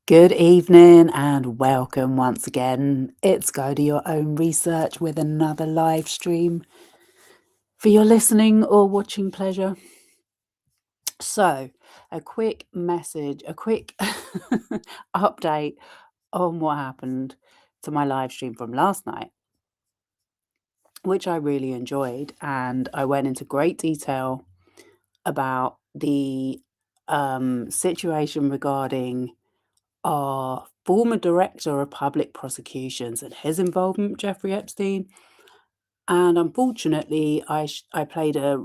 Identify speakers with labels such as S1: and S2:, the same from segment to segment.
S1: Good evening and welcome once again. It's Go Do Your Own Research with another live stream for your listening or watching pleasure. So, a quick message, a quick update on what happened to my live stream from last night, which I really enjoyed. And I went into great detail about the situation regarding our former director of public prosecutions and his involvement with Jeffrey Epstein. And unfortunately, I played a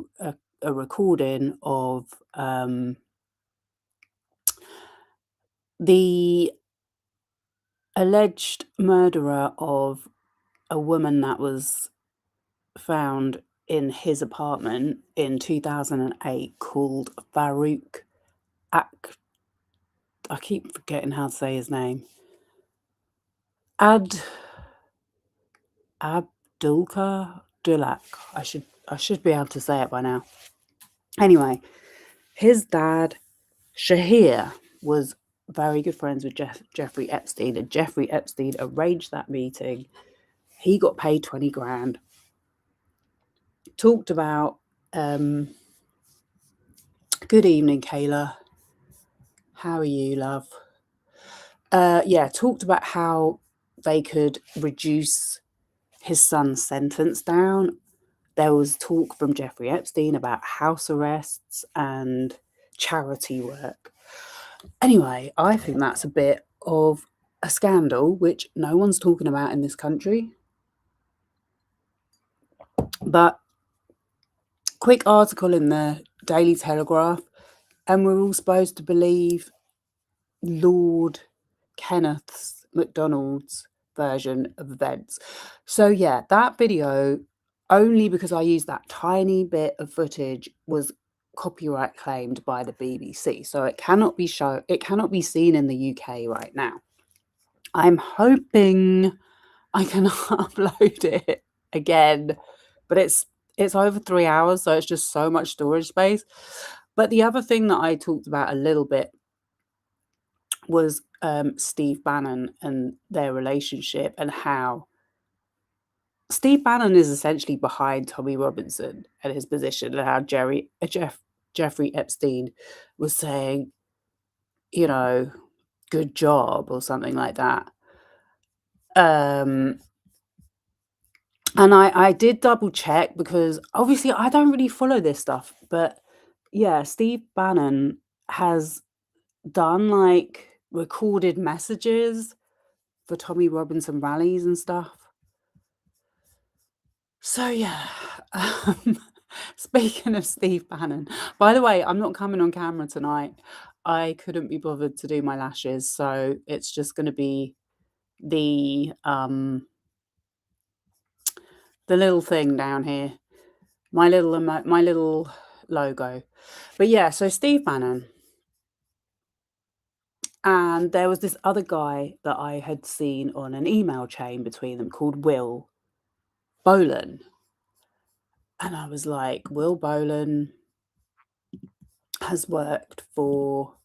S1: recording of the alleged murderer of a woman that was found in his apartment in 2008 called Farouk Ak. I keep forgetting how to say his name. Abdulka Dulak. I should be able to say it by now. Anyway, his dad, Shahir, was very good friends with Jeffrey Epstein, and Jeffrey Epstein arranged that meeting. He got paid 20 grand. Talked about, good evening, Kayla. How are you, love? Talked about how they could reduce his son's sentence down. There was talk from Jeffrey Epstein about house arrests and charity work. Anyway, I think that's a bit of a scandal, which no one's talking about in this country. But quick article in the Daily Telegraph, and we're all supposed to believe Lord Kenneth MacDonald's version of events. So yeah, that video, only because I used that tiny bit of footage, was copyright claimed by the BBC. So it cannot be seen in the UK right now. I'm hoping I can upload it again, but it's over 3 hours, so it's just so much storage space. But the other thing that I talked about a little bit was Steve Bannon and their relationship, and how Steve Bannon is essentially behind Tommy Robinson and his position, and how Jeffrey Epstein was saying, good job or something like that. And I did double check, because obviously I don't really follow this stuff, but yeah, Steve Bannon has done like recorded messages for Tommy Robinson rallies and stuff. So yeah, speaking of Steve Bannon, by the way, I'm not coming on camera tonight. I couldn't be bothered to do my lashes, so it's just going to be the little thing down here, my little logo. But yeah, so Steve Bannon, and there was this other guy that I had seen on an email chain between them called Will Bolan. And I was like, Will Bolan has worked for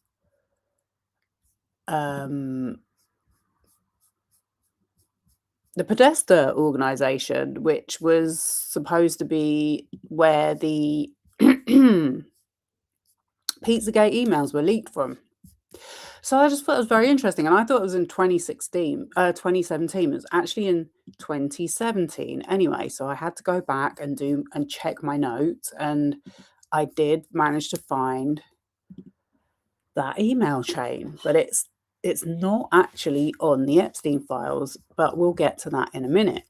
S1: the Podesta organization, which was supposed to be where the Pizzagate emails were leaked from. So I just thought it was very interesting, and I thought it was in 2017. It was actually in 2017 anyway, so I had to go back and check my notes, and I did manage to find that email chain, but it's not actually on the Epstein files, but we'll get to that in a minute.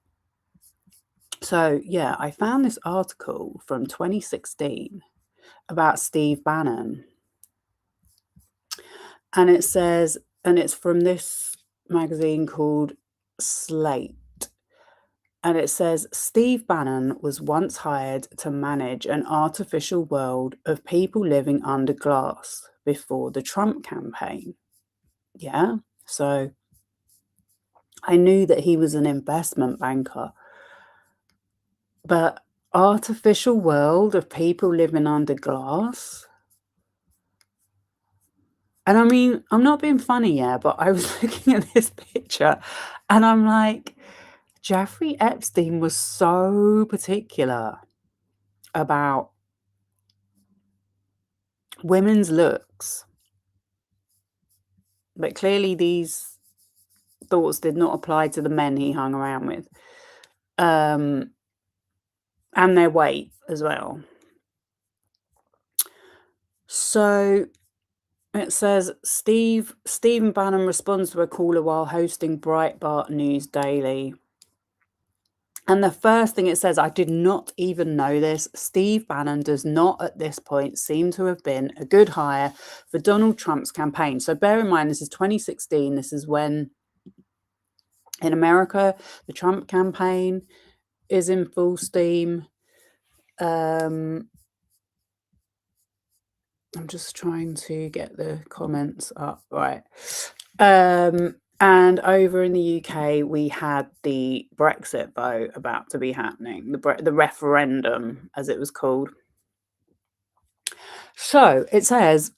S1: So yeah, I found this article from 2016 about Steve Bannon, and it says, and it's from this magazine called Slate, and it says, Steve Bannon was once hired to manage an artificial world of people living under glass before the Trump campaign. Yeah, so I knew that he was an investment banker, but artificial world of people living under glass? And I mean, I'm not being funny, yeah, but I was looking at this picture and I'm like, Jeffrey Epstein was so particular about women's looks, but clearly these thoughts did not apply to the men he hung around with, and their weight as well. So it says Stephen Bannon responds to a caller while hosting Breitbart News Daily. And the first thing it says, I did not even know this, Steve Bannon does not at this point seem to have been a good hire for Donald Trump's campaign. So bear in mind, this is 2016. This is when in America, the Trump campaign is in full steam. I'm just trying to get the comments up. Right. And over in the UK, we had the Brexit vote about to be happening, the referendum, as it was called. So it says,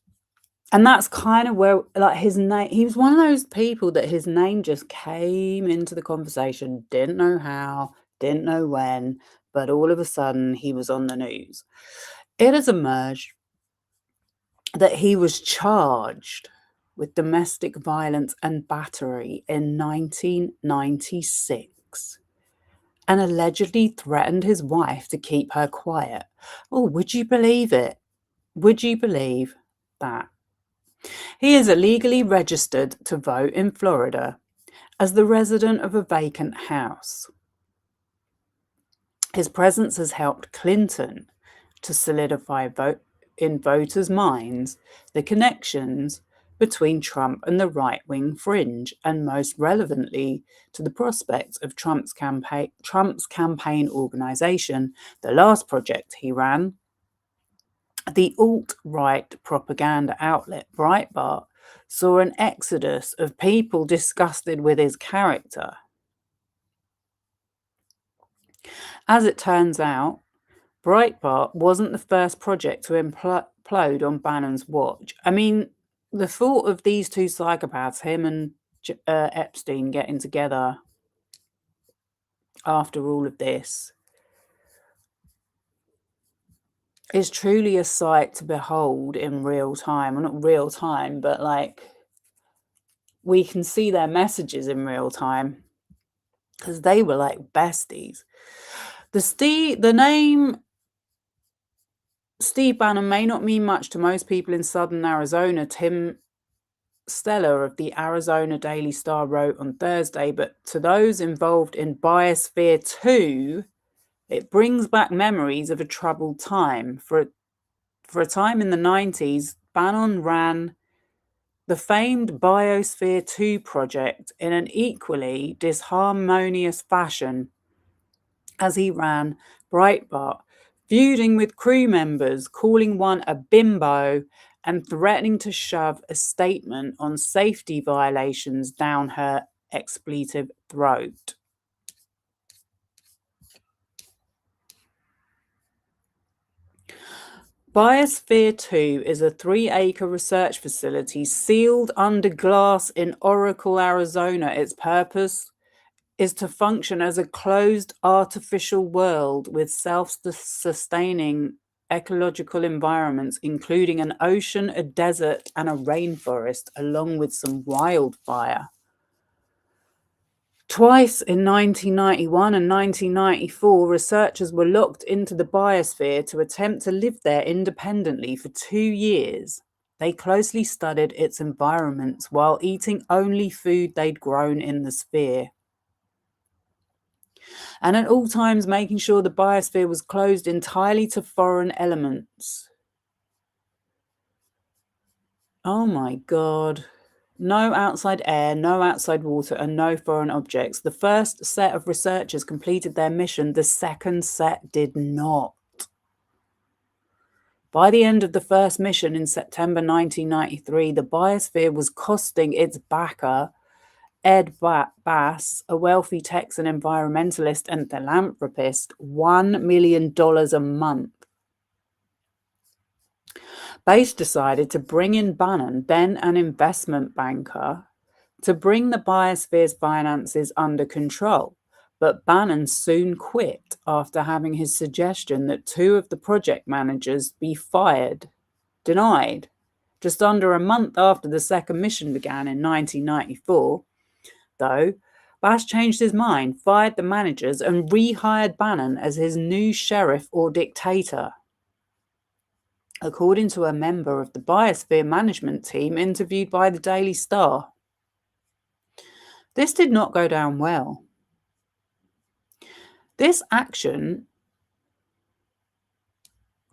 S1: and that's kind of where, like, his name, he was one of those people that his name just came into the conversation, didn't know how, didn't know when, but all of a sudden he was on the news. It has emerged that he was charged with domestic violence and battery in 1996 and allegedly threatened his wife to keep her quiet. Oh, would you believe it? Would you believe that? He is illegally registered to vote in Florida as the resident of a vacant house. His presence has helped Clinton to solidify in voters' minds the connections between Trump and the right-wing fringe, and most relevantly to the prospects of Trump's campaign organization, the last project he ran, the alt-right propaganda outlet Breitbart, saw an exodus of people disgusted with his character. As it turns out, Breitbart wasn't the first project to implode on Bannon's watch. I mean, the thought of these two psychopaths, him and Epstein, getting together after all of this is truly a sight to behold in real time. Well, not real time, but like we can see their messages in real time because they were like besties. The name Steve Bannon may not mean much to most people in southern Arizona. Tim Steller of the Arizona Daily Star wrote on Thursday, but to those involved in Biosphere 2, it brings back memories of a troubled time. For a time in the 90s, Bannon ran the famed Biosphere 2 project in an equally disharmonious fashion as he ran Breitbart, feuding with crew members, calling one a bimbo, and threatening to shove a statement on safety violations down her expletive throat. Biosphere 2 is a 3-acre research facility sealed under glass in Oracle, Arizona. Its purpose is to function as a closed artificial world with self-sustaining ecological environments, including an ocean, a desert, and a rainforest, along with some wildfire. Twice in 1991 and 1994, researchers were locked into the biosphere to attempt to live there independently for 2 years. They closely studied its environments while eating only food they'd grown in the sphere, and at all times making sure the biosphere was closed entirely to foreign elements. Oh my God. No outside air, no outside water, and no foreign objects. The first set of researchers completed their mission. The second set did not. By the end of the first mission in September 1993, the biosphere was costing its backer, Ed Bass, a wealthy Texan environmentalist and philanthropist, $1 million a month. Bass decided to bring in Bannon, then an investment banker, to bring the biosphere's finances under control. But Bannon soon quit after having his suggestion that 2 of the project managers be fired denied. Just under a month after the second mission began in 1994, though, Bass changed his mind, fired the managers, and rehired Bannon as his new sheriff or dictator, according to a member of the Biosphere management team interviewed by the Daily Star. This did not go down well. This action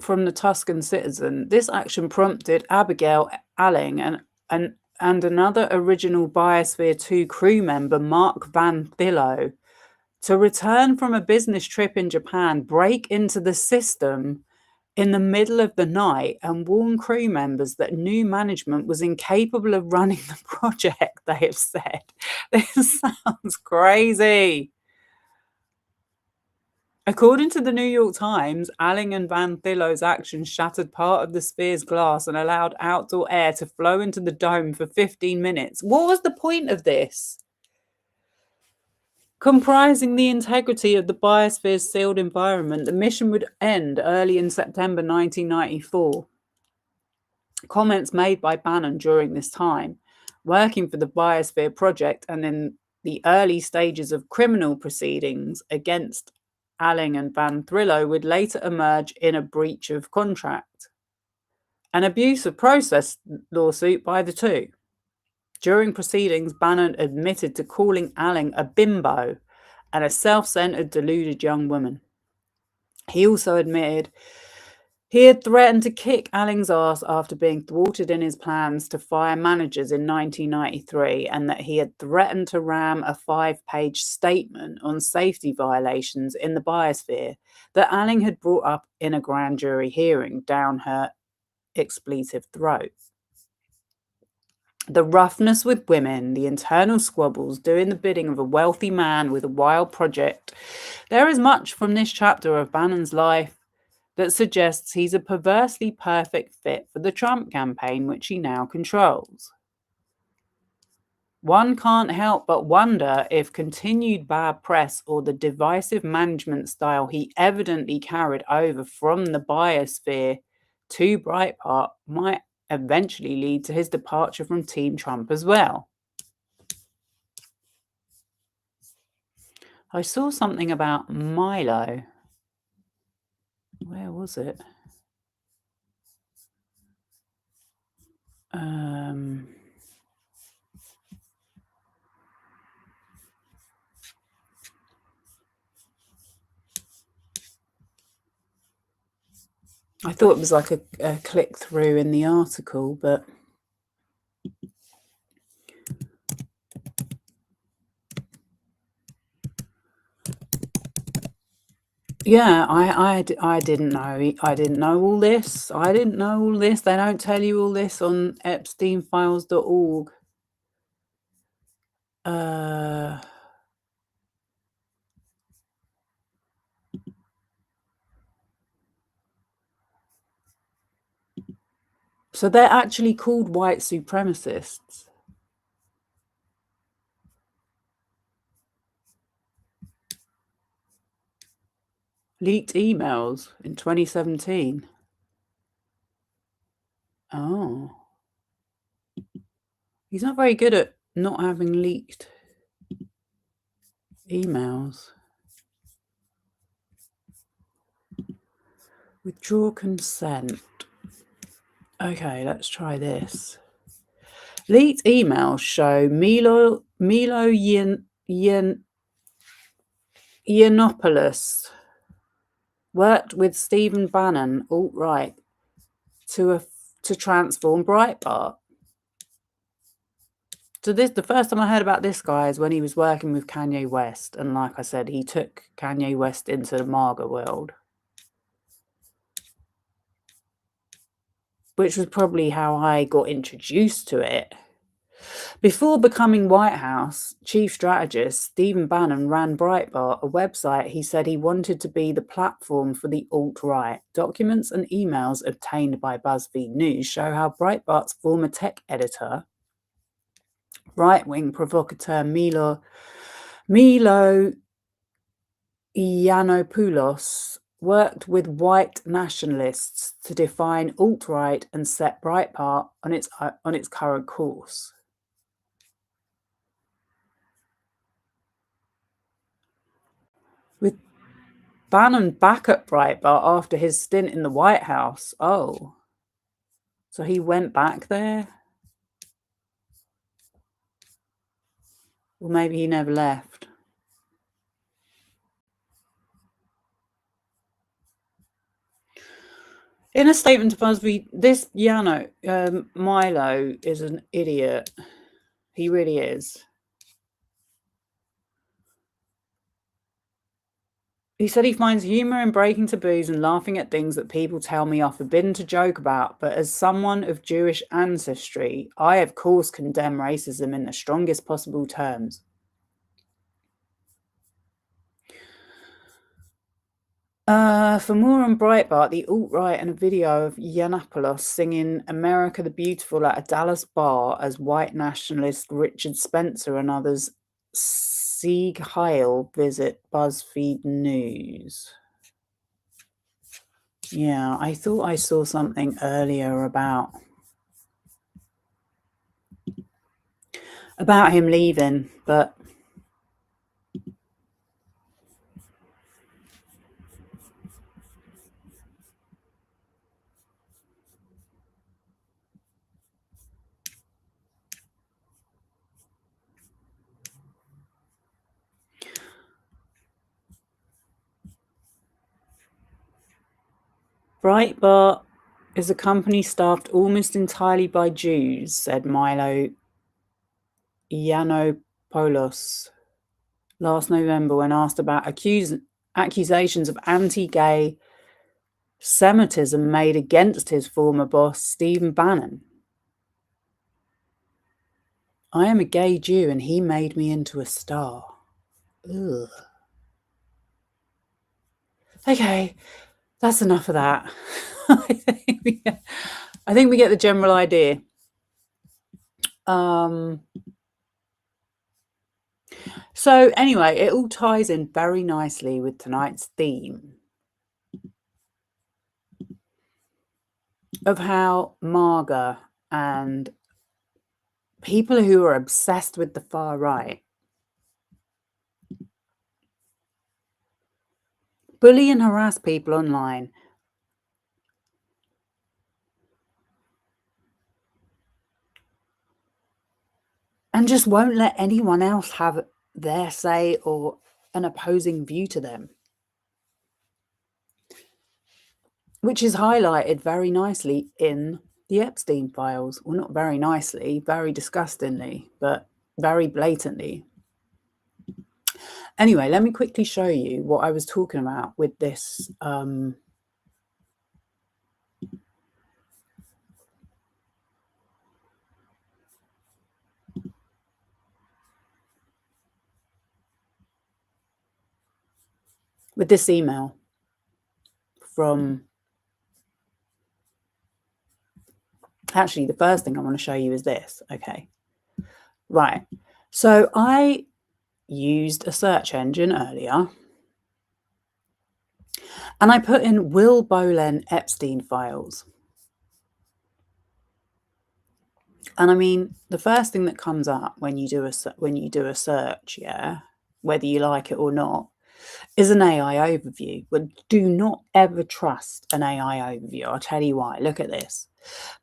S1: from the Tuscan Citizen, this action prompted Abigail Alling and another original Biosphere 2 crew member, Mark Van Thillo, to return from a business trip in Japan, break into the system in the middle of the night and warn crew members that new management was incapable of running the project, they have said. This sounds crazy. According to the New York Times, Alling and Van Thillo's actions shattered part of the sphere's glass and allowed outdoor air to flow into the dome for 15 minutes. What was the point of this? Comprising the integrity of the biosphere's sealed environment, the mission would end early in September 1994. Comments made by Bannon during this time, working for the Biosphere Project and in the early stages of criminal proceedings against Alling and Van Thillo, would later emerge in a breach of contract, an abuse of process lawsuit by the two. During proceedings, Bannon admitted to calling Alling a bimbo and a self-centered, deluded young woman. He also admitted he had threatened to kick Alling's ass after being thwarted in his plans to fire managers in 1993, and that he had threatened to ram a 5-page statement on safety violations in the biosphere that Alling had brought up in a grand jury hearing down her expletive throat. The roughness with women, the internal squabbles, doing the bidding of a wealthy man with a wild project. There is much from this chapter of Bannon's life that suggests he's a perversely perfect fit for the Trump campaign, which he now controls. One can't help but wonder if continued bad press or the divisive management style he evidently carried over from the biosphere to Breitbart might eventually lead to his departure from Team Trump as well. I saw something about Milo. Where was it? I thought it was like a click through in the article, but yeah, I didn't know. I didn't know all this. I didn't know all this. They don't tell you all this on EPSTEINfiles.org. So they're actually called white supremacists. Leaked emails in 2017. Oh. He's not very good at not having leaked emails. Withdraw consent. Okay, let's try this. Leaked emails show Milo Yiannopoulos worked with Stephen Bannon, alt-right, to transform Breitbart. So the first time I heard about this guy is when he was working with Kanye West, and like I said, he took Kanye West into the MAGA world, which was probably how I got introduced to it. Before becoming White House chief strategist, Stephen Bannon ran Breitbart, a website he said he wanted to be the platform for the alt-right. Documents and emails obtained by BuzzFeed News show how Breitbart's former tech editor, right-wing provocateur Milo Yiannopoulos, worked with white nationalists to define alt-right and set Breitbart on its current course. With Bannon back at Breitbart after his stint in the White House. Oh, so he went back there? Or maybe he never left. In a statement to BuzzFeed, this Milo is an idiot. He really is. He said he finds humour in breaking taboos and laughing at things that people tell me are forbidden to joke about, but as someone of Jewish ancestry, I of course condemn racism in the strongest possible terms. For more on Breitbart, the alt-right and a video of Yiannopoulos singing America the Beautiful at a Dallas bar as white nationalist Richard Spencer and others Sieg Heil visit BuzzFeed News. Yeah, I thought I saw something earlier about him leaving, but Breitbart is a company staffed almost entirely by Jews, said Milo Yiannopoulos last November when asked about accusations of anti-gay Semitism made against his former boss, Stephen Bannon. I am a gay Jew and he made me into a star. Ugh. Okay, that's enough of that. I think we get the general idea. So anyway, it all ties in very nicely with tonight's theme of how MAGA and people who are obsessed with the far right bully and harass people online. And just won't let anyone else have their say or an opposing view to them. Which is highlighted very nicely in the Epstein files. Well, not very nicely, very disgustingly, but very blatantly. Anyway, let me quickly show you what I was talking about with this email from... Actually, the first thing I want to show you is this. Okay. Right. So I used a search engine earlier and I put in Will Bolen Epstein files. And I mean, the first thing that comes up when you do a search, yeah, whether you like it or not, is an AI overview. But do not ever trust an AI overview. I'll tell you why. Look at this.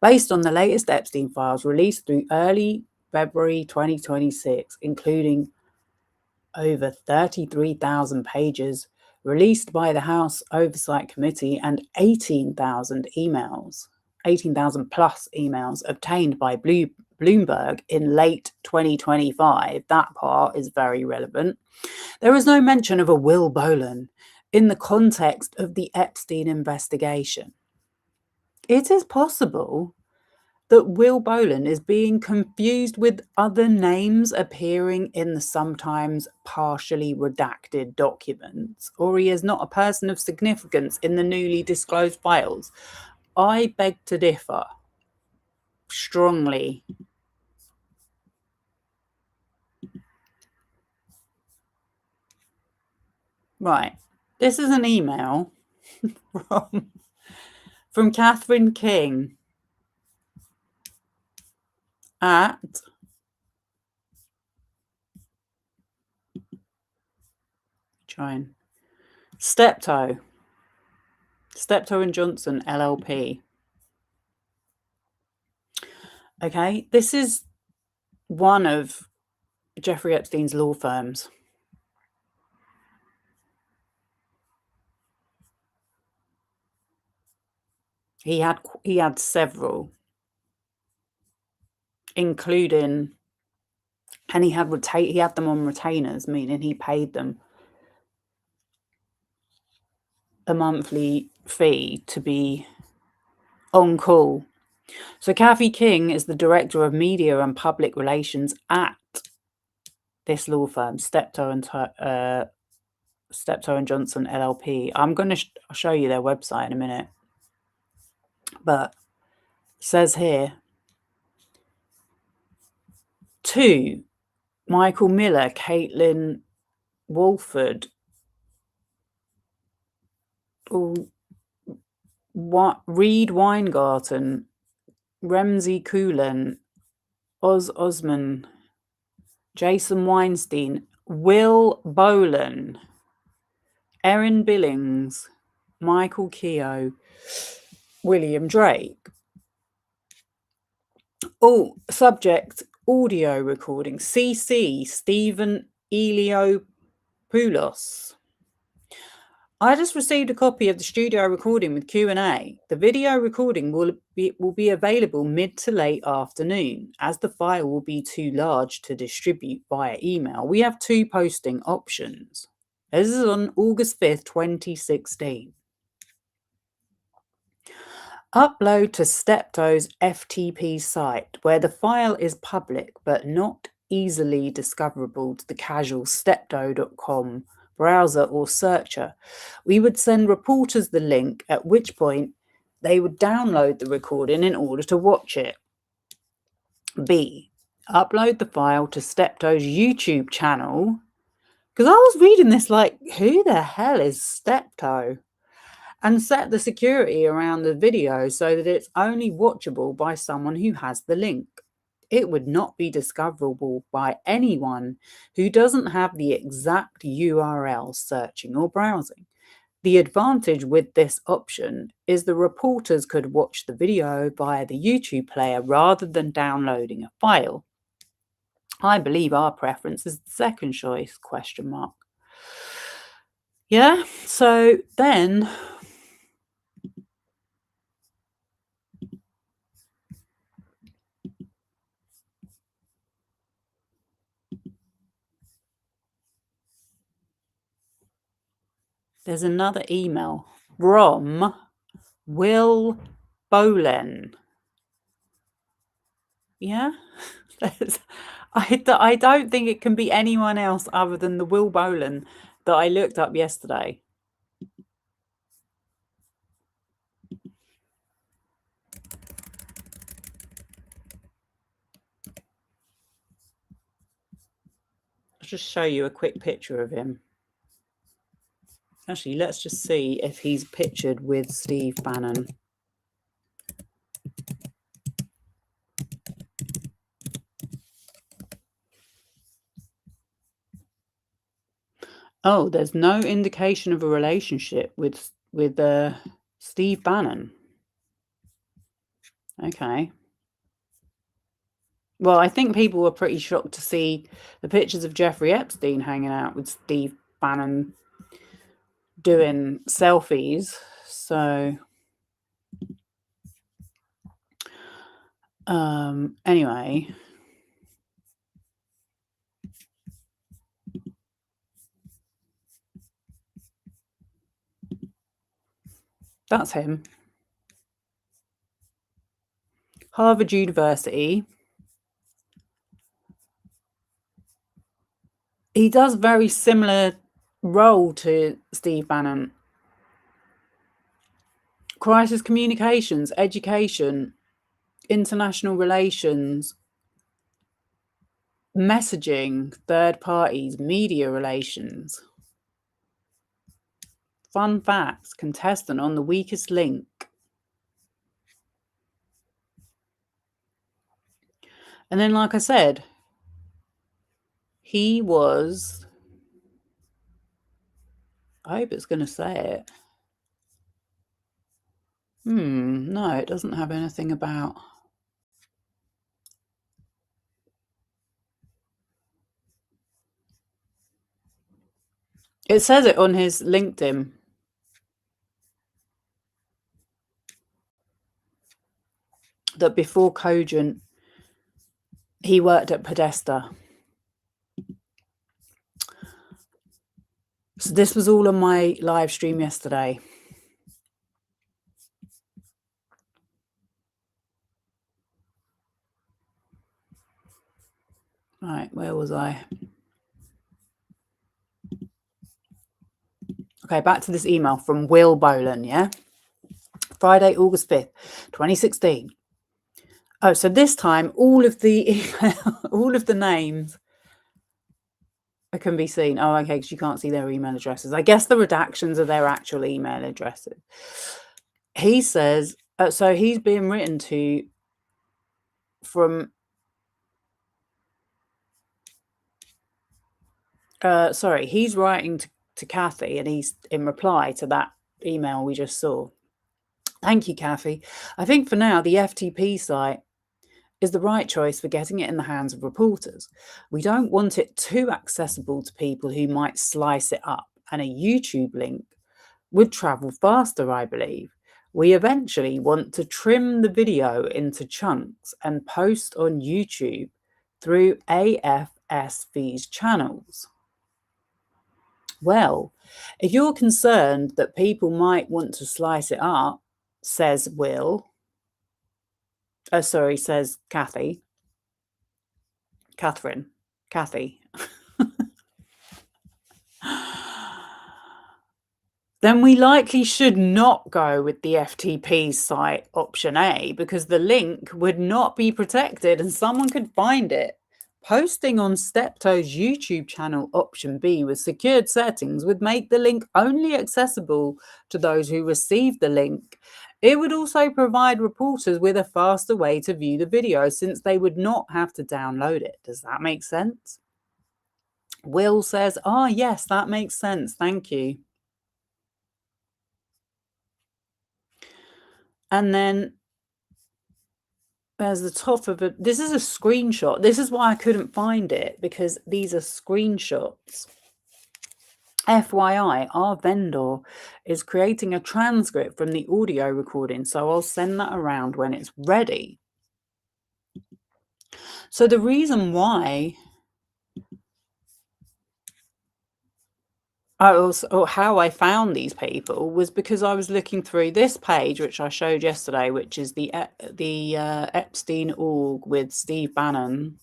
S1: Based on the latest Epstein files released through early February 2026, including over 33,000 pages released by the House Oversight Committee and 18,000 plus emails obtained by Bloomberg in late 2025. That part is very relevant. There is no mention of a Will Bolen in the context of the Epstein investigation. It is possible that Will Boland is being confused with other names appearing in the sometimes partially redacted documents, or he is not a person of significance in the newly disclosed files. I beg to differ strongly. Right. This is an email from Catherine King at Steptoe and Johnson LLP. Okay, this is one of Jeffrey Epstein's law firms. He had several, including, and he had them on retainers, meaning he paid them a monthly fee to be on call. So Kathy King is the director of media and public relations at this law firm, Steptoe and Johnson LLP. I'm going to show you their website in a minute, but it says here, to Michael Miller, Caitlin Wolford, Reed Weingarten, Ramsey Coolan, Oz Osman, Jason Weinstein, Will Boland, Erin Billings, Michael Keogh, William Drake. Oh, subject, audio recording, CC, Stephen Eliopoulos. I just received a copy of the studio recording with Q&A. The video recording will be available mid to late afternoon, as the file will be too large to distribute via email. We have two posting options. This is on August 5th, 2016. Upload to Steptoe's FTP site, where the file is public but not easily discoverable to the casual steptoe.com browser or searcher. We would send reporters the link, at which point they would download the recording in order to watch it. B. Upload the file to Steptoe's YouTube channel. Because I was reading this like, who the hell is Steptoe? And set the security around the video so that it's only watchable by someone who has the link. It would not be discoverable by anyone who doesn't have the exact URL searching or browsing. The advantage with this option is the reporters could watch the video via the YouTube player rather than downloading a file. I believe our preference is the second choice, ? Yeah, so then there's another email from Will Boland. Yeah, I don't think it can be anyone else other than the Will Boland that I looked up yesterday. I'll just show you a quick picture of him. Actually, let's just see if he's pictured with Steve Bannon. Oh, there's no indication of a relationship with Steve Bannon. Okay. Well, I think people were pretty shocked to see the pictures of Jeffrey Epstein hanging out with Steve Bannon doing selfies. So, anyway, that's him. Harvard University. He does very similar role to Steve Bannon. Crisis communications, education, international relations, messaging, third parties, media relations. Fun facts, contestant on the weakest link. And then, like I said, he was, I hope it's going to say it. No, it doesn't have anything about. It says it on his LinkedIn. That before Cogent, he worked at Podesta. So this was all on my live stream yesterday. Right, where was I? Okay, back to this email from Will Boland, yeah? Friday, August 5th, 2016. Oh, so this time all of the names can be seen. Oh, okay, because you can't see their email addresses. I guess the redactions are their actual email addresses. He says, so he's being written to from, he's writing to Kathy, and he's in reply to that email we just saw. Thank you, Kathy. I think for now, the FTP site is the right choice for getting it in the hands of reporters. We don't want it too accessible to people who might slice it up, and a YouTube link would travel faster, I believe. We eventually want to trim the video into chunks and post on YouTube through AFSV's channels. Well, if you're concerned that people might want to slice it up, says says Kathy. Then we likely should not go with the FTP site option A, because the link would not be protected and someone could find it. Posting on Steptoe's YouTube channel option B with secured settings would make the link only accessible to those who receive the link. It would also provide reporters with a faster way to view the video, since they would not have to download it. Does that make sense? Will says, yes, that makes sense. Thank you. And then there's the top of it. This is a screenshot. This is why I couldn't find it, because these are screenshots. FYI, our vendor is creating a transcript from the audio recording, so I'll send that around when it's ready. So the reason why how I found these people was because I was looking through this page, which I showed yesterday, which is the EPSTEIN org with Steve Bannon,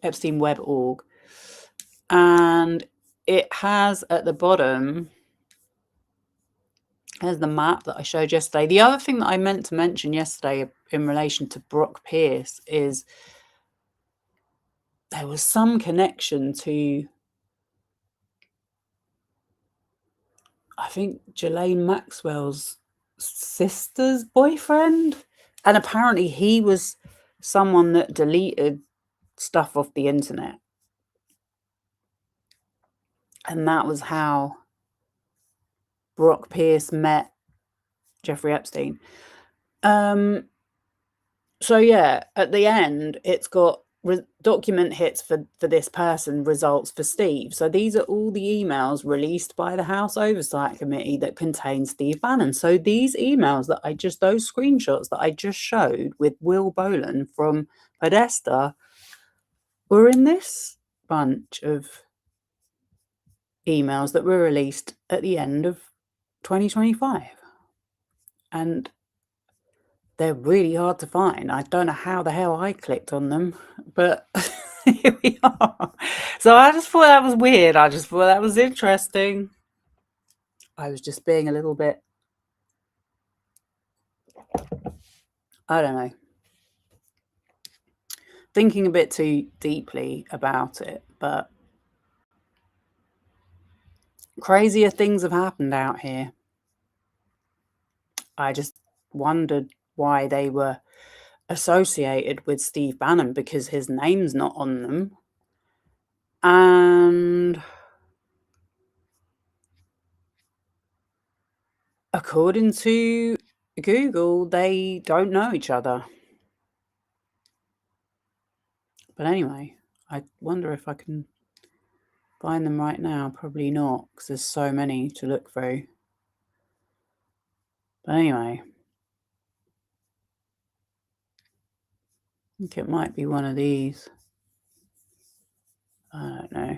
S1: EPSTEIN Webb org, and it has at the bottom, there's the map that I showed yesterday. The other thing that I meant to mention yesterday in relation to Brock Pierce is there was some connection to, I think, Ghislaine Maxwell's sister's boyfriend. And apparently he was someone that deleted stuff off the internet. And that was how Brock Pierce met Jeffrey Epstein. So yeah, at the end, it's got document hits for this person, results for Steve. So these are all the emails released by the House Oversight Committee that contain Steve Bannon. So these emails that those screenshots that I just showed with Will Boland from Podesta were in this bunch of emails that were released at the end of 2025. And they're really hard to find. I don't know how the hell I clicked on them, but here we are. So I just thought that was weird. I just thought that was interesting. I was just being a little bit, I don't know, thinking a bit too deeply about it, but crazier things have happened out here. I just wondered why they were associated with Steve Bannon, because his name's not on them. And according to Google, they don't know each other. But anyway, I wonder if I can find them right now. Probably not, because there's so many to look through. But anyway, I think it might be one of these. I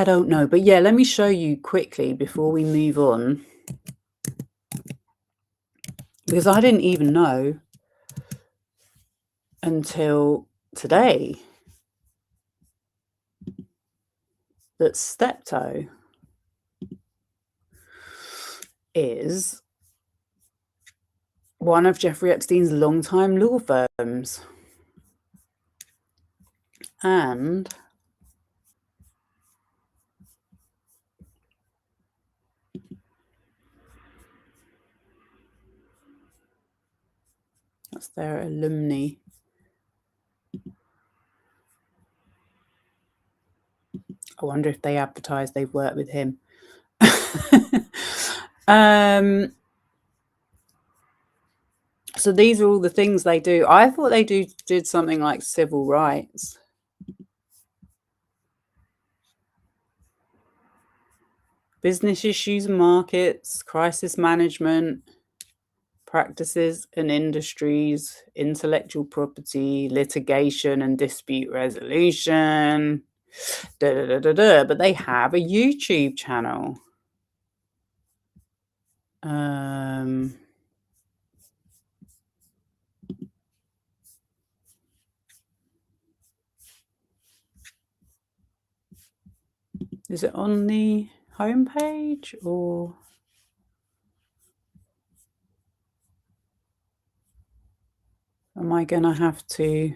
S1: don't know. But yeah, let me show you quickly before we move on, because I didn't even know until today that Steptoe is one of Jeffrey Epstein's longtime law firms. And that's their alumni. I wonder if they advertise they've worked with him. So these are all the things they do. I thought they did something like civil rights. Business issues and markets, crisis management, practices and industries, intellectual property, litigation and dispute resolution. But they have a YouTube channel. Is it on the homepage, or am I gonna have to?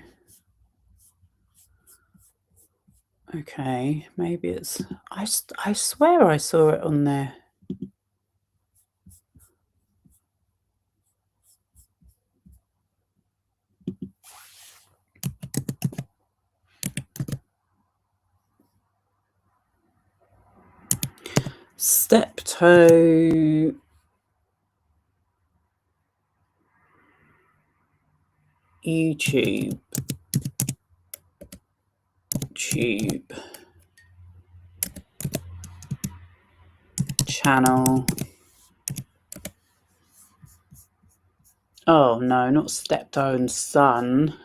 S1: Okay, maybe it's. I swear I saw it on there. Steptoe YouTube channel. Oh no, not Steptoe and Son.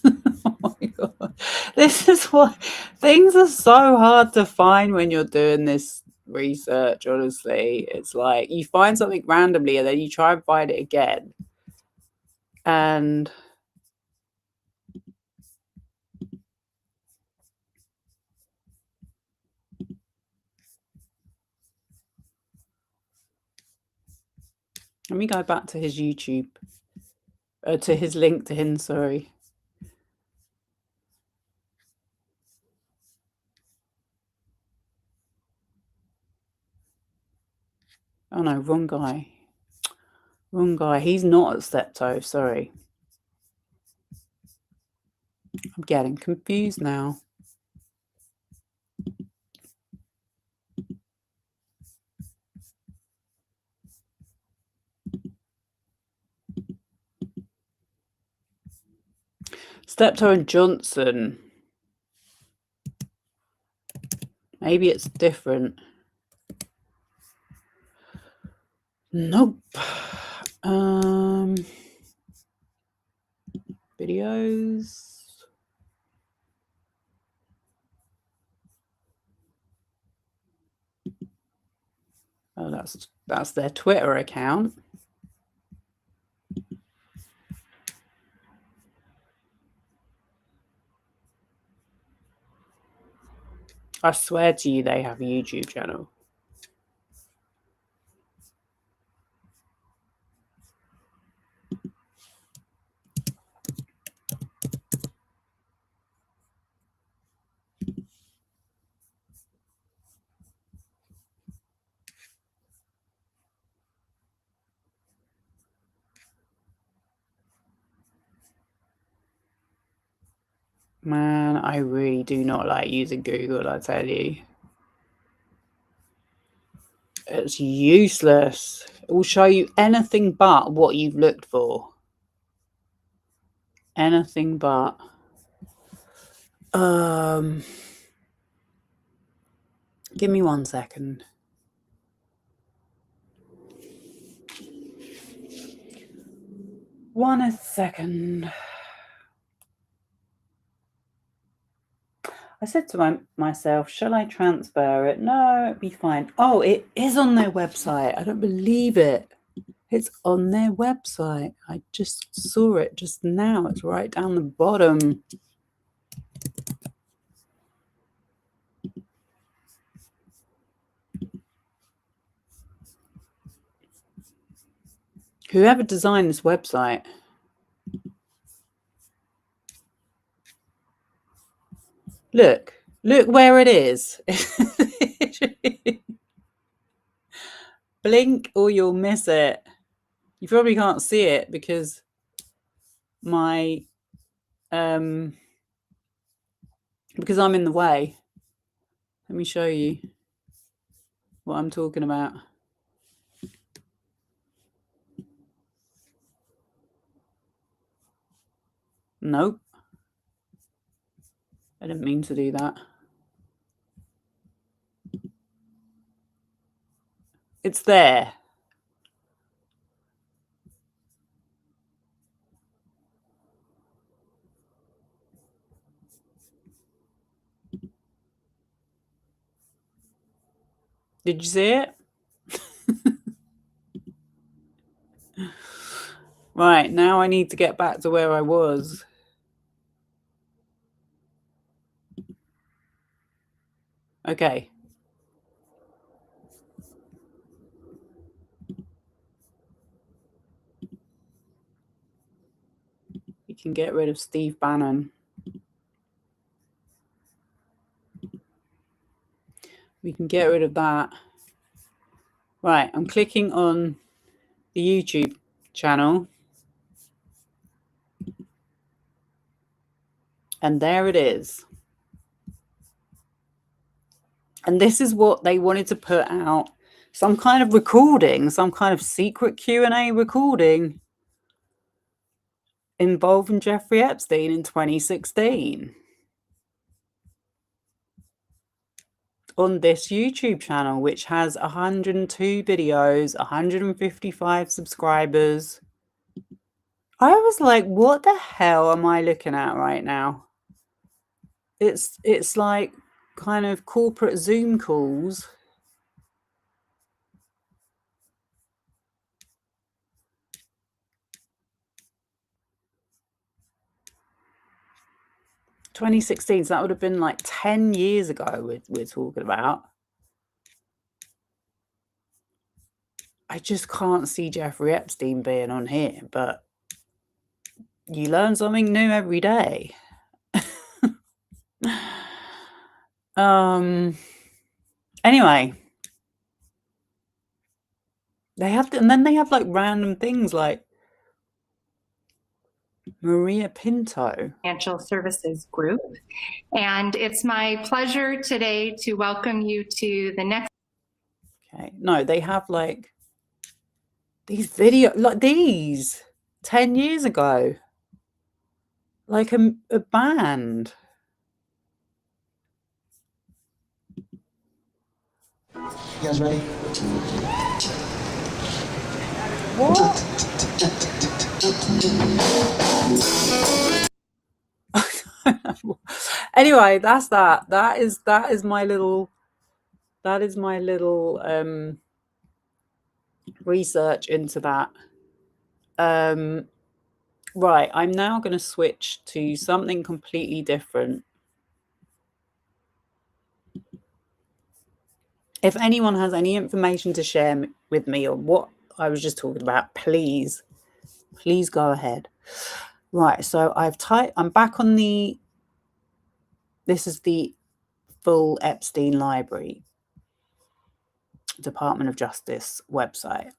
S1: Oh my god, this is what things are so hard to find when you're doing this research. Honestly, it's like you find something randomly and then you try and find it again, and let me go back to his YouTube, to his LinkedIn. Sorry. Oh no, wrong guy. Wrong guy. He's not at Steptoe. Sorry. I'm getting confused now. Steptoe and Johnson. Maybe it's different. Nope. Videos. Oh, that's their Twitter account. I swear to you, they have a YouTube channel. Man, I really do not like using Google, I tell you. It's useless. It will show you anything but what you've looked for. Anything but. Give me 1 second. One second. I said to myself, shall I transfer it? No, it'd be fine. Oh, it is on their website. I don't believe it. It's on their website. I just saw it just now. It's right down the bottom. Whoever designed this website. Look where it is. Blink or you'll miss it. You probably can't see it because my because I'm in the way. Let me show you what I'm talking about. Nope. I didn't mean to do that. It's there. Did you see it? Right, now I need to get back to where I was. Okay. We can get rid of Steve Bannon. We can get rid of that. Right, I'm clicking on the YouTube channel. And there it is. And this is what they wanted to put out. Some kind of recording, some kind of secret Q&A recording involving Jeffrey Epstein in 2016. On this YouTube channel, which has 102 videos, 155 subscribers. I was like, what the hell am I looking at right now? It's like kind of corporate Zoom calls. "2016, so that would have been like 10 years ago we're talking about. I just can't see Jeffrey Epstein being on here, but you learn something new every day. Anyway, they have and then they have like random things like Maria Pinto.
S2: Financial Services Group. And it's my pleasure today to welcome you to the next.
S1: Okay, no, they have like these videos, like these 10 years ago, like a band.
S3: You guys ready?
S1: What? Anyway, that's that. That is my little research into that. Right, I'm now going to switch to something completely different. If anyone has any information to share with me on what I was just talking about, please go ahead. Right, so I'm back on this is the full Epstein Library, Department of Justice website.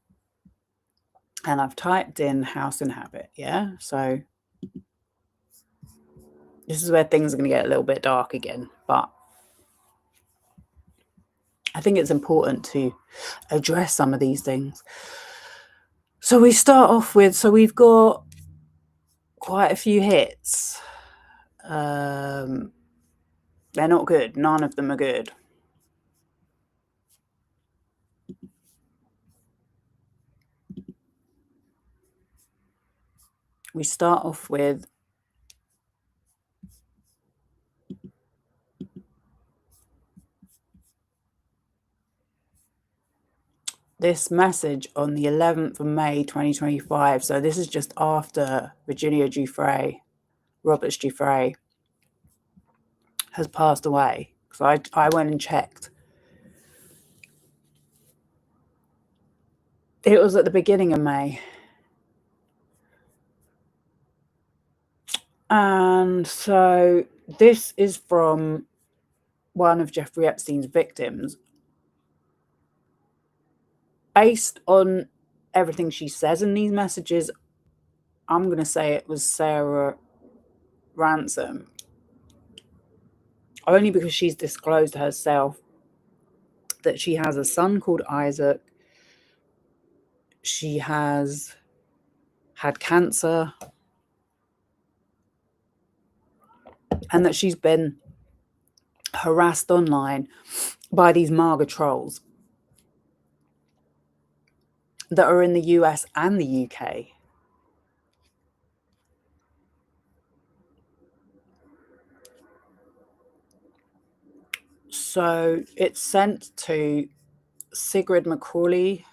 S1: And I've typed in house and habit, yeah? So this is where things are going to get a little bit dark again, but I think it's important to address some of these things. So we start off with, we've got quite a few hits. They're not good. None of them are good. We start off with this message on the 11th of May 2025. So this is just after Robert Giuffre has passed away. So I went and checked. It was at the beginning of May. And so this is from one of Jeffrey Epstein's victims. Based on everything she says in these messages, I'm going to say it was Sarah Ransom. Only because she's disclosed herself that she has a son called Isaac. She has had cancer. And that she's been harassed online by these MAGA trolls that are in the US and the UK. So it's sent to Sigrid McCauley,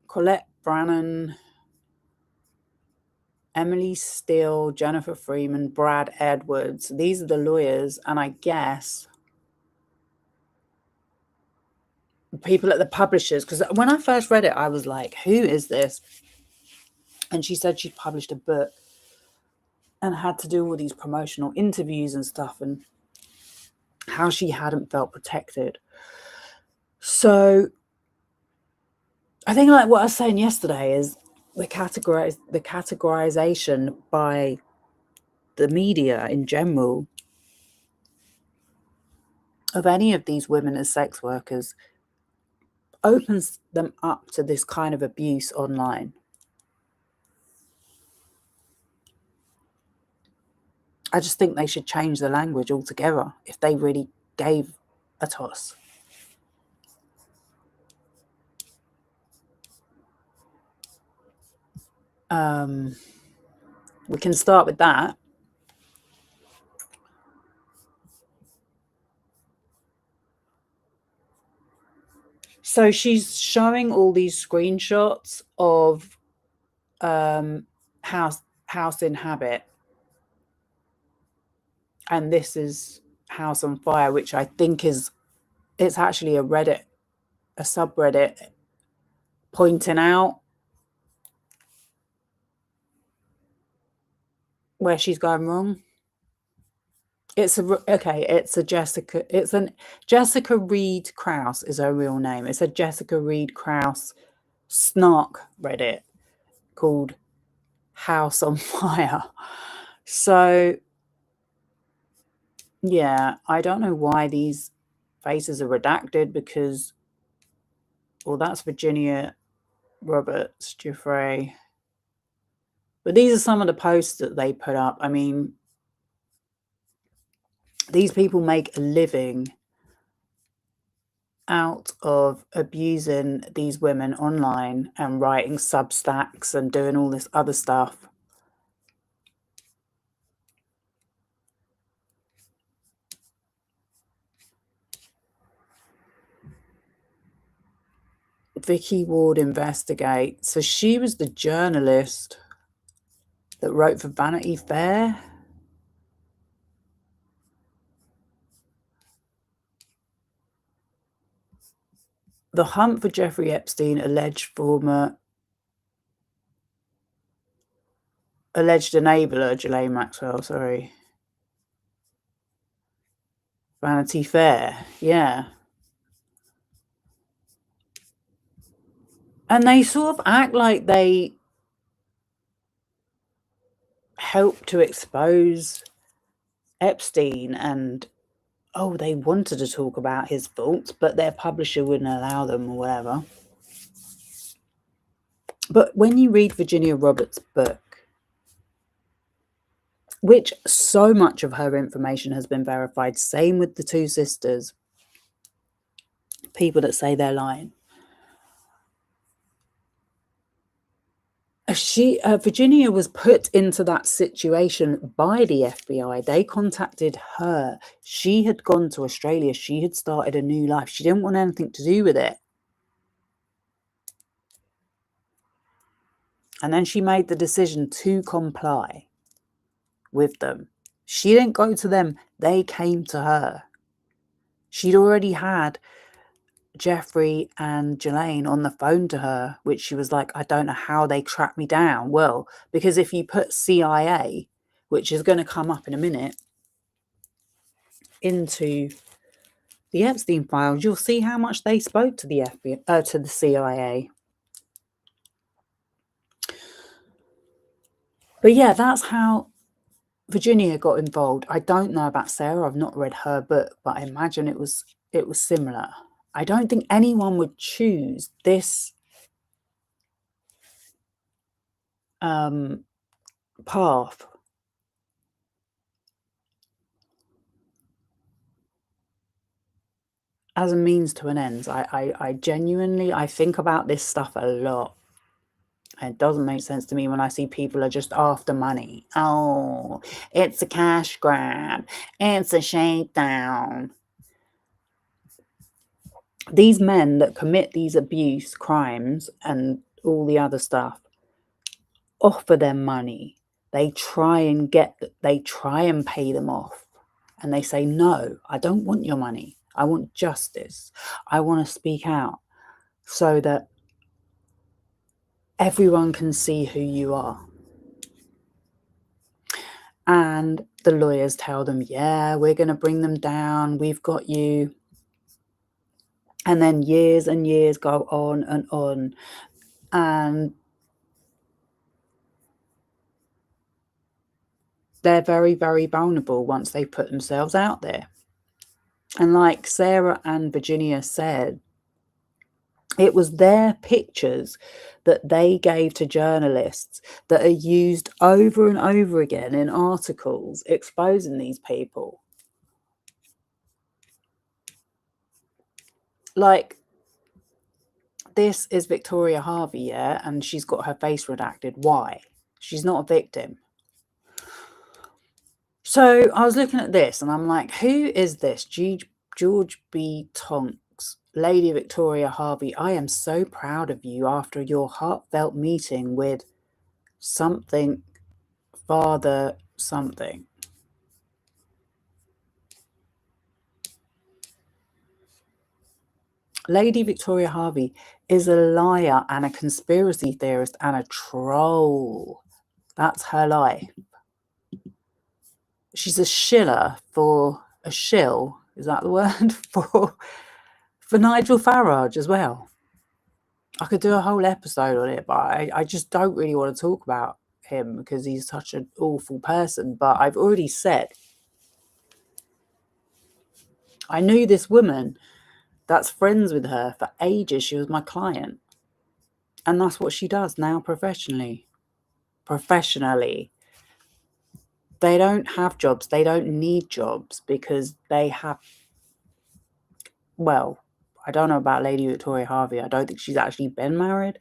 S1: Colette Brannon, Emily Steele, Jennifer Freeman, Brad Edwards. These are the lawyers, and I guess people at the publishers, because when I first read it, I was like, who is this? And she said she'd published a book and had to do all these promotional interviews and stuff, and how she hadn't felt protected. So I think, like what I was saying yesterday, is the categorization by the media in general of any of these women as sex workers opens them up to this kind of abuse online. I just think they should change the language altogether if they really gave a toss. We can start with that. So she's showing all these screenshots of house in habit, and this is House on Fire, which I think it's actually a subreddit pointing out where she's going wrong. It's a Jessica Reed Krause is her real name. It's a Jessica Reed Krause snark Reddit called House on Fire. So yeah, I don't know why these faces are redacted, because, well, that's Virginia Roberts Giuffre. But these are some of the posts that they put up. I mean, these people make a living out of abusing these women online and writing Substacks and doing all this other stuff. Vicky Ward investigates. So she was the journalist that wrote for Vanity Fair. the hunt for Jeffrey Epstein, alleged enabler, Ghislaine Maxwell, sorry. Vanity Fair, yeah. And they sort of act like they helped to expose Epstein and, oh, they wanted to talk about his faults, but their publisher wouldn't allow them or whatever. But when you read Virginia Roberts' book, which so much of her information has been verified, same with the two sisters, people that say they're lying. Virginia was put into that situation by the FBI. They contacted her. She had gone to Australia. She had started a new life. She didn't want anything to do with it. And then she made the decision to comply with them. She didn't go to them. They came to her. She'd already had Jeffrey and Ghislaine on the phone to her, which she was like, I don't know how they tracked me down. Well, because if you put CIA, which is going to come up in a minute, into the Epstein files, you'll see how much they spoke to the FBI, to the CIA. But yeah, that's how Virginia got involved. I don't know about Sarah. I've not read her book, but I imagine it was similar. I don't think anyone would choose this path. As a means to an end. I genuinely, I think about this stuff a lot. It doesn't make sense to me when I see people are just after money. Oh, it's a cash grab. It's a shakedown. These men that commit these abuse crimes and all the other stuff offer them money. They try and pay them off. And they say, no, I don't want your money. I want justice. I want to speak out so that everyone can see who you are. And the lawyers tell them, yeah, we're going to bring them down. We've got you. And then years and years go on. And they're very, very vulnerable once they put themselves out there. And like Sarah and Virginia said, it was their pictures that they gave to journalists that are used over and over again in articles exposing these people. Like, this is Victoria Harvey, yeah, and she's got her face redacted. Why? She's not a victim. So I was looking at this and I'm like, who is this? George B. Tonks, Lady Victoria Harvey, I am so proud of you after your heartfelt meeting with something, Father something. Lady Victoria Harvey is a liar and a conspiracy theorist and a troll. That's her life. She's a shill, is that the word? for Nigel Farage as well. I could do a whole episode on it, but I just don't really want to talk about him because he's such an awful person. But I've already said, I knew this woman that's friends with her for ages. She was my client. And that's what she does now professionally. They don't have jobs. They don't need jobs because they have, well, I don't know about Lady Victoria Harvey. I don't think she's actually been married.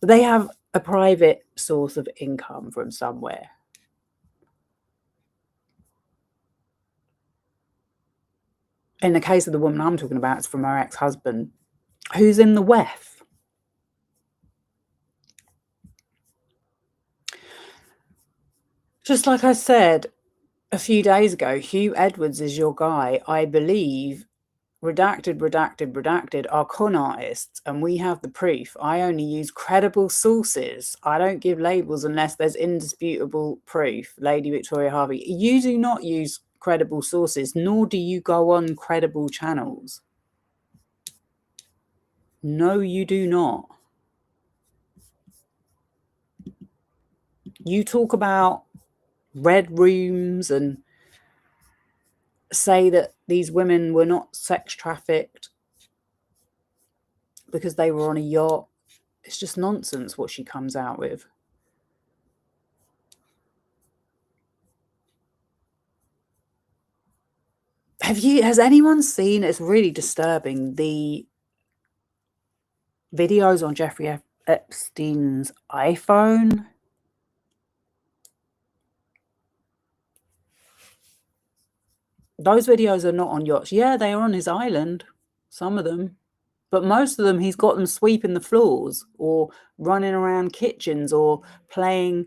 S1: But they have a private source of income from somewhere. In the case of the woman I'm talking about, it's from her ex-husband, who's in the WEF. Just like I said a few days ago, Hugh Edwards is your guy. I believe redacted are con artists, and we have the proof. I only use credible sources. I don't give labels unless there's indisputable proof. Lady Victoria Harvey, you do not use credible sources, nor do you go on credible channels. No, you do not. You talk about red rooms and say that these women were not sex trafficked because they were on a yacht. It's just nonsense what she comes out with. Has anyone seen, it's really disturbing, the videos on Jeffrey Epstein's iPhone? Those videos are not on yachts. Yeah, they are on his island, some of them. But most of them, he's got them sweeping the floors or running around kitchens or playing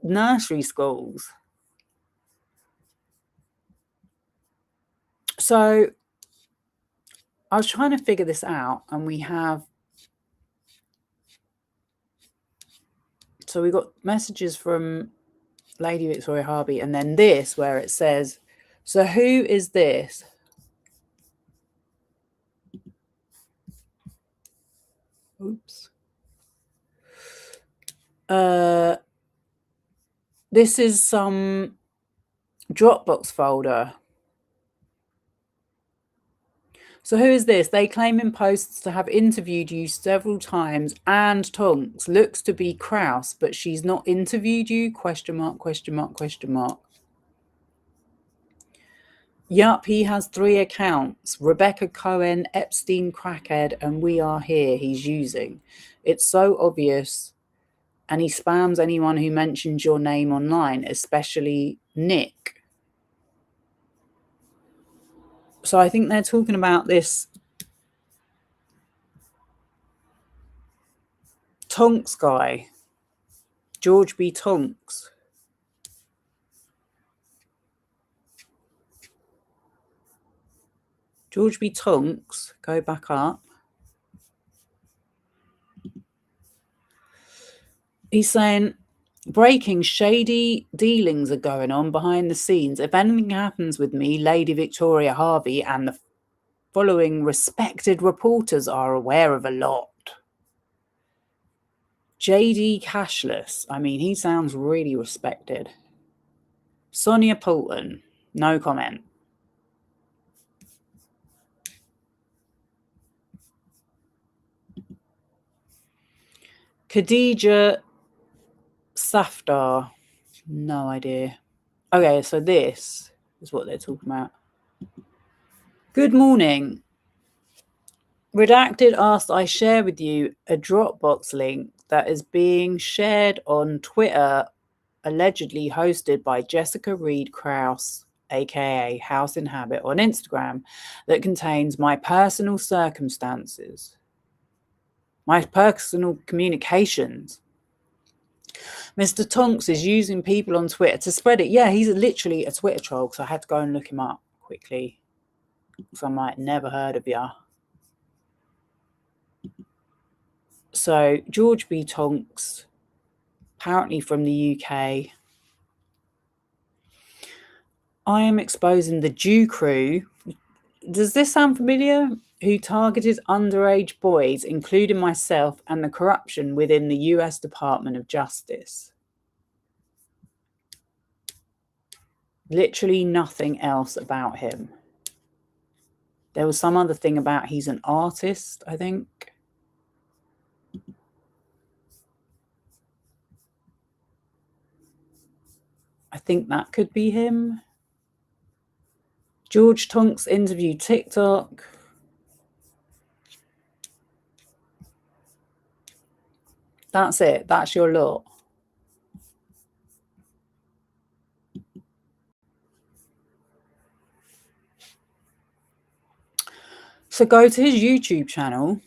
S1: nursery schools. So I was trying to figure this out, and we got messages from Lady Victoria Harvey, and then this where it says, so who is this? Oops. This is some Dropbox folder. So who is this? They claim in posts to have interviewed you several times, and Tonks looks to be Kraus, but she's not interviewed you? Question mark, question mark, question mark. Yup, he has 3 accounts. Rebecca Cohen, Epstein crackhead, and we are here he's using. It's so obvious. And he spams anyone who mentions your name online, especially Nick. So I think they're talking about this Tonks guy, George B. Tonks. George B. Tonks, go back up. He's saying, breaking, shady dealings are going on behind the scenes. If anything happens with me, Lady Victoria Harvey and the following respected reporters are aware of a lot. JD Cashless. I mean, he sounds really respected. Sonia Poulton. No comment. Khadija Safdar. No idea. Okay, so this is what they're talking about. Good morning. Redacted asked I share with you a Dropbox link that is being shared on Twitter, allegedly hosted by Jessica Reed Krause, aka House in Habit, on Instagram, that contains my personal circumstances, my personal communications. Mr. Tonks is using people on Twitter to spread it. Yeah, he's literally a Twitter troll, so I had to go and look him up quickly, because I might never heard of ya. So George B. Tonks, apparently from the UK. I am exposing the Jew crew. Does this sound familiar? Who targeted underage boys, including myself, and the corruption within the US Department of Justice. Literally nothing else about him. There was some other thing about he's an artist, I think. I think that could be him. George Tonks interview TikTok. That's it. That's your lot. So go to his YouTube channel.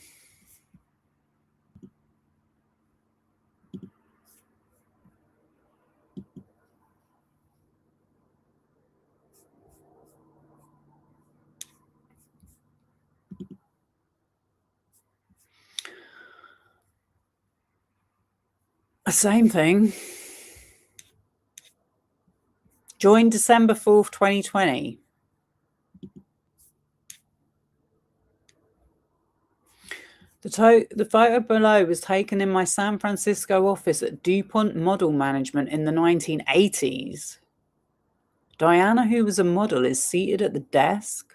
S1: Same thing. Joined December 4th, 2020. The photo below was taken in my San Francisco office at DuPont Model Management in the 1980s. Diana, who was a model, is seated at the desk.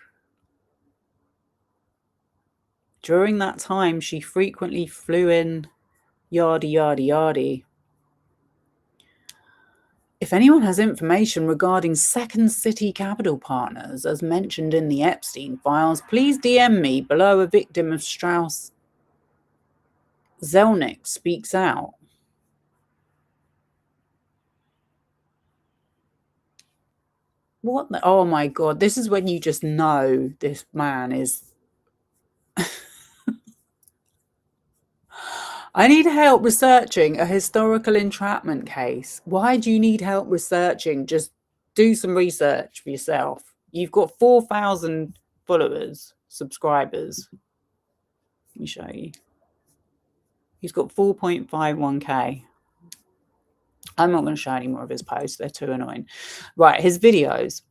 S1: During that time, she frequently flew in, yardie, yardie, yardie. If anyone has information regarding Second City Capital Partners, as mentioned in the Epstein files, please DM me below. A victim of Strauss Zelnick speaks out. What the, oh my God, this is when you just know this man is... I need help researching a historical entrapment case. Why do you need help researching? Just do some research for yourself. You've got 4,000 followers, subscribers. Let me show you. He's got 4.51k. I'm not going to show any more of his posts. They're too annoying. Right, his videos.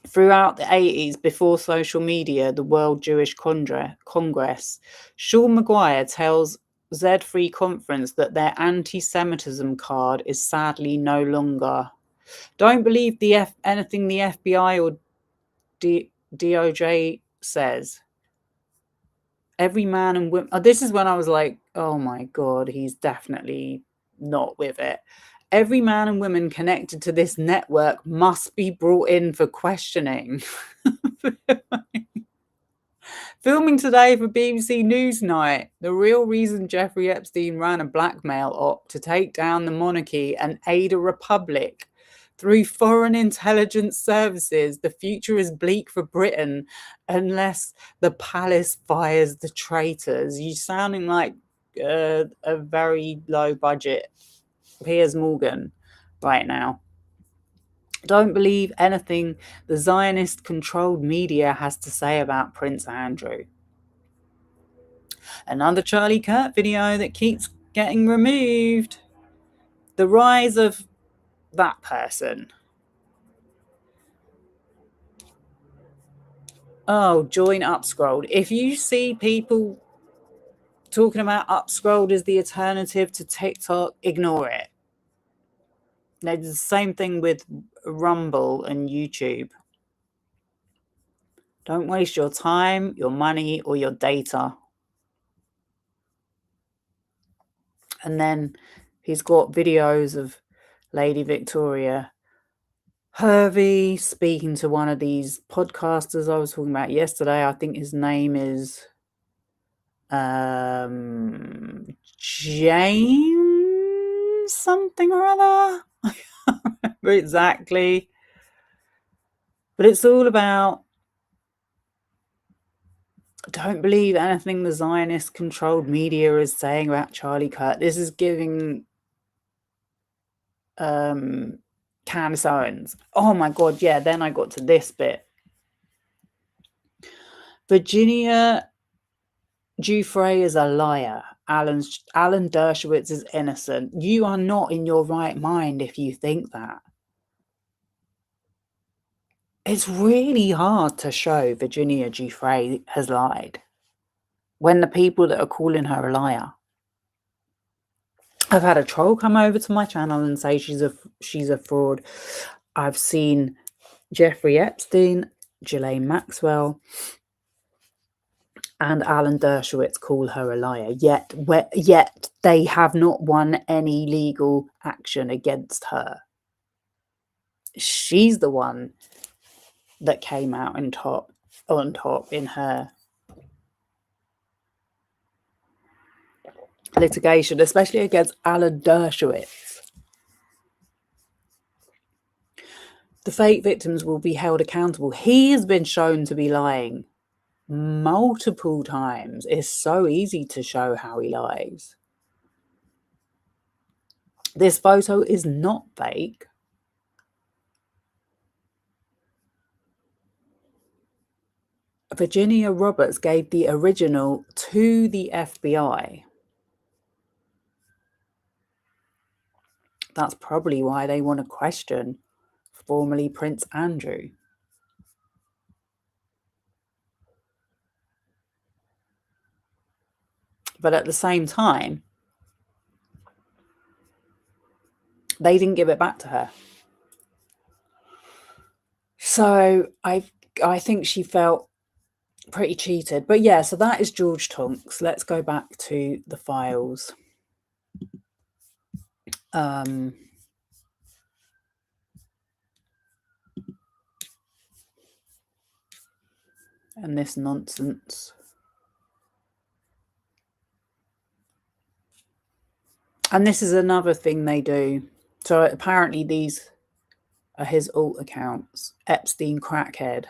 S1: Throughout the 80s, before social media, the World Jewish Congress, Sean Maguire tells Z3 Conference that their anti-Semitism card is sadly no longer. Don't believe anything the FBI or DOJ says. Every man and woman... Oh, this is when I was like, oh my God, he's definitely not with it. Every man and woman connected to this network must be brought in for questioning. Filming today for BBC Newsnight. The real reason Jeffrey Epstein ran a blackmail op to take down the monarchy and aid a republic through foreign intelligence services. The future is bleak for Britain unless the palace fires the traitors. You're sounding like a very low budget Piers Morgan right now. Don't believe anything the Zionist-controlled media has to say about Prince Andrew. Another Charlie Kirk video that keeps getting removed. The rise of that person. Oh, join Upscrolled. If you see people talking about Upscrolled as the alternative to TikTok, ignore it. It's the same thing with Rumble and YouTube. Don't waste your time, your money, or your data. And then he's got videos of Lady Victoria Hervey speaking to one of these podcasters I was talking about yesterday. I think his name is James something or other. I can't remember exactly. But it's all about, don't believe anything the Zionist-controlled media is saying about Charlie Kirk. This is giving Candace Owens. Oh my God, yeah, then I got to this bit. Virginia Giuffre is a liar. Alan Dershowitz is innocent. You are not in your right mind if you think that. It's really hard to show Virginia Giuffre has lied when the people that are calling her a liar. I've had a troll come over to my channel and say she's a fraud. I've seen Jeffrey Epstein, Ghislaine Maxwell, and Alan Dershowitz call her a liar. Yet they have not won any legal action against her. She's the one that came out on top in her litigation, especially against Alan Dershowitz. The fake victims will be held accountable. He has been shown to be lying multiple times. It's so easy to show how he lies. This photo is not fake. Virginia Roberts gave the original to the FBI. That's probably why they want to question formerly Prince Andrew. But at the same time, they didn't give it back to her. So I think she felt pretty cheated. But yeah, so that is George Tonks. Let's go back to the files. And this nonsense. And this is another thing they do. So apparently these are his alt accounts. Epstein crackhead.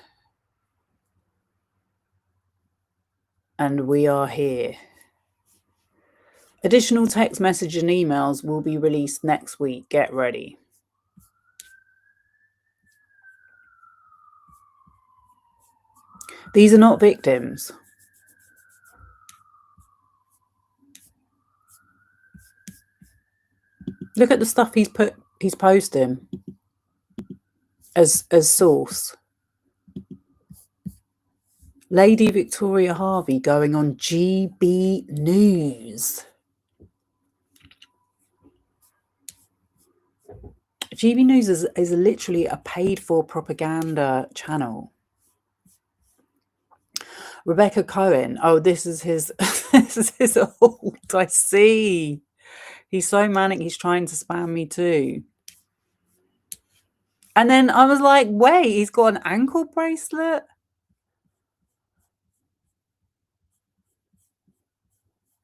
S1: And we are here. Additional text message and emails will be released next week. Get ready. These are not victims. Look at the stuff he's posting as source. Lady Victoria Harvey going on GB News. GB News is literally a paid-for propaganda channel. Rebecca Cohen. Oh, this is his this is his alt. I see. He's so manic, he's trying to spam me too. And then I was like, wait, he's got an ankle bracelet?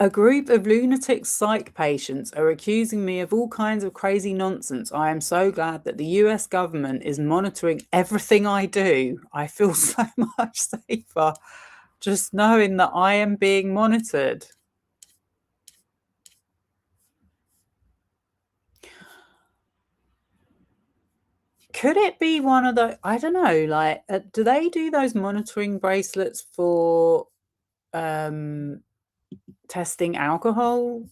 S1: A group of lunatic psych patients are accusing me of all kinds of crazy nonsense. I am so glad that the US government is monitoring everything I do. I feel so much safer just knowing that I am being monitored. Could it be one of the, I don't know, like, do they do those monitoring bracelets for testing alcohol?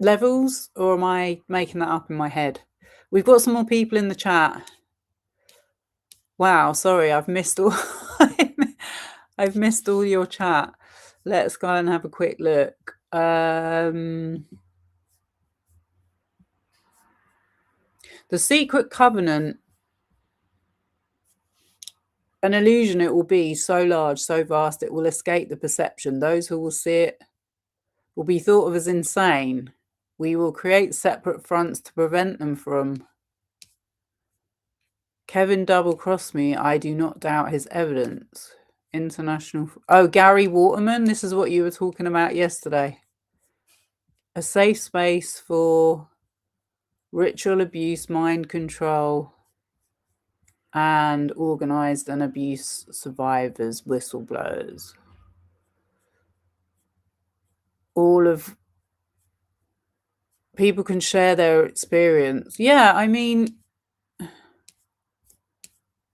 S1: Levels, or am I making that up in my head? We've got some more people in the chat. Wow, sorry, I've missed all I've missed all your chat. Let's go and have a quick look. The secret covenant, an illusion it will be, so large, so vast, it will escape the perception. Those who will see it will be thought of as insane. We will create separate fronts to prevent them from. Kevin double-crossed me. I do not doubt his evidence. International. Oh, Gary Waterman. This is what you were talking about yesterday. A safe space for ritual abuse, mind control, and organized and abuse survivors, whistleblowers. All of people can share their experience. Yeah, I mean,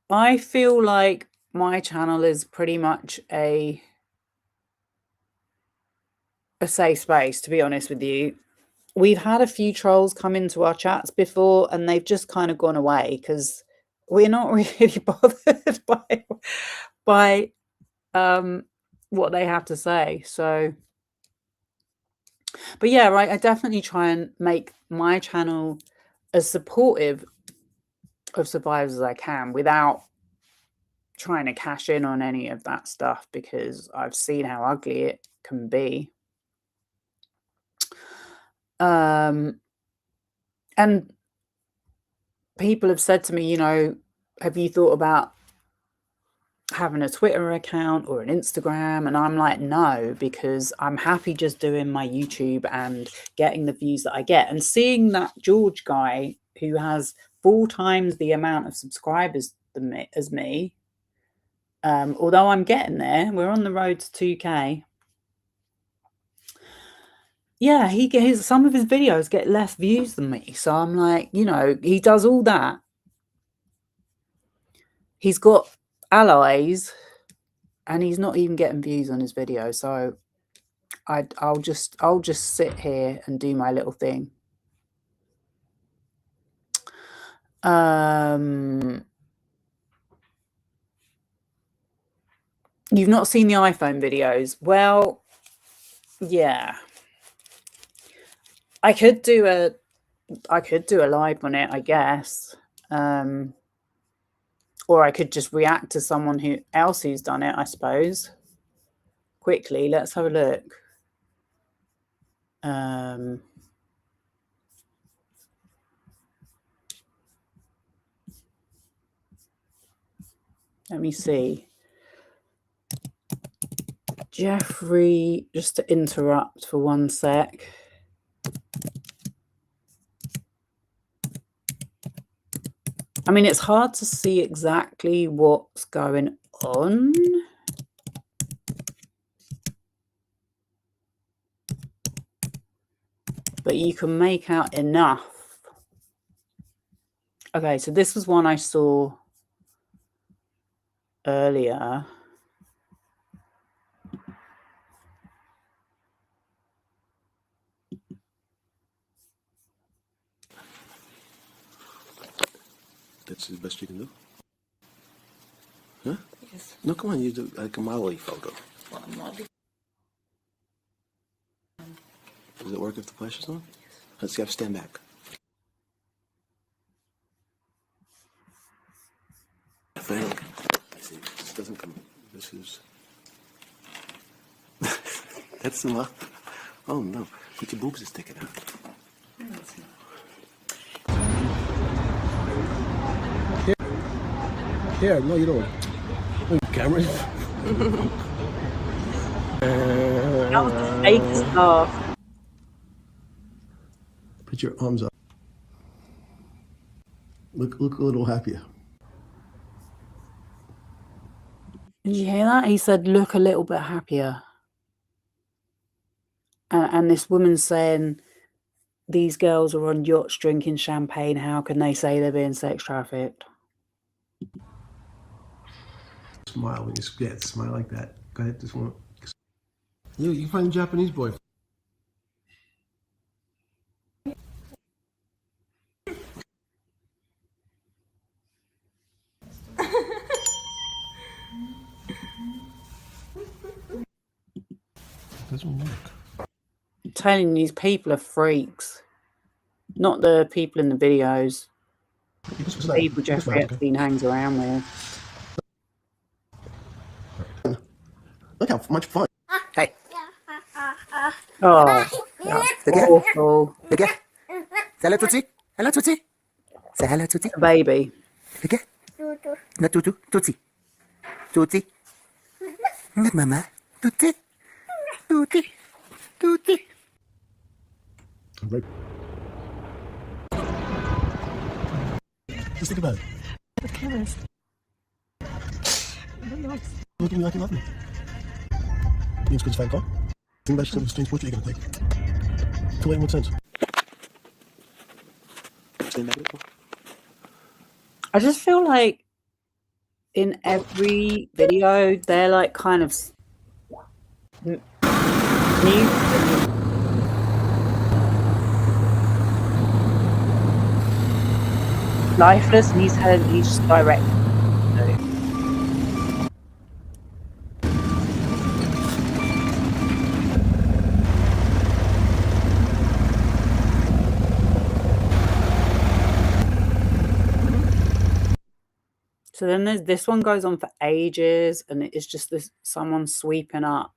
S1: I feel like my channel is pretty much a safe space, to be honest with you. We've had a few trolls come into our chats before and they've just kind of gone away because we're not really bothered by what they have to say. So, but yeah, right, I definitely try and make my channel as supportive of survivors as I can without trying to cash in on any of that stuff, because I've seen how ugly it can be. And people have said to me, you know, have you thought about having a Twitter account or an Instagram? And I'm like, no, because I'm happy just doing my YouTube and getting the views that I get. And seeing that George guy who has 4 times the amount of subscribers as me, although I'm getting there, we're on the road to 2K. Yeah, some of his videos get less views than me. So I'm like, you know, he does all that. He's got allies and he's not even getting views on his video. So I'll just sit here and do my little thing. You've not seen the iPhone videos? Well, yeah. I could do a live on it, I guess. Or I could just react to someone else who's done it, I suppose. Quickly, let's have a look. Let me see. Jeffrey, just to interrupt for 1 sec. I mean, it's hard to see exactly what's going on. But you can make out enough. Okay, so this was one I saw earlier.
S4: That's the best you can do? Huh? Yes. No, come on, you do like a model photo. Well, does it work if the flash is on? Yes. Let's see, have to stand back. I think. I see. This doesn't come. This is. That's the luck. Oh no. But your boobs are sticking out. No, it's not. Here, no, you don't. Oh, cameras.
S1: That was the fake stuff.
S4: Put your arms up. Look a little happier.
S1: Did you hear that? He said, look a little bit happier. And this woman's saying, these girls are on yachts drinking champagne. How can they say they're being sex trafficked?
S4: Smile when you get smile like that. Go ahead, just one. You find a Japanese boy. Doesn't work.
S1: I'm telling you, these people are freaks. Not the people in the videos. The people Jeffrey Epstein hangs around with.
S4: Look how much fun. Hey.
S1: Oh, that's awful.
S4: Okay. Say hello, Tootsie. Hello, Tootsie. Say hello, Tootsie.
S1: A baby.
S4: Okay. No, Tutu. Tootsie. Tootsie. Look, Mama. Tootsie. Tootsie. Tootsie. Right. Just think about it. The cameras. Look at me like you love me. Means good to find a car. Think about some strange portrait you're gonna take. Too late in what sense?
S1: I just feel like in every video, they're like kind of lifeless, and he's just direct. So then there's this one goes on for ages, and it's just this someone sweeping up.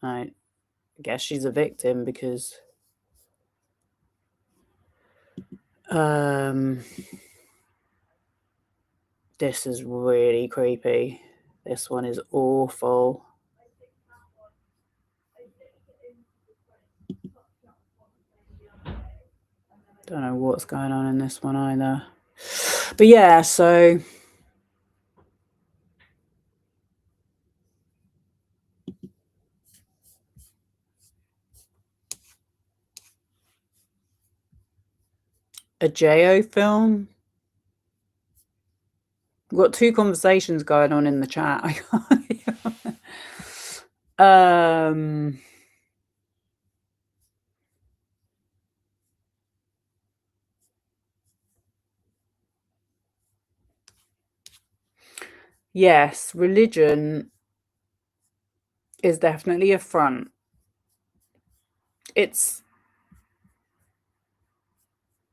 S1: I guess she's a victim because this is really creepy. This one is awful. Don't know what's going on in this one either. But yeah, so a JO film. We've got two conversations going on in the chat. I can't. Yes, religion is definitely a front. It's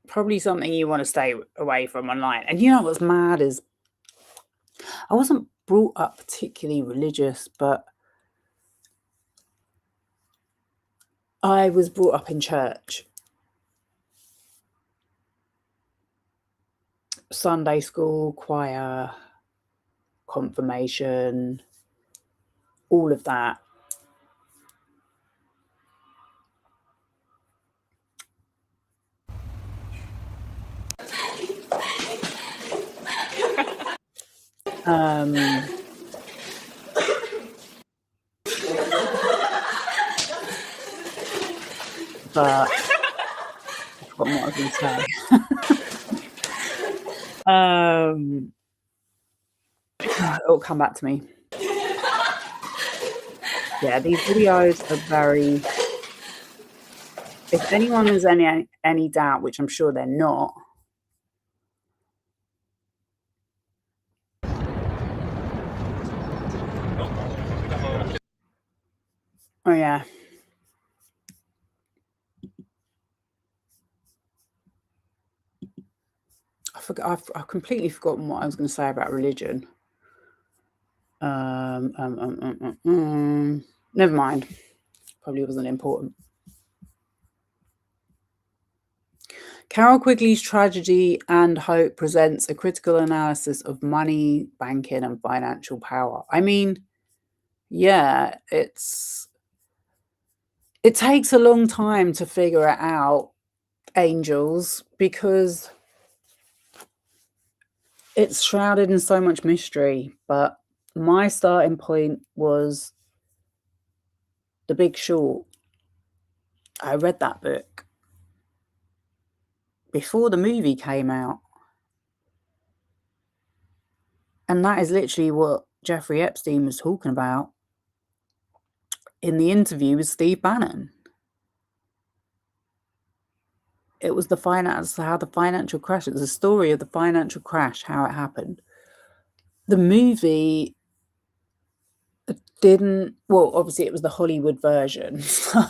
S1: probably something you want to stay away from online. And you know what's mad is I wasn't brought up particularly religious, but I was brought up in church. Sunday school, choir, confirmation, all of that. But I forgot what I was going to say. It'll come back to me. Yeah, these videos are very... If anyone has any doubt, which I'm sure they're not, oh yeah, I've completely forgotten what I was going to say about religion. Never mind. Probably wasn't important. Carol Quigley's Tragedy and Hope presents a critical analysis of money, banking, and financial power. I mean, yeah, it takes a long time to figure it out, angels, because it's shrouded in so much mystery. But my starting point was The Big Short. I read that book before the movie came out. And that is literally what Jeffrey Epstein was talking about in the interview with Steve Bannon. It was how the financial crash, it was the story of the financial crash, how it happened. The movie didn't, well, obviously it was the Hollywood version, so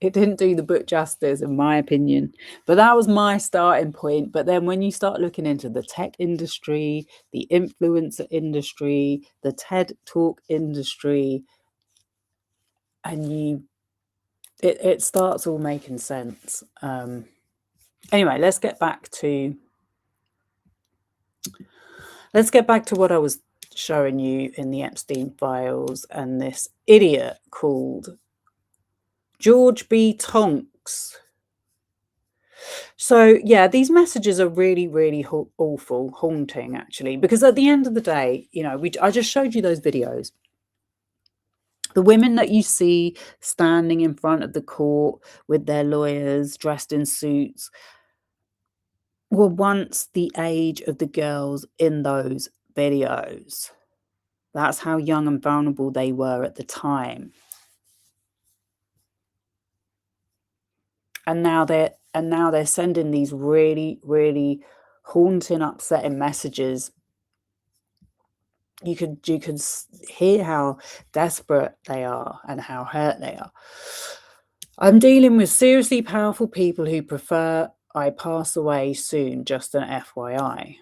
S1: it didn't do the book justice, in my opinion. But that was my starting point. But then when you start looking into the tech industry, the influencer industry, the TED Talk industry, and it starts all making sense. Anyway, let's get back to what I was showing you in the Epstein files and this idiot called George B. Tonks. So yeah, these messages are really, really awful, haunting, actually, because at the end of the day, you know, I just showed you those videos. The women that you see standing in front of the court with their lawyers dressed in suits were once the age of the girls in those videos. That's how young and vulnerable they were at the time. And now they're sending these really, really haunting, upsetting messages. You could hear how desperate they are and how hurt they are. I'm dealing with seriously powerful people who prefer I pass away soon, just an FYI.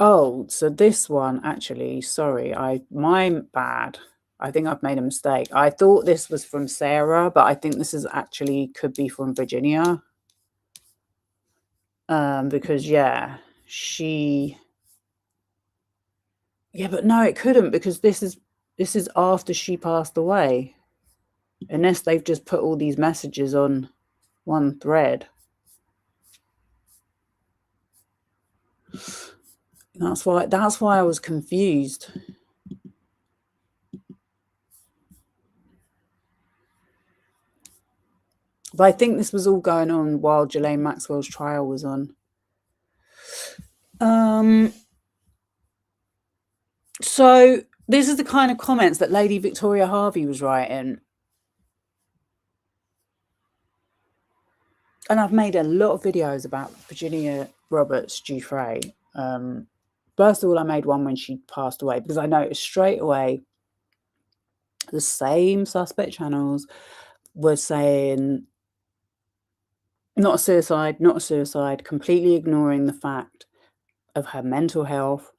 S1: Oh, so this one, actually, sorry, my bad. I think I've made a mistake. I thought this was from Sarah, but I think this is actually could be from Virginia. Because yeah, but no, it couldn't, because this is after she passed away. Unless they've just put all these messages on one thread. That's why I was confused. But I think this was all going on while Ghislaine Maxwell's trial was on. So this is the kind of comments that Lady Victoria Harvey was writing. And I've made a lot of videos about Virginia Roberts Giuffre. First of all, I made one when she passed away because I noticed straight away the same suspect channels were saying not a suicide, not a suicide, completely ignoring the fact of her mental health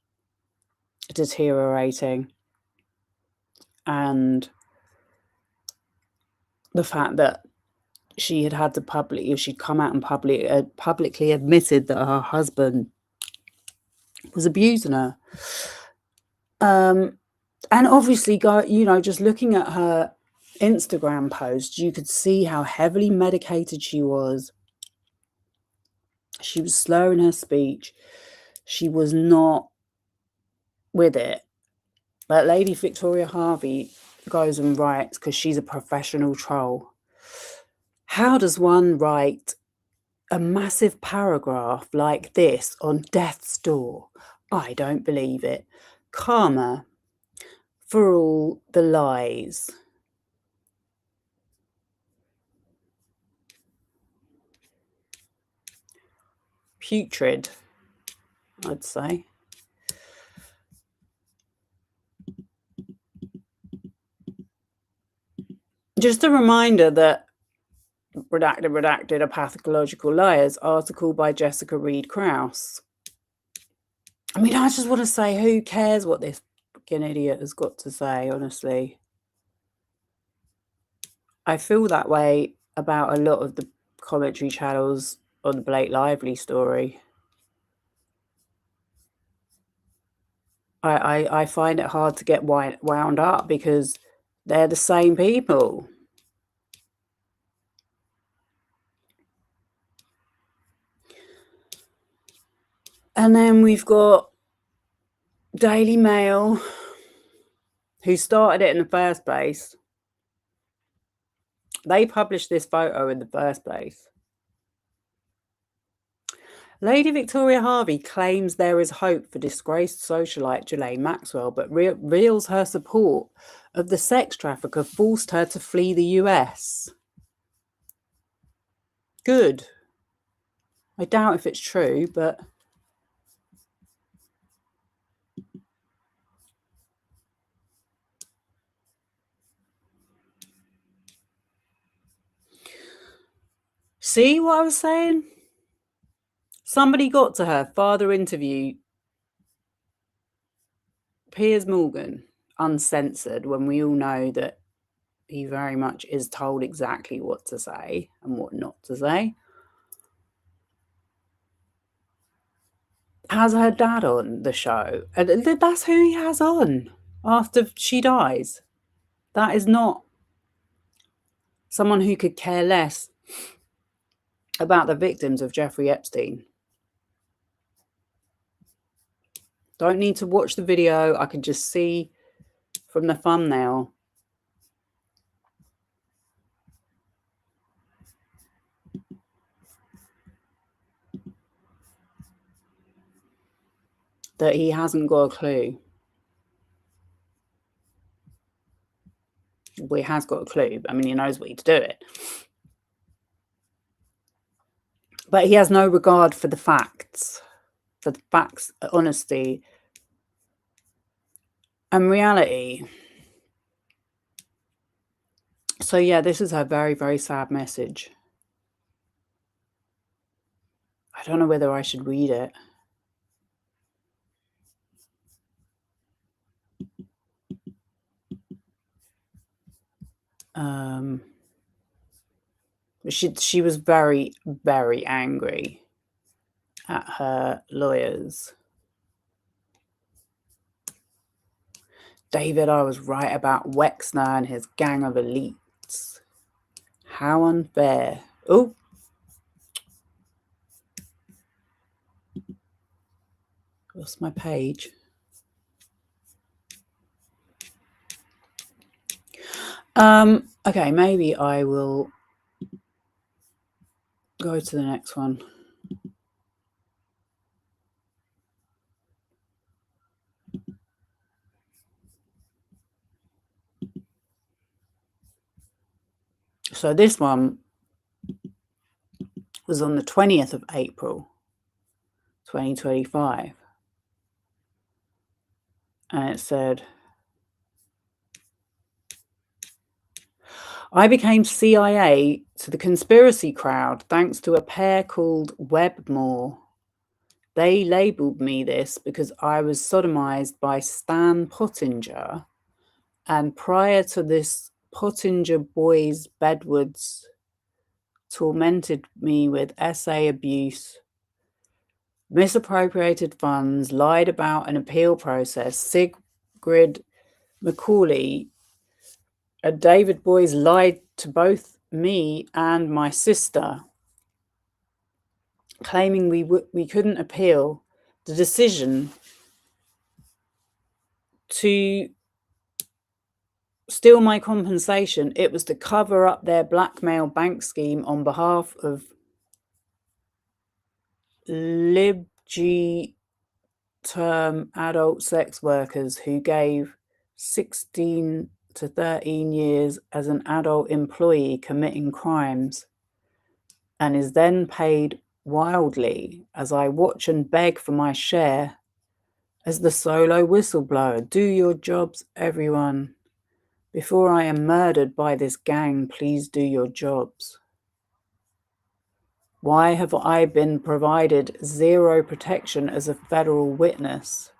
S1: deteriorating and the fact that she had to she'd come out and publicly admitted that her husband was abusing her. And obviously, just looking at her Instagram post, you could see how heavily medicated she was. She was slurring her speech. She was not with it. But Lady Victoria Harvey goes and writes, because she's a professional troll. How does one write a massive paragraph like this on death's door? I don't believe it. Karma for all the lies. Putrid, I'd say. Just a reminder that redacted, a pathological liars article by Jessica Reed Krause. I mean, I just want to say, who cares what this fucking idiot has got to say, honestly. I feel that way about a lot of the commentary channels on the Blake Lively story. I find it hard to get wound up because they're the same people. And then we've got Daily Mail, who started it in the first place. They published this photo in the first place. Lady Victoria Harvey claims there is hope for disgraced socialite Ghislaine Maxwell, but reveals her support of the sex trafficker forced her to flee the US. Good. I doubt if it's true, but... See what I was saying? Somebody got to her. Father interview. Piers Morgan, uncensored, when we all know that he very much is told exactly what to say and what not to say. Has her dad on the show. And that's who he has on after she dies. That is not someone who could care less about the victims of Jeffrey Epstein. Don't need to watch the video. I can just see from the thumbnail that he hasn't got a clue. Well, he has got a clue. I mean, he knows what to do it. But he has no regard for the facts. For the facts, honesty, and reality. So yeah, this is her very, very sad message. I don't know whether I should read it. She was very, very angry at her lawyers. David, I was right about Wexner and his gang of elites. How unfair. Oh. Lost my page. Okay, maybe I will go to the next one. So this one was on the 20th of April, 2025. And it said, I became CIA to the conspiracy crowd thanks to a pair called Webb. They labelled me this because I was sodomized by Stan Pottinger, and prior to this, Pottinger boys Bedwards tormented me with SA abuse, misappropriated funds, lied about an appeal process. Sigrid Macaulay and David Boys lied to both me and my sister, claiming we couldn't appeal the decision to steal my compensation. It was to cover up their blackmail bank scheme on behalf of Libg term adult sex workers who gave 16 to 13 years as an adult employee committing crimes, and is then paid wildly as I watch and beg for my share as the solo whistleblower. Do your jobs, everyone. Before I am murdered by this gang, please do your jobs. Why have I been provided zero protection as a federal witness?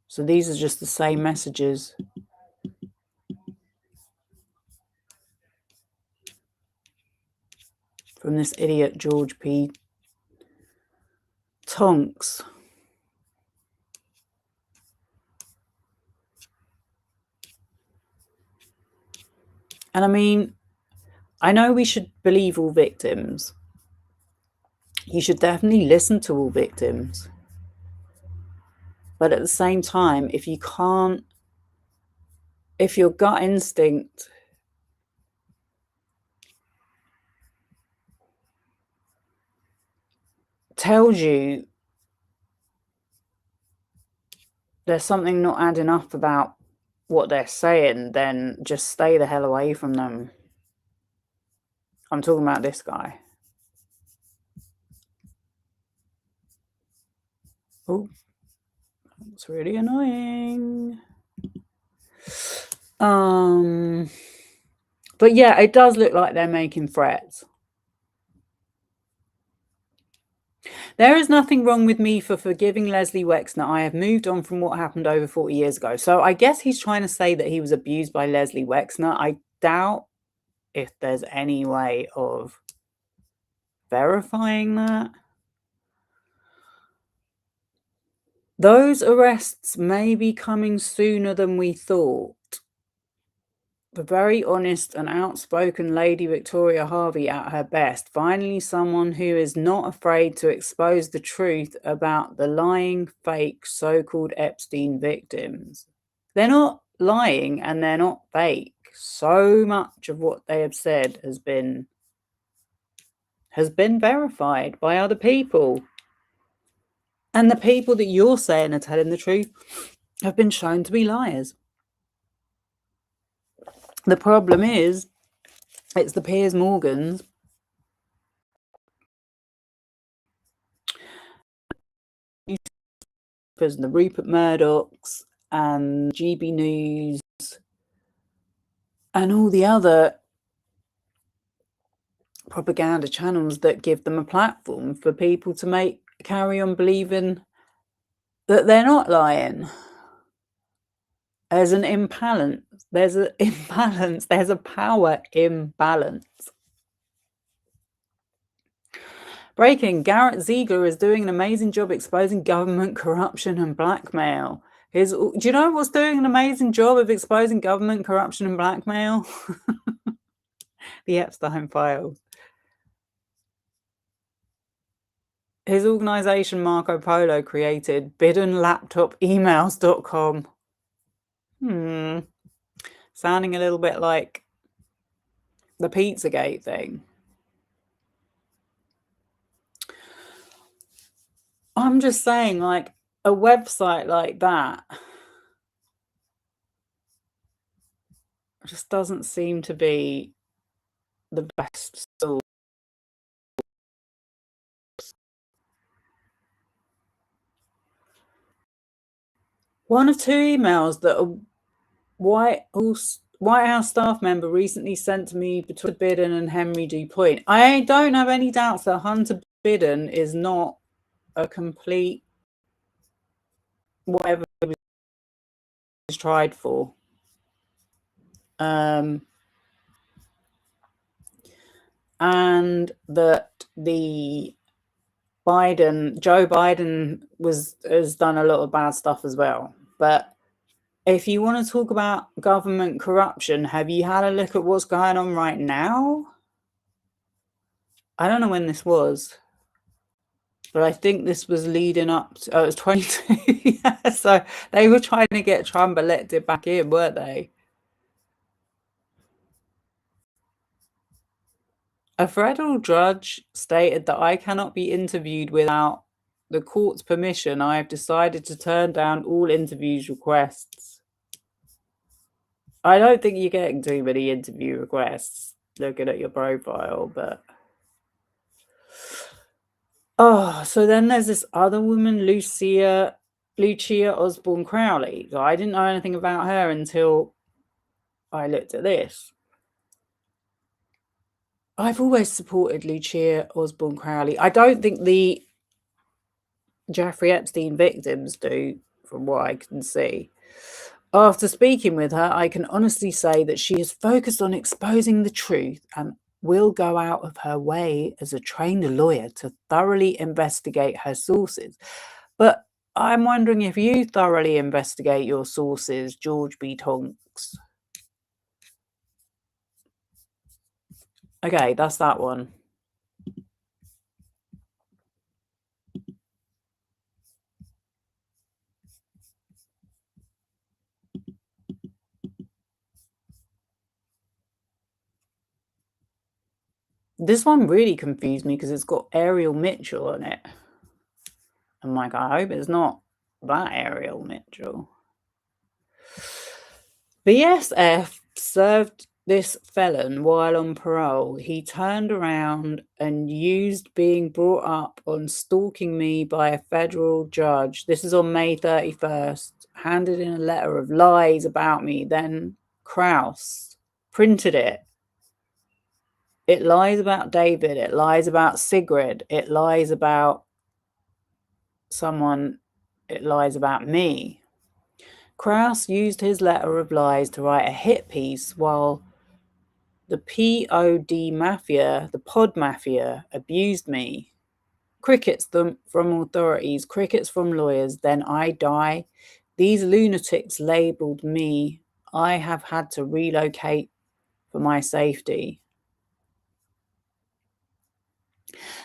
S1: So these are just the same messages from this idiot George P. Tonks. And I mean, I know we should believe all victims. You should definitely listen to all victims. But at the same time, if your gut instinct tells you there's something not adding up about what they're saying, then just stay the hell away from them. I'm talking about this guy. Oh, that's really annoying. But yeah, it does look like they're making threats. There is nothing wrong with me for forgiving Leslie Wexner. I have moved on from what happened over 40 years ago. So I guess he's trying to say that he was abused by Leslie Wexner. I doubt if there's any way of verifying that. Those arrests may be coming sooner than we thought. The very honest and outspoken Lady Victoria Harvey at her best. Finally, someone who is not afraid to expose the truth about the lying, fake, so-called Epstein victims. They're not lying and they're not fake. So much of what they have said has been verified by other people. And the people that you're saying are telling the truth have been shown to be liars. The problem is, it's the Piers Morgans and the Rupert Murdochs and GB News and all the other propaganda channels that give them a platform for people to carry on believing that they're not lying. There's an imbalance. There's an imbalance. There's a power imbalance. Breaking, Garrett Ziegler is doing an amazing job exposing government corruption and blackmail. Do you know what's doing an amazing job of exposing government corruption and blackmail? The Epstein files. His organization Marco Polo created biddenlaptopemails.com. Sounding a little bit like the Pizzagate thing. I'm just saying, like, a website like that just doesn't seem to be the best source. One or two emails that a White House staff member recently sent to me between Biden and Henry D. Point. I don't have any doubts that Hunter Biden is not a complete whatever he was tried for. And that Joe Biden has done a lot of bad stuff as well. But if you want to talk about government corruption, have you had a look at what's going on right now? I don't know when this was, but I think this was leading up to, it was 22. Yeah, so they were trying to get Trump elected back in, weren't they? A federal judge stated that I cannot be interviewed without the court's permission. I have decided to turn down all interviews requests. I don't think you're getting too many interview requests looking at your profile, but... Oh, so then there's this other woman, Lucia Osborne Crowley. So I didn't know anything about her until I looked at this. I've always supported Lucia Osborne Crowley. I don't think the Jeffrey Epstein victims do, from what I can see. After speaking with her, I can honestly say that she is focused on exposing the truth and will go out of her way as a trained lawyer to thoroughly investigate her sources. But I'm wondering if you thoroughly investigate your sources, George B. Tonks. Okay, that's that one. This one really confused me because it's got Ariel Mitchell on it. I'm like, I hope it's not that Ariel Mitchell. BSF served this felon while on parole. He turned around and used being brought up on stalking me by a federal judge. This is on May 31st. Handed in a letter of lies about me. Then Krause printed it. It lies about David. It lies about Sigrid. It lies about someone. It lies about me. Krause used his letter of lies to write a hit piece while the POD mafia, the pod mafia, abused me. Crickets from authorities, crickets from lawyers, then I die. These lunatics labelled me. I have had to relocate for my safety.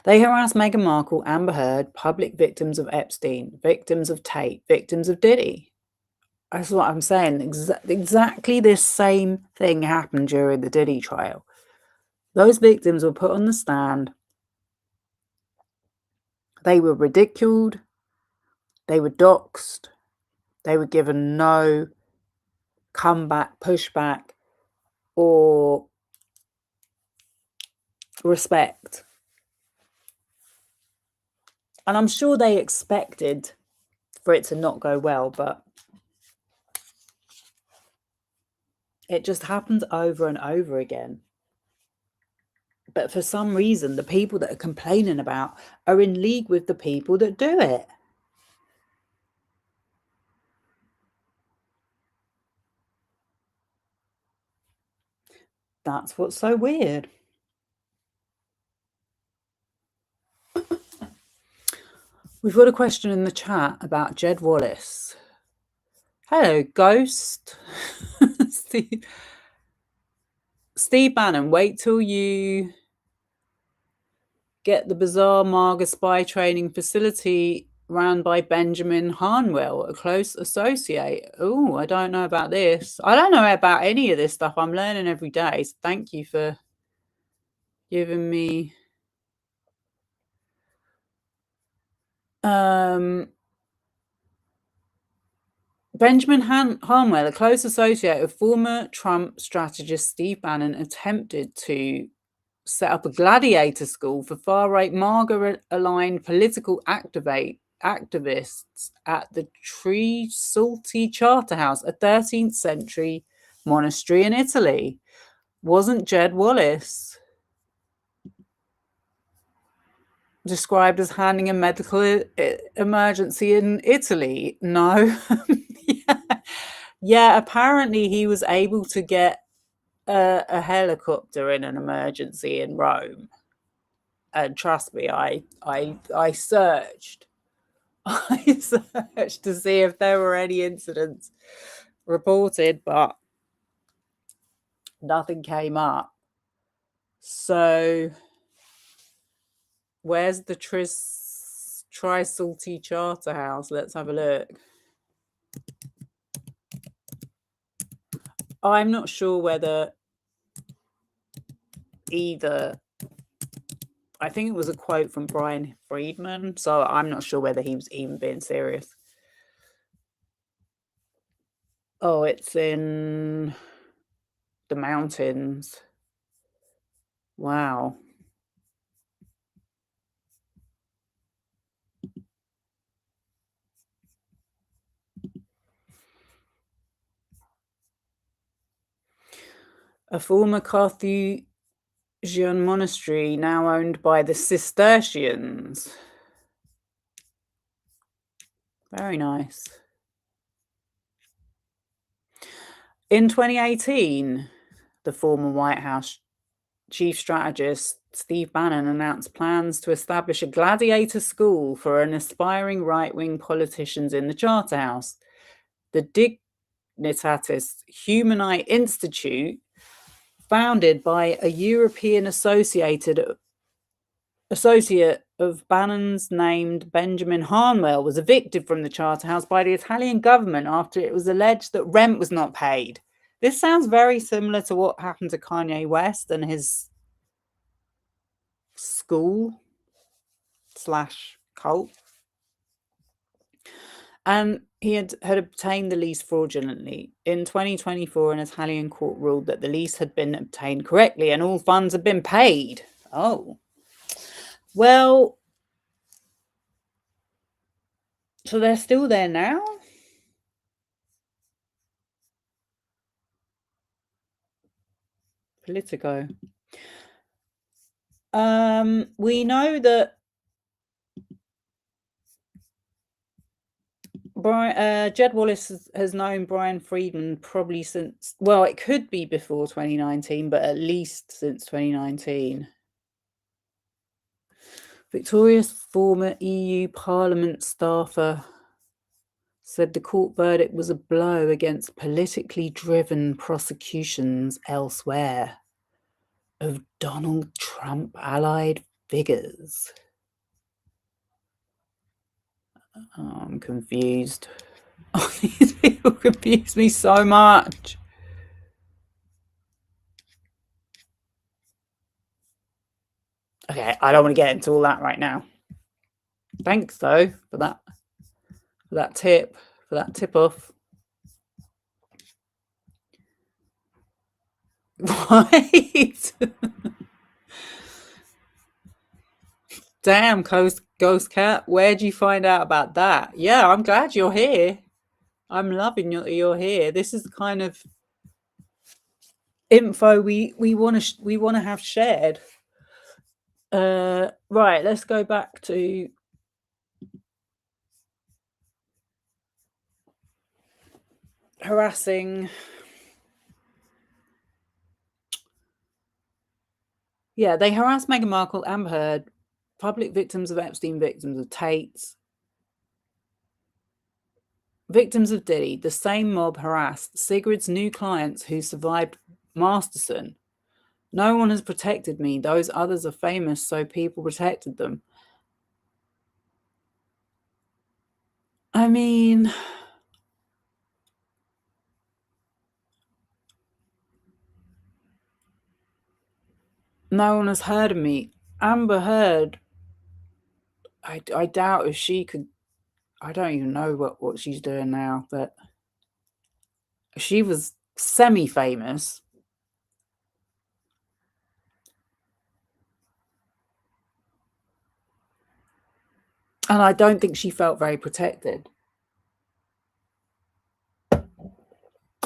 S1: They harassed Meghan Markle, Amber Heard, public victims of Epstein, victims of Tate, victims of Diddy. That's what I'm saying. Exactly this same thing happened during the Diddy trial. Those victims were put on the stand. They were ridiculed. They were doxxed. They were given no comeback, pushback, or respect. And I'm sure they expected for it to not go well, but it just happens over and over again. But for some reason, the people that are complaining about are in league with the people that do it. That's what's so weird. We've got a question in the chat about Jed Wallace. Hello, Ghost. Steve Bannon, wait till you get the bizarre MAGA spy training facility ran by Benjamin Harnwell, a close associate. Oh, I don't know about this. I don't know about any of this stuff. I'm learning every day. So thank you for giving me Benjamin Harnwell, a close associate of former Trump strategist Steve Bannon, attempted to set up a gladiator school for far-right MAGA-aligned political activists at the Salty Charterhouse, a 13th century monastery in Italy. Wasn't Jed Wallace described as handling a medical emergency in Italy? No. Yeah, apparently he was able to get a helicopter in an emergency in Rome. And trust me, I searched. I searched to see if there were any incidents reported, but nothing came up. So where's the Tri-Salty Charterhouse? Let's have a look. I'm not sure whether either. I think it was a quote from Brian Friedman, so I'm not sure whether he was even being serious. Oh, it's in the mountains. Wow. A former Carthusian monastery now owned by the Cistercians. Very nice. In 2018, the former White House chief strategist Steve Bannon announced plans to establish a gladiator school for an aspiring right-wing politicians in the Charterhouse. The Dignitatis Humani Institute, founded by a European associate of Bannon's named Benjamin Harnwell, was evicted from the Charterhouse by the Italian government after it was alleged that rent was not paid. This sounds very similar to what happened to Kanye West and his school / cult. And he had obtained the lease fraudulently. In 2024, an Italian court ruled that the lease had been obtained correctly and all funds had been paid. Oh. Well, so they're still there now? Politico. We know that Jed Wallace has known Brian Friedman probably since, well, it could be before 2019, but at least since 2019. Victoria's former EU Parliament staffer said the court verdict was a blow against politically driven prosecutions elsewhere of Donald Trump allied figures. Oh, I'm confused. Oh, these people confuse me so much. Okay, I don't want to get into all that right now. Thanks though for that tip off. Right. Damn, Ghost Cat, where'd you find out about that? Yeah, I'm glad you're here. I'm loving you're here. This is the kind of info we want to have shared. Right, let's go back to harassing. Yeah, they harassed Meghan Markle, Amber Heard, public victims of Epstein, victims of Tate, victims of Diddy. The same mob harassed Sigrid's new clients who survived Masterson. No one has protected me. Those others are famous, so people protected them. I mean, no one has heard of me. Amber Heard, I doubt if she could. I don't even know what she's doing now, but She was semi-famous. And I don't think she felt very protected.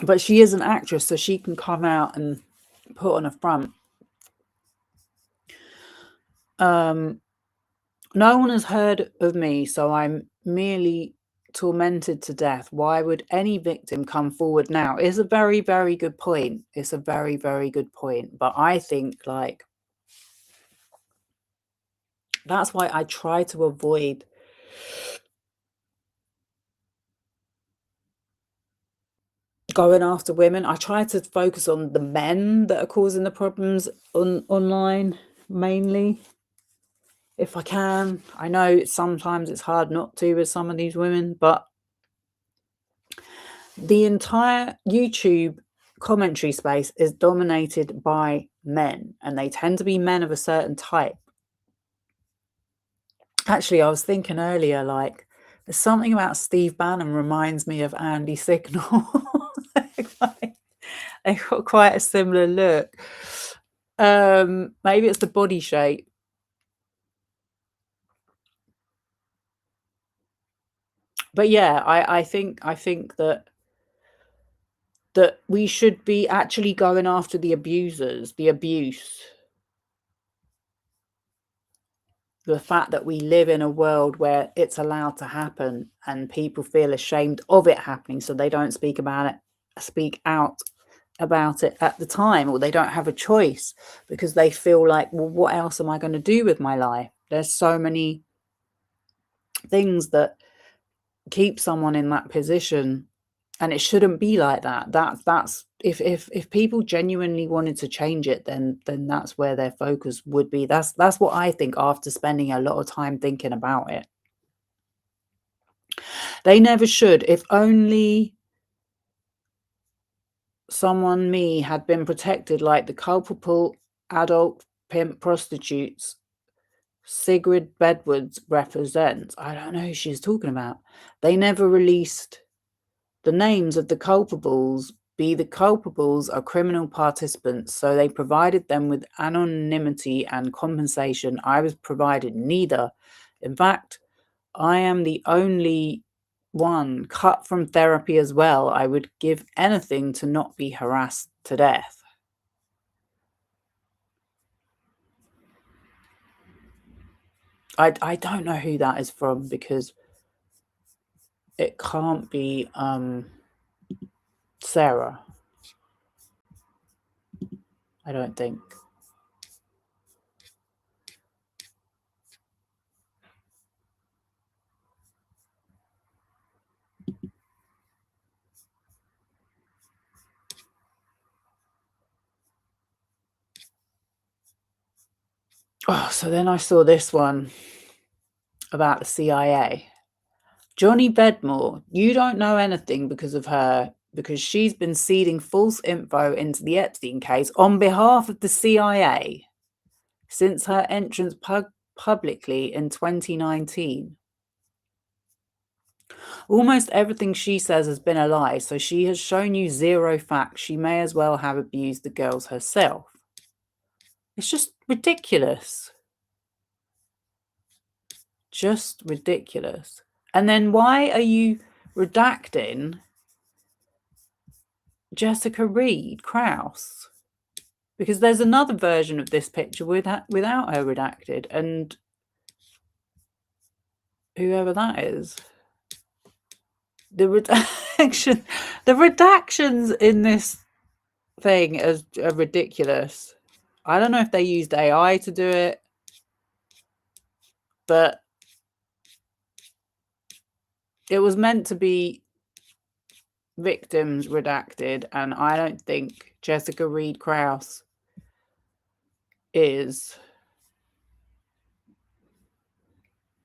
S1: But she is an actress, so she can come out and put on a front. No one has heard of me, so I'm merely tormented to death. Why would any victim come forward now? It's a very, very good point. It's a very, very good point. But I think, like, that's why I try to avoid going after women. I try to focus on the men that are causing the problems online, mainly, if I can. I know sometimes it's hard not to with some of these women, but the entire YouTube commentary space is dominated by men, and they tend to be men of a certain type. Actually, I was thinking earlier, like, there's something about Steve Bannon reminds me of Andy Signal. They got quite a similar look. Maybe it's the body shape. But yeah, I think that we should be actually going after the abusers, the abuse. The fact that we live in a world where it's allowed to happen and people feel ashamed of it happening, so they don't speak out about it at the time, or they don't have a choice because they feel like, well, what else am I going to do with my life? There's so many things that keep someone in that position, and it shouldn't be like that. That's if people genuinely wanted to change it, then that's where their focus would be. That's what I think after spending a lot of time thinking about it. They never should. If only someone, me, had been protected like the culpable adult pimp prostitutes Sigrid Bedwards represents. I don't know who she's talking about. They never released the names of the culpables. The culpables are criminal participants, so they provided them with anonymity and compensation. I was provided neither. In fact, I am the only one cut from therapy as well. I would give anything to not be harassed to death. I don't know who that is from, because it can't be Sarah. I don't think. Oh, so then I saw this one about the CIA. Johnny Bedmore, you don't know anything because of her, because she's been seeding false info into the Epstein case on behalf of the CIA since her entrance publicly in 2019. Almost everything she says has been a lie, so she has shown you zero facts. She may as well have abused the girls herself. It's just ridiculous. Just ridiculous. And then why are you redacting Jessica Reed Krause? Because there's another version of this picture without her redacted, and whoever that is. The redactions in this thing are ridiculous. I don't know if they used AI to do it, but it was meant to be victims redacted, and I don't think Jessica Reed Krause is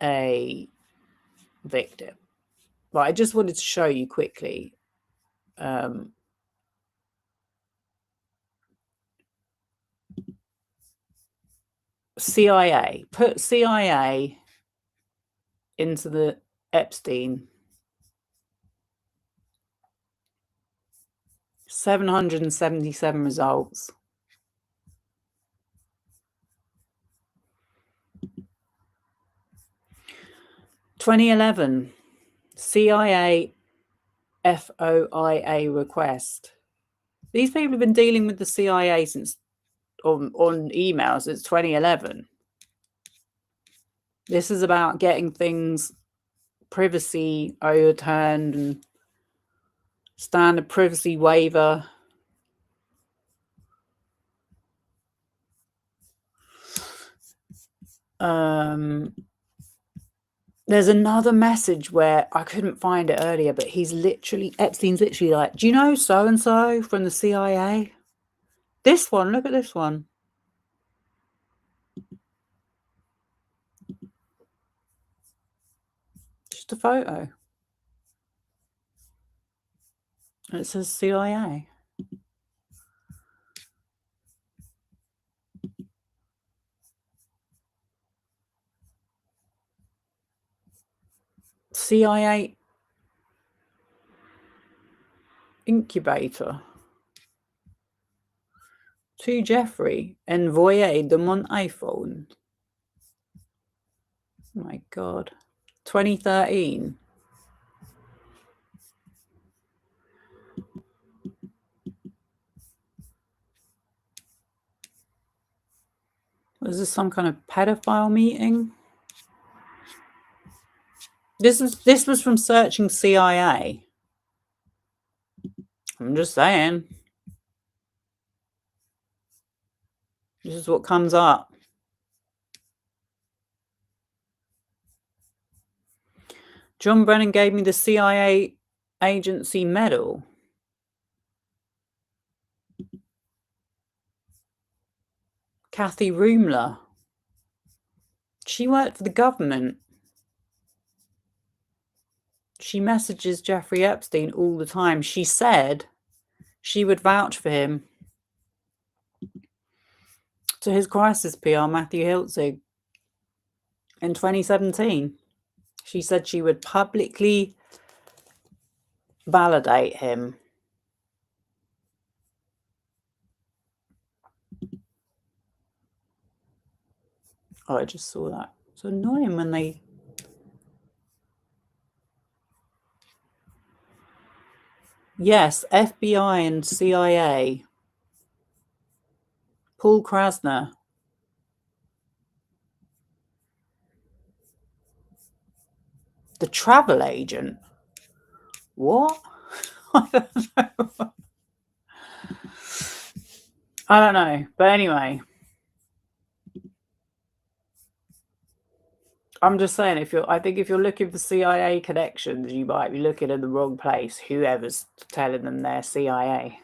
S1: a victim. But I just wanted to show you quickly. CIA. Put CIA into the Epstein. 777 results. (2011) CIA FOIA request. These people have been dealing with the CIA since on email since 2011. This is about getting things privacy overturned and standard privacy waiver. There's another message where I couldn't find it earlier, but Epstein's literally like, do you know so-and-so from the CIA? This one, look at this one. Just a photo. It says CIA. CIA incubator. To Jeffrey, envoyé de mon iPhone. Oh my God. 2013. Was this some kind of pedophile meeting? This was from searching CIA. I'm just saying. This is what comes up. John Brennan gave me the CIA agency medal. Kathy Roomler. She worked for the government. She messages Jeffrey Epstein all the time. She said she would vouch for him. To his crisis PR, Matthew Hiltzig, in 2017. She said she would publicly validate him. Oh, I just saw that. It's annoying when they... Yes, FBI and CIA. Paul Krasner. The travel agent. What? I don't know. I don't know. But anyway. I'm just saying, I think if you're looking for CIA connections, you might be looking in the wrong place. Whoever's telling them they're CIA.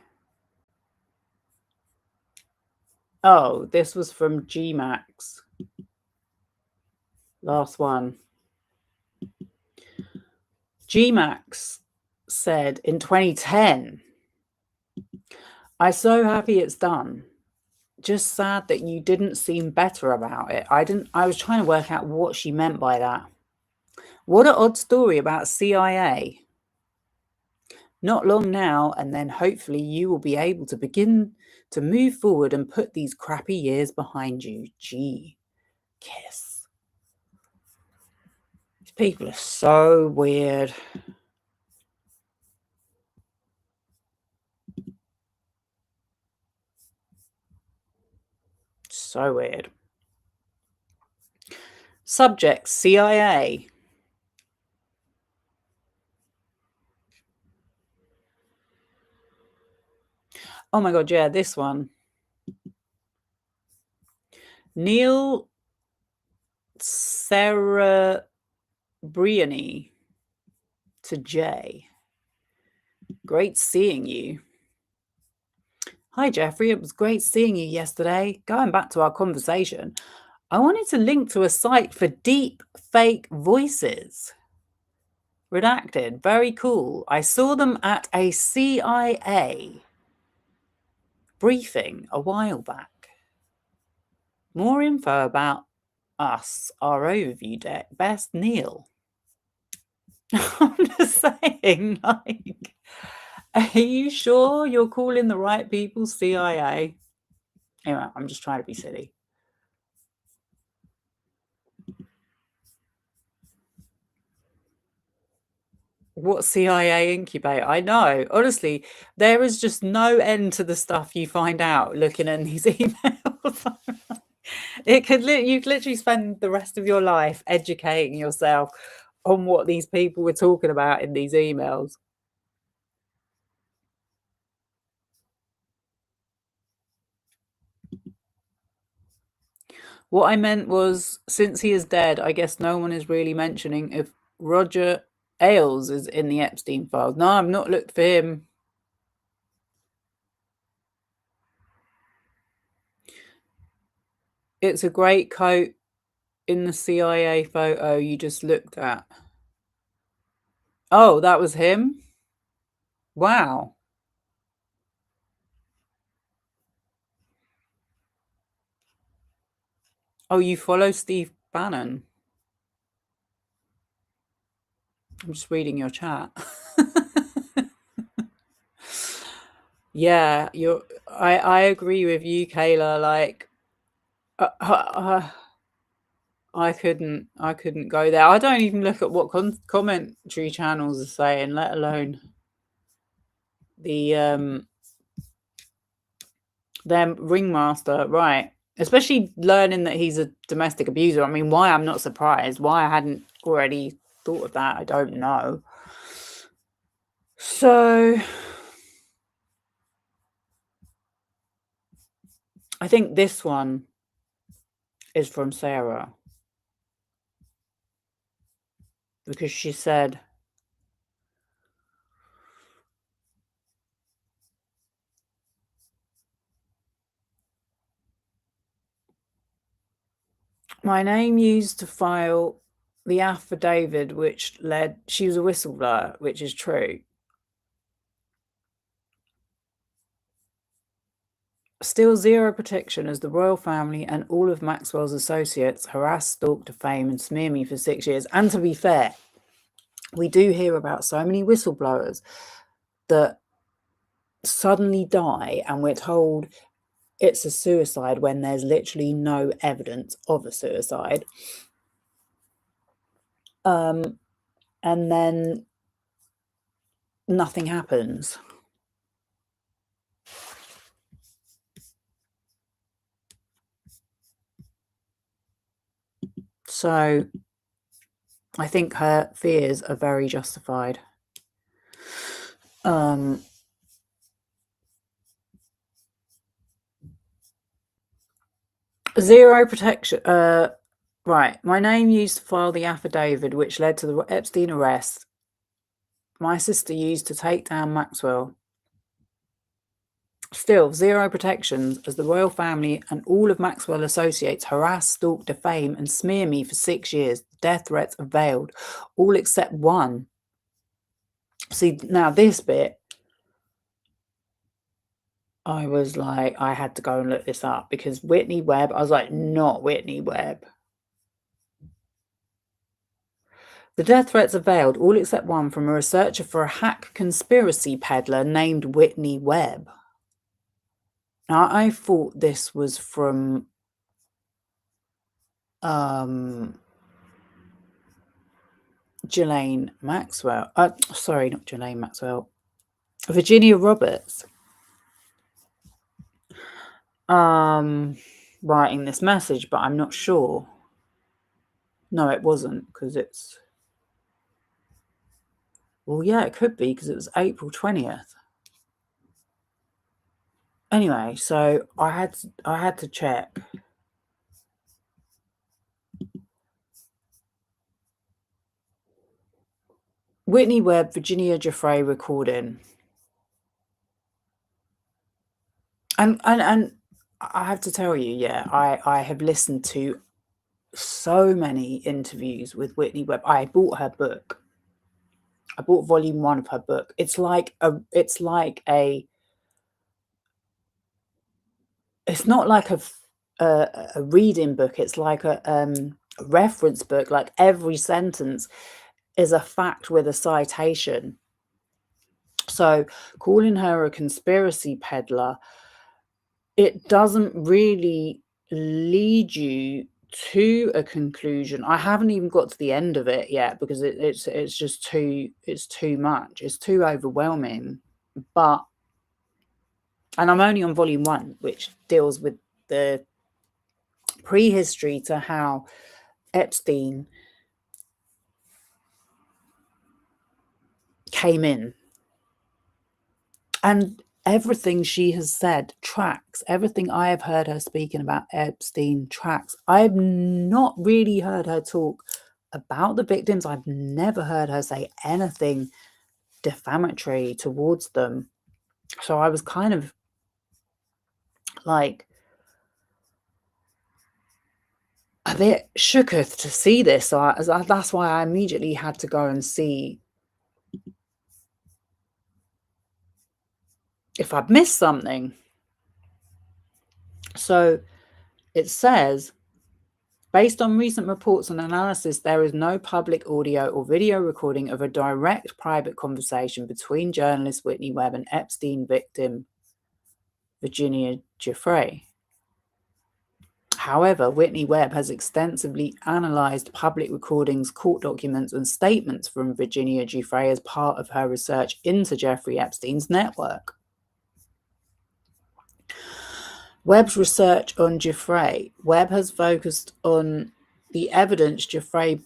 S1: Oh, this was from GMAX. Last one. GMAX said in 2010, I'm so happy it's done. Just sad that you didn't seem better about it. I was trying to work out what she meant by that. What an odd story about CIA. Not long now, and then hopefully you will be able to begin to move forward and put these crappy years behind you. Gee, kiss. These people are so weird. So weird. Subject, CIA. Oh my God, yeah, this one. Neil Cerebriani to Jay. Great seeing you. Hi, Jeffrey. It was great seeing you yesterday. Going back to our conversation, I wanted to link to a site for deep fake voices. Redacted. Very cool. I saw them at a CIA briefing a while back. More info about us, our overview deck. Best Neil. I'm just saying, like, Are you sure you're calling the right people CIA? Anyway, I'm just trying to be silly. What CIA incubator? I know. Honestly, there is just no end to the stuff you find out looking at these emails. You could literally spend the rest of your life educating yourself on what these people were talking about in these emails. What I meant was, since he is dead, I guess no one is really mentioning if Roger Ailes is in the Epstein files. No, I've not looked for him. It's a great coat in the CIA photo you just looked at. Oh, that was him? Wow. Oh, you follow Steve Bannon? I'm just reading your chat. Yeah, I agree with you, Kayla. Like, I couldn't go there. I don't even look at what commentary channels are saying, let alone the their ringmaster, right? Especially learning that he's a domestic abuser. I mean, why I'm not surprised. Why I hadn't already thought of that, I don't know. So I think this one is from Sarah, because she said, my name used to file the affidavit which led, she was a whistleblower, which is true. Still zero protection as the royal family and all of Maxwell's associates harass, stalk, defame and smear me for 6 years. And to be fair, we do hear about so many whistleblowers that suddenly die and we're told it's a suicide when there's literally no evidence of a suicide. And then nothing happens. So I think her fears are very justified. Zero protection. Right. My name used to file the affidavit which led to the Epstein arrest. My sister used to take down Maxwell. Still, zero protections as the royal family and all of Maxwell associates harass, stalk, defame and smear me for 6 years. Death threats are veiled, all except one. See, now this bit, I was like, I had to go and look this up because Whitney Webb, I was like, not Whitney Webb. The death threats are veiled, all except one, from a researcher for a hack conspiracy peddler named Whitney Webb. Now, I thought this was from Ghislaine Maxwell. Sorry, not Ghislaine Maxwell. Virginia Roberts. Writing this message, but I'm not sure. No, it wasn't, because it's... Well, yeah, it could be, because it was April 20th. Anyway, so I had to check. Whitney Webb, Virginia Giuffre recording. And I have to tell you, yeah, I have listened to so many interviews with Whitney Webb. I bought her book. I bought volume 1 of her book. It's not like a reading book. It's like a reference book. Like every sentence is a fact with a citation. So calling her a conspiracy peddler, it doesn't really lead you to a conclusion. I haven't even got to the end of it yet because it's just too much. It's too overwhelming. But, and I'm only on volume 1, which deals with the prehistory to how Epstein came in. And everything she has said tracks. Everything I have heard her speaking about Epstein tracks. I've not really heard her talk about the victims. I've never heard her say anything defamatory towards them. So I was kind of like a bit shooketh to see this. So that's why I immediately had to go and see if I'd missed something. So it says, based on recent reports and analysis, there is no public audio or video recording of a direct private conversation between journalist Whitney Webb and Epstein victim Virginia Giuffre. However, Whitney Webb has extensively analysed public recordings, court documents, and statements from Virginia Giuffre as part of her research into Jeffrey Epstein's network. Webb's research on Giuffre. Webb has focused on the evidence Giuffre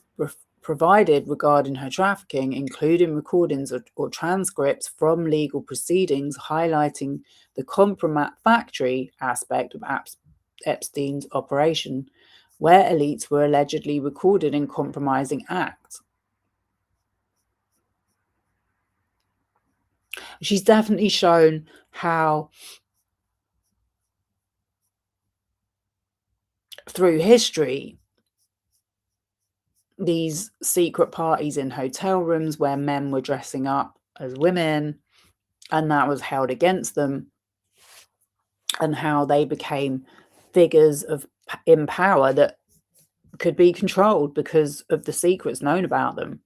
S1: provided regarding her trafficking, including recordings or transcripts from legal proceedings highlighting the compromat factory aspect of Epstein's operation, where elites were allegedly recorded in compromising acts. She's definitely shown how through history, these secret parties in hotel rooms where men were dressing up as women, and that was held against them, and how they became figures in power that could be controlled because of the secrets known about them.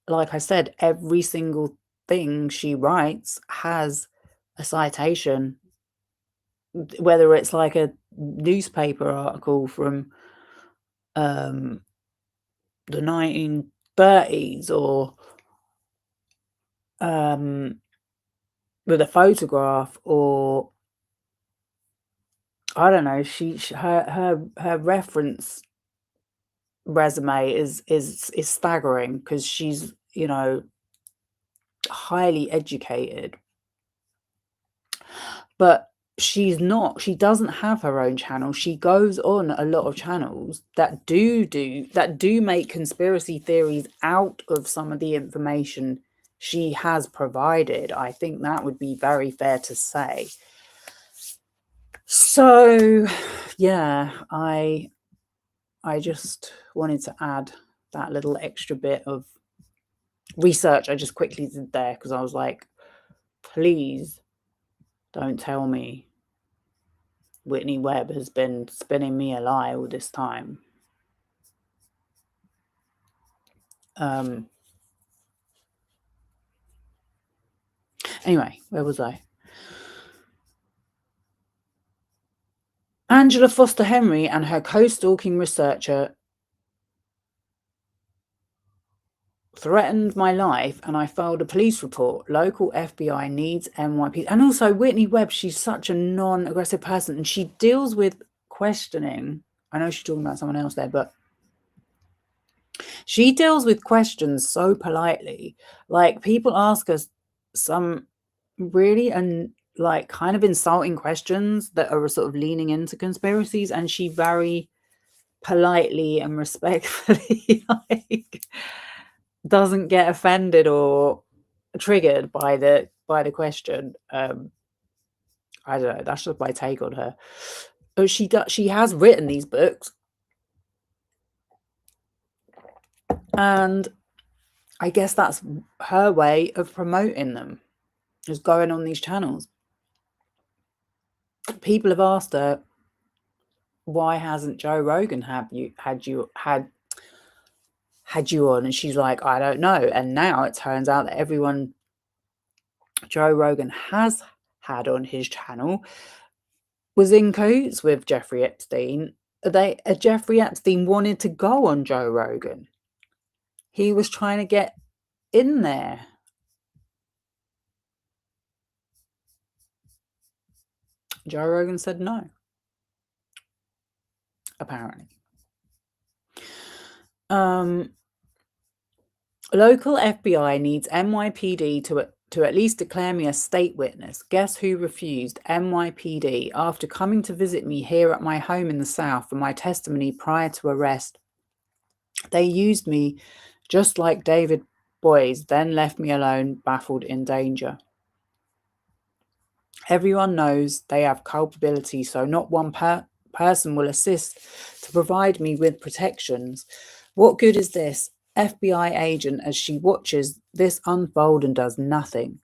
S1: Like I said, every single thing she writes has a citation, whether it's like a newspaper article from the 1930s or with a photograph, or I don't know, her reference resume is staggering, because she's, you know, highly educated, but she doesn't have her own channel. She goes on a lot of channels that do make conspiracy theories out of some of the information she has provided. I think that would be very fair to say. So yeah, I just wanted to add that little extra bit of research I just quickly did there, because I was like, please don't tell me Whitney Webb has been spinning me a lie all this time. Anyway, where was I? Angela Foster Henry and her co-stalking researcher threatened my life, and I filed a police report. Local FBI needs NYPD. And also Whitney Webb, she's such a non-aggressive person, and she deals with questioning. I know she's talking about someone else there, but she deals with questions so politely. Like, people ask us some really like kind of insulting questions that are sort of leaning into conspiracies, and she very politely and respectfully like doesn't get offended or triggered by the question. I don't know, that's just my take on her. But she has written these books, and I guess that's her way of promoting them, is going on these channels. People have asked her, why hasn't Joe Rogan had had you on? And she's like, I don't know. And now it turns out that everyone Joe Rogan has had on his channel was in cahoots with Jeffrey Epstein. Jeffrey Epstein wanted to go on Joe Rogan. He was trying to get in there. Joe Rogan said no. Apparently. Local FBI needs NYPD to at least declare me a state witness. Guess who refused? NYPD. After coming to visit me here at my home in the South for my testimony prior to arrest, they used me just like David Boies, then left me alone, baffled, in danger. Everyone knows they have culpability, so not one person will assist to provide me with protections. What good is this FBI agent as she watches this unfold and does nothing?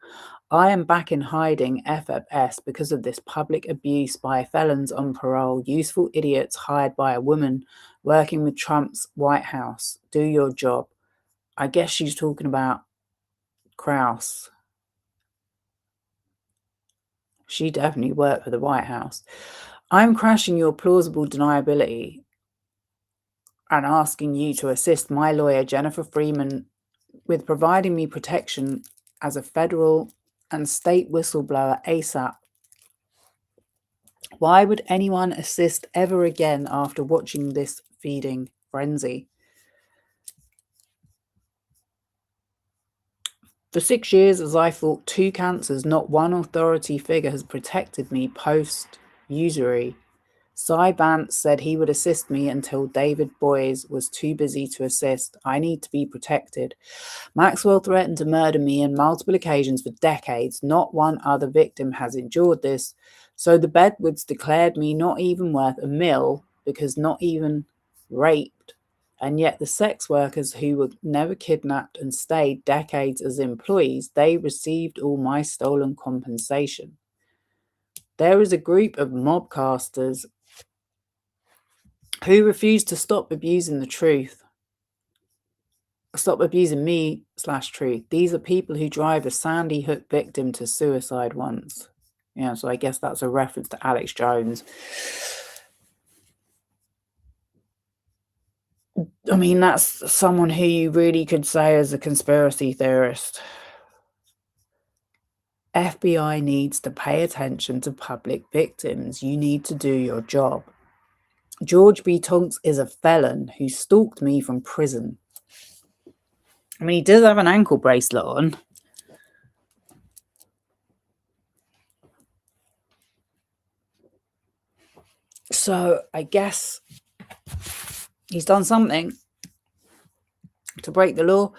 S1: I am back in hiding FFS because of this public abuse by felons on parole, useful idiots hired by a woman working with Trump's White House. Do your job. I guess she's talking about Krause. She definitely worked for the White House. I'm crashing your plausible deniability and asking you to assist my lawyer, Jennifer Freeman, with providing me protection as a federal and state whistleblower ASAP. Why would anyone assist ever again after watching this feeding frenzy? For 6 years, as I fought 2 cancers, not one authority figure has protected me post-usury. Cy Vance said he would assist me until David Boies was too busy to assist. I need to be protected. Maxwell threatened to murder me on multiple occasions for decades. Not one other victim has endured this. So the Bedwoods declared me not even worth a mill because not even raped. And yet the sex workers who were never kidnapped and stayed decades as employees, they received all my stolen compensation. There is a group of mobcasters who refuse to stop abusing the truth. Stop abusing me/truth. These are people who drive a Sandy Hook victim to suicide once. Yeah, so I guess that's a reference to Alex Jones. I mean, that's someone who you really could say is a conspiracy theorist. FBI needs to pay attention to public victims. You need to do your job. George B. Tonks is a felon who stalked me from prison. I mean, he does have an ankle bracelet on. So I guess he's done something to break the law.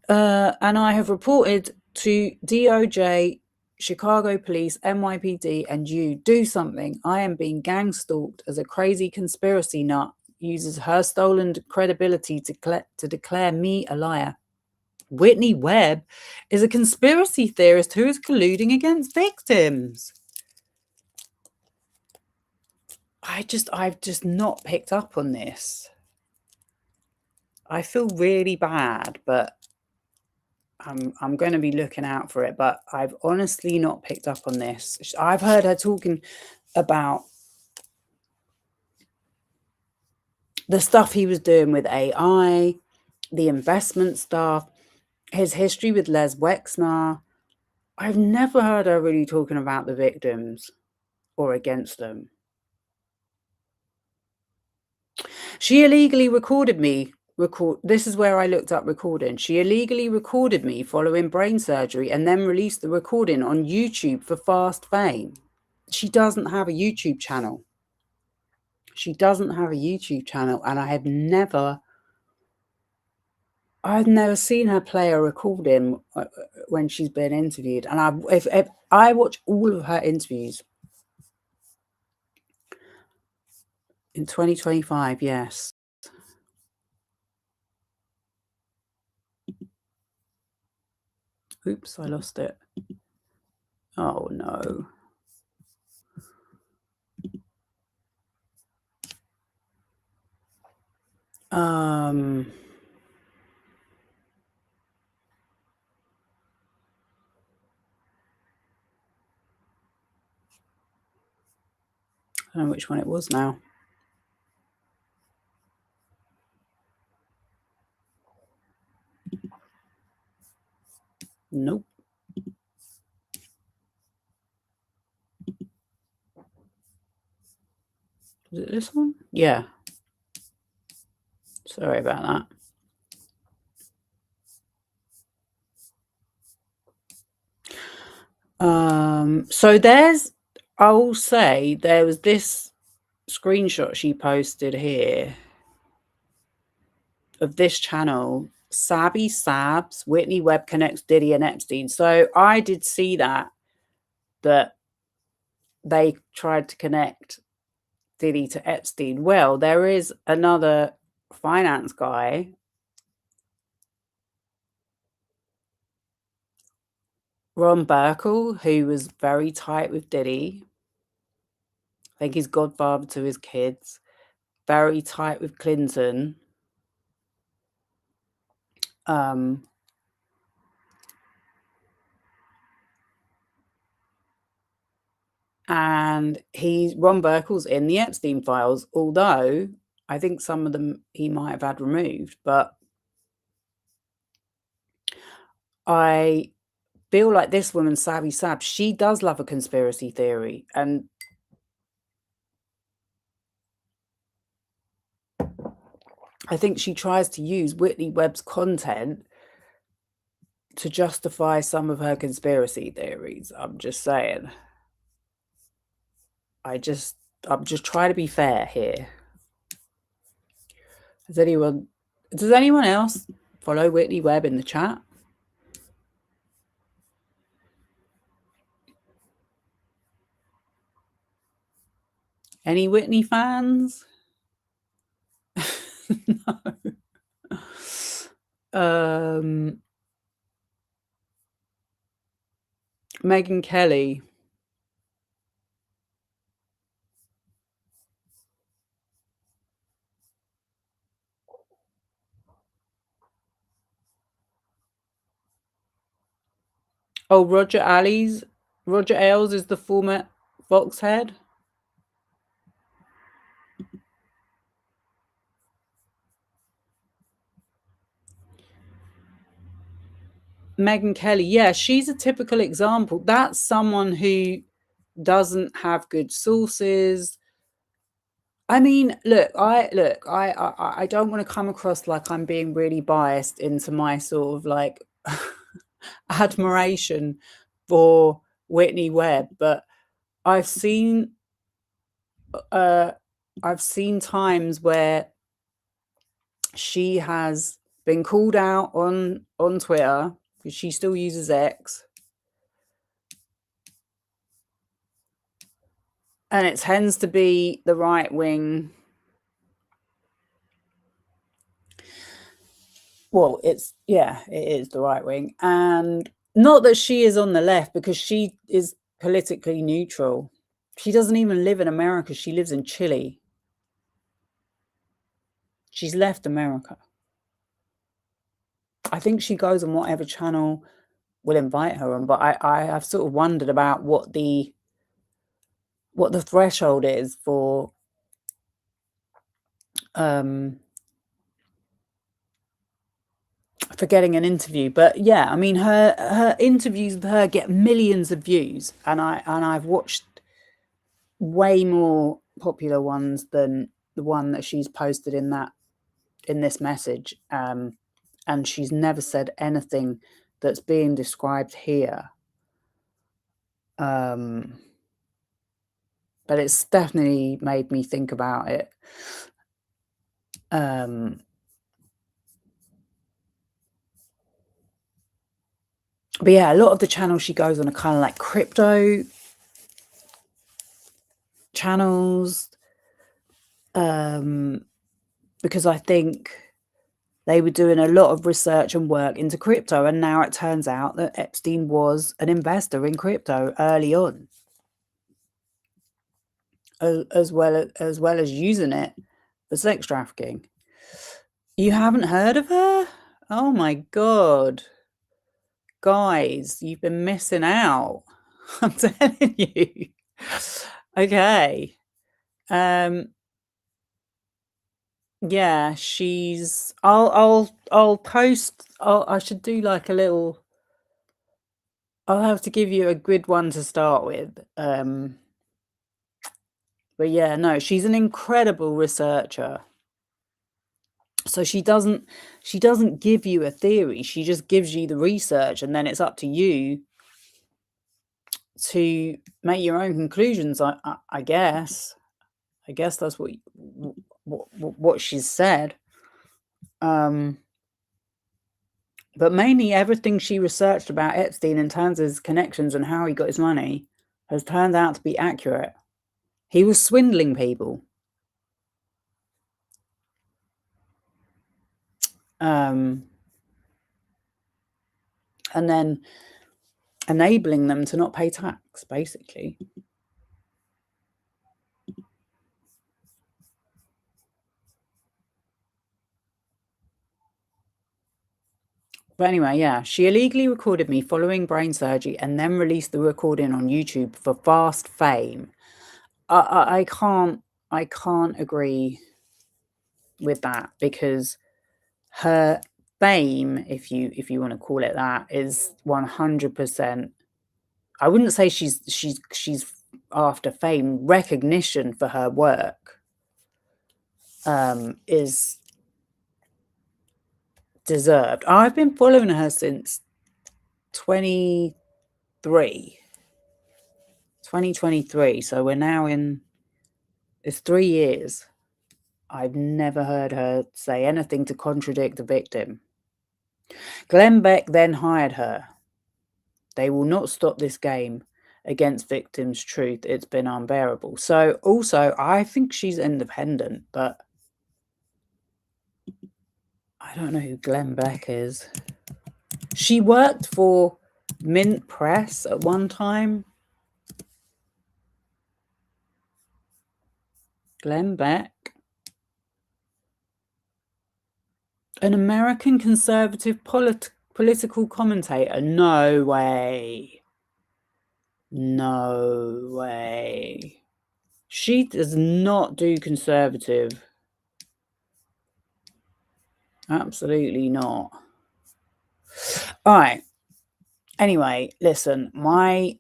S1: And I have reported to DOJ, Chicago Police, NYPD, and you, do something. I am being gang stalked as a crazy conspiracy nut uses her stolen credibility to declare me a liar. Whitney Webb is a conspiracy theorist who is colluding against victims. I've just not picked up on this. I feel really bad, but I'm going to be looking out for it. But I've honestly not picked up on this. I've heard her talking about the stuff he was doing with AI, the investment stuff, his history with Les Wexner. I've never heard her really talking about the victims or against them. She illegally recorded me. This is where I looked up recording. She illegally recorded me following brain surgery and then released the recording on YouTube for fast fame. She doesn't have a YouTube channel. She doesn't have a YouTube channel, and I've never seen her play a recording when she's been interviewed. And if I watch all of her interviews in 2025, yes. Oops, I lost it. Oh no. I don't know which one it was now. Nope. Was it this one? Yeah. Sorry about that. So I will say there was this screenshot she posted here of this channel, Sabby Sabs, Whitney, Webb connects Diddy and Epstein. So I did see that they tried to connect Diddy to Epstein. Well, there is another finance guy, Ron Burkle, who was very tight with Diddy. I think he's godfather to his kids. Very tight with Clinton. And Ron Burkle's in the Epstein files, although I think some of them he might have had removed. But I feel like this woman, Sabby Sab, she does love a conspiracy theory. And I think she tries to use Whitney Webb's content to justify some of her conspiracy theories. I'm just saying. I'm just trying to be fair here. Does anyone else follow Whitney Webb in the chat? Any Whitney fans? No. Megyn Kelly. Oh, Roger Ailes is the former Fox head. Megyn Kelly, yeah, she's a typical example. That's someone who doesn't have good sources. I mean, look, I don't want to come across like I'm being really biased into my sort of like admiration for Whitney Webb, but I've seen times where she has been called out on Twitter because she still uses X, and it tends to be the right wing. Well, it is the right wing, and not that she is on the left, because she is politically neutral. She doesn't even live in America. She lives in Chile. She's left America. I think she goes on whatever channel will invite her on, but I've sort of wondered about what the threshold is for getting an interview. But yeah, I mean, her interviews with her get millions of views, and I've watched way more popular ones than the one that she's posted in this message, and she's never said anything that's being described here. But it's definitely made me think about it. But yeah, a lot of the channels she goes on are kind of like crypto channels, because I think they were doing a lot of research and work into crypto, and now it turns out that Epstein was an investor in crypto early on, as well as using it for sex trafficking. You haven't heard of her? Oh my God. Guys, you've been missing out. I'm telling you. Okay. Yeah, she's. I'll post. I should do like a little. I'll have to give you a good one to start with. But yeah, no, she's an incredible researcher. So she doesn't give you a theory. She just gives you the research, and then it's up to you to make your own conclusions. I guess. I guess that's what she's said. But mainly everything she researched about Epstein in terms of his connections and how he got his money has turned out to be accurate. He was swindling people. And then enabling them to not pay tax, basically. But anyway, yeah, she illegally recorded me following brain surgery and then released the recording on YouTube for fast fame. I can't agree with that, because her fame, if you want to call it that, is 100%. I wouldn't say she's after fame. Recognition for her work is deserved. I've been following her since 2023. So we're now in, it's 3 years. I've never heard her say anything to contradict the victim. Glenn Beck then hired her. They will not stop this game against victims' truth. It's been unbearable. So also, I think she's independent, but I don't know who Glenn Beck is. She worked for Mint Press at one time. Glenn Beck. An American conservative political commentator. No way. No way. She does not do conservative. Absolutely not. All right. Anyway, listen, my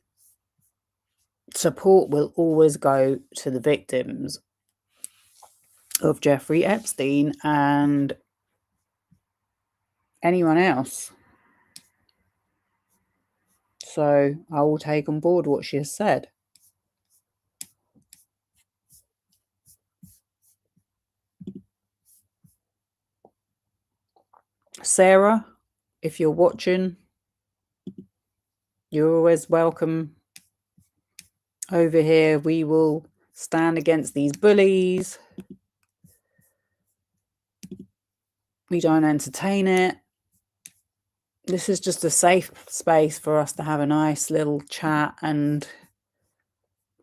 S1: support will always go to the victims of Jeffrey Epstein and anyone else. So I will take on board what she has said. Sarah, if you're watching, you're always welcome over here. We will stand against these bullies. We don't entertain it. This is just a safe space for us to have a nice little chat and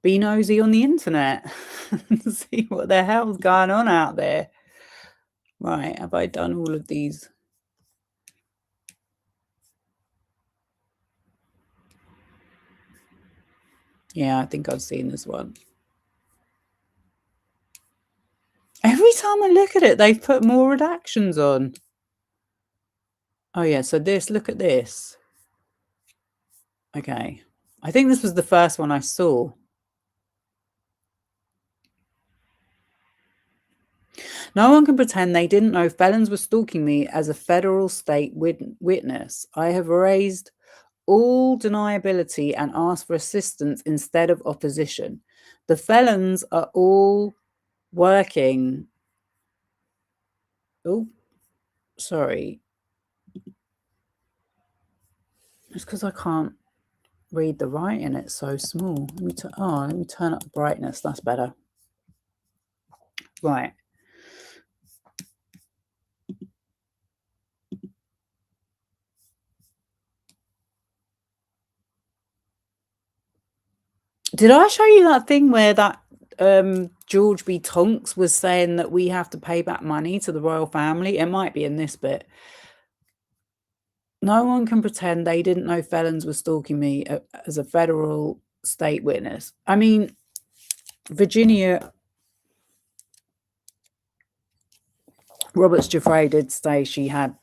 S1: be nosy on the internet and see what the hell's going on out there. Right, have I done all of these? Yeah, I think I've seen this one. Every time I look at it, they've put more redactions on. Oh yeah, so this, look at this. Okay, I think this was the first one I saw. No one can pretend they didn't know felons were stalking me as a federal state witness. I have raised all deniability and asked for assistance instead of opposition. The felons are all working. Oh, sorry. It's because I can't read the writing. It's so small. Let me turn up the brightness. That's better. Right. Did I show you that thing where that George B. Tonks was saying that we have to pay back money to the royal family? It might be in this bit. No one can pretend they didn't know felons were stalking me as a federal state witness. I mean, Virginia Roberts Giuffre did say she had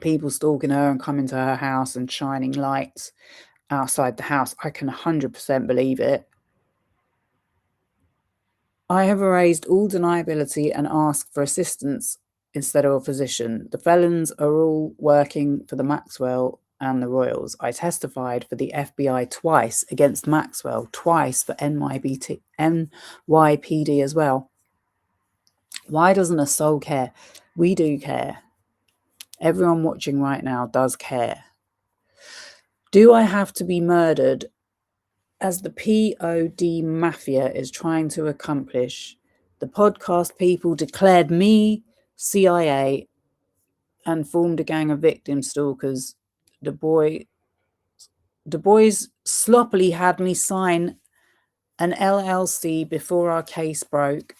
S1: people stalking her and coming to her house and shining lights outside the house. I can 100% believe it. I have erased all deniability and asked for assistance instead of opposition. The felons are all working for the Maxwell and the Royals. I testified for the FBI twice against Maxwell, twice for NYPD as well. Why doesn't a soul care? We do care. Everyone watching right now does care. Do I have to be murdered as the POD mafia is trying to accomplish? The podcast people declared me CIA and formed a gang of victim stalkers. Du Bois sloppily had me sign an LLC before our case broke,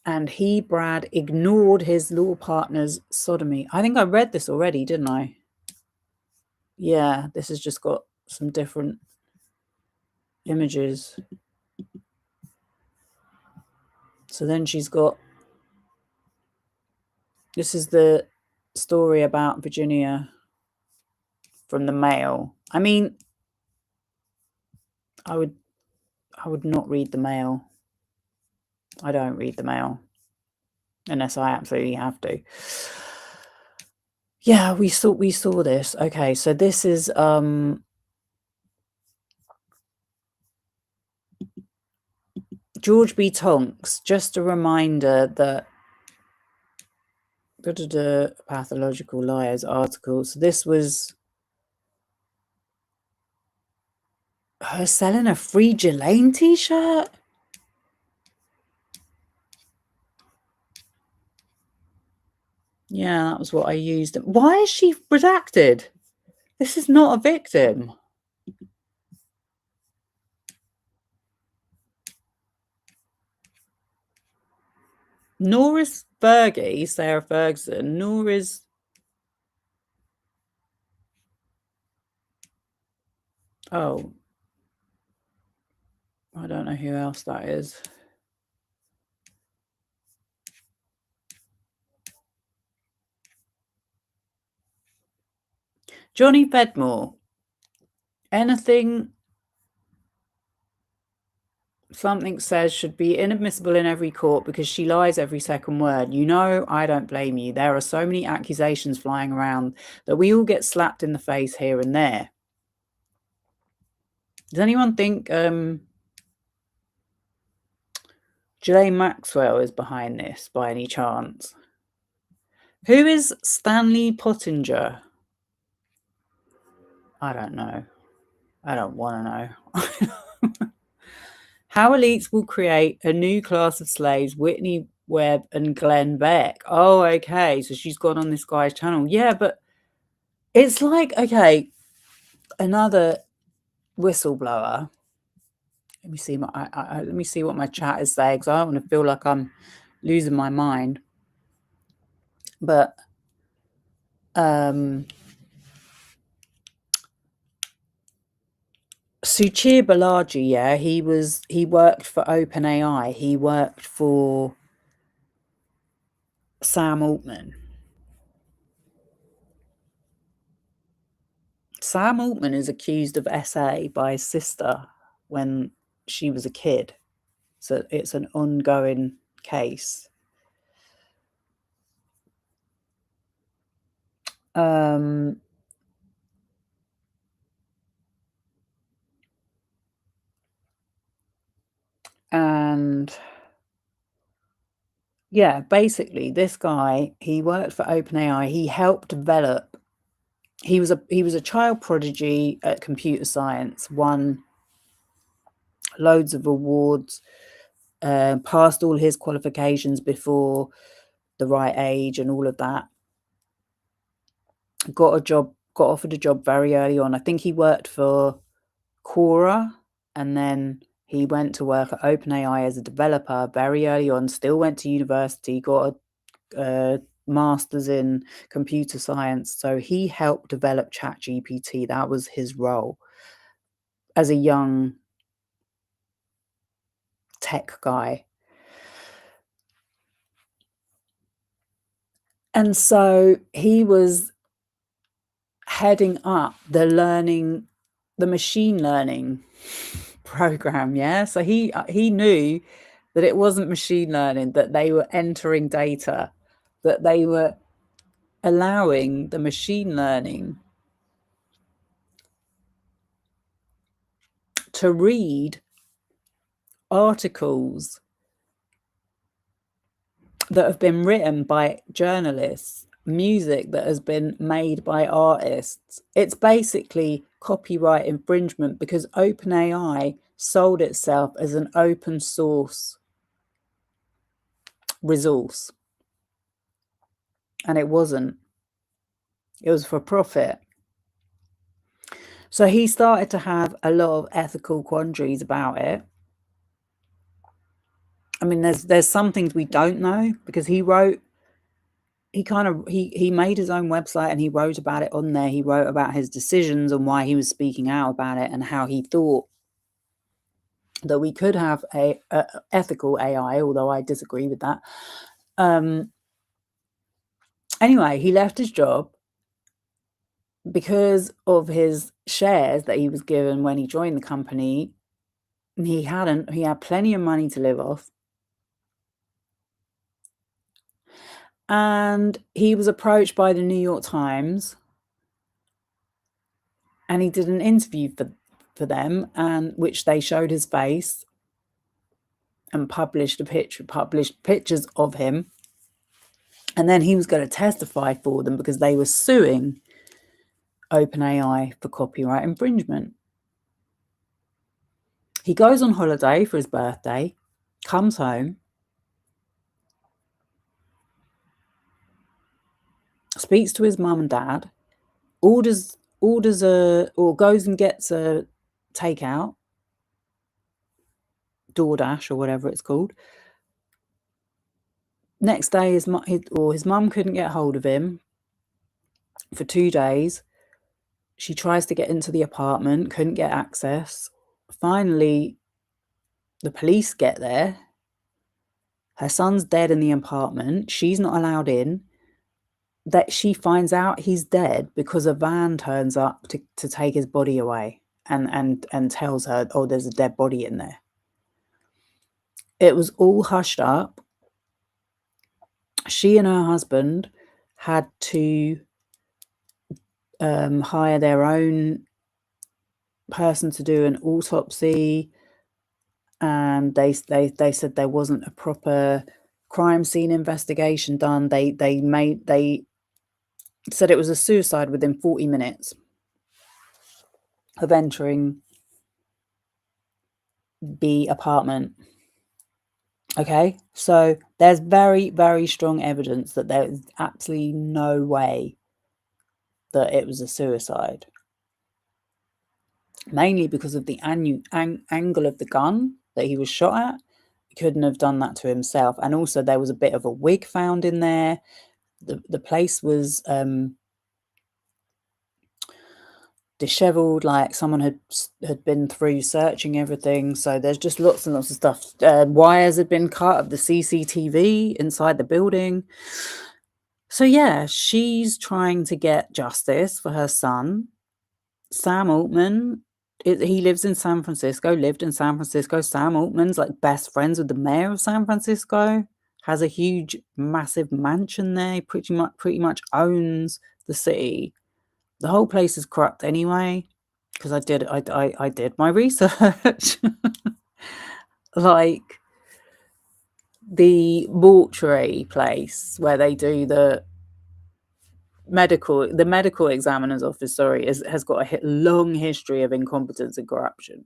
S1: and Brad, ignored his law partner's sodomy. I think I read this already, didn't I? Yeah, this has just got some different images. So then she's got, this is the story about Virginia from the Mail. I mean, I would not read the Mail. I don't read the Mail unless I absolutely have to. Yeah, we saw this. Okay, so this is George B. Tonks. Just a reminder that pathological liars article. So this was her selling a free Ghislaine t-shirt. Yeah, that was what I used. Why is she redacted? This is not a victim. Nor is Fergie, Sarah Ferguson, nor is... Oh. I don't know who else that is. Johnny Bedmore. Anything something says should be inadmissible in every court because she lies every second word. You know, I don't blame you. There are so many accusations flying around that we all get slapped in the face here and there. Does anyone think Ghislaine Maxwell is behind this by any chance? Who is Stanley Pottinger? I don't know. I don't want to know. How elites will create a new class of slaves, Whitney, Webb, and Glenn Beck. Oh, okay. So she's gone on this guy's channel. Yeah, but it's like, okay, another whistleblower. Let me see let me see what my chat is saying, because I don't want to feel like I'm losing my mind. But Suchir Balaji, yeah, he worked for OpenAI. He worked for Sam Altman. Sam Altman is accused of SA by his sister when she was a kid. So it's an ongoing case. And yeah, basically this guy, he worked for OpenAI. He helped develop, he was a child prodigy at computer science, won loads of awards, passed all his qualifications before the right age and all of that. Got offered a job very early on. I think he worked for Quora, and then he went to work at OpenAI as a developer very early on, still went to university, got a master's in computer science. So he helped develop ChatGPT. That was his role as a young tech guy. And so he was heading up the machine learning program. Yeah. So he knew that it wasn't machine learning, that they were entering data, that they were allowing the machine learning to read articles that have been written by journalists, music that has been made by artists. It's basically copyright infringement because OpenAI sold itself as an open source resource. And it wasn't. It was for profit. So he started to have a lot of ethical quandaries about it. I mean, there's some things we don't know because he made his own website and he wrote about it on there. He wrote about his decisions and why he was speaking out about it and how he thought that we could have a ethical AI, although I disagree with that. Anyway, he left his job because of his shares that he was given when he joined the company. He had plenty of money to live off. And he was approached by the New York Times and he did an interview for them, and which they showed his face and published pictures of him. And then he was going to testify for them because they were suing OpenAI for copyright infringement. He goes on holiday for his birthday, comes home, speaks to his mum and dad, orders or goes and gets a takeout, DoorDash or whatever it's called. Next day, his mum couldn't get hold of him for 2 days. She tries to get into the apartment, couldn't get access. Finally, the police get there. Her son's dead in the apartment. She's not allowed in. That she finds out he's dead because a van turns up to take his body away and tells her, oh, there's a dead body in there. It was all hushed up. She and her husband had to hire their own person to do an autopsy, and they said there wasn't a proper crime scene investigation done. They said it was a suicide within 40 minutes of entering the apartment. Okay, so there's very, very strong evidence that there is absolutely no way that it was a suicide. Mainly because of the angle of the gun that he was shot at. He couldn't have done that to himself. And also there was a bit of a wig found in there. The place was disheveled, like someone had been through searching everything. So there's just lots and lots of stuff. Wires had been cut of the CCTV inside the building. So yeah, she's trying to get justice for her son, Sam Altman. He lived in San Francisco. Sam Altman's like best friends with the mayor of San Francisco, has a huge, massive mansion there. He pretty much owns the city. The whole place is corrupt anyway, because I did my research. Like the mortuary place where they do the medical examiner's office, has got a long history of incompetence and corruption.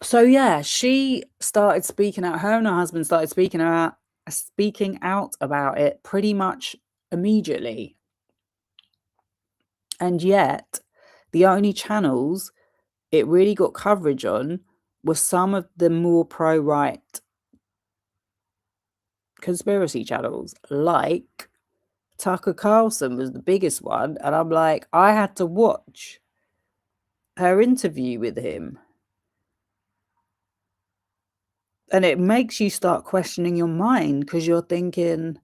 S1: So yeah, she started speaking out. Her and her husband started speaking out about it pretty much immediately. And yet, the only channels it really got coverage on were some of the more pro-right conspiracy channels, like Tucker Carlson was the biggest one. And I'm like, I had to watch her interview with him And it makes you start questioning your mind, because you're thinking,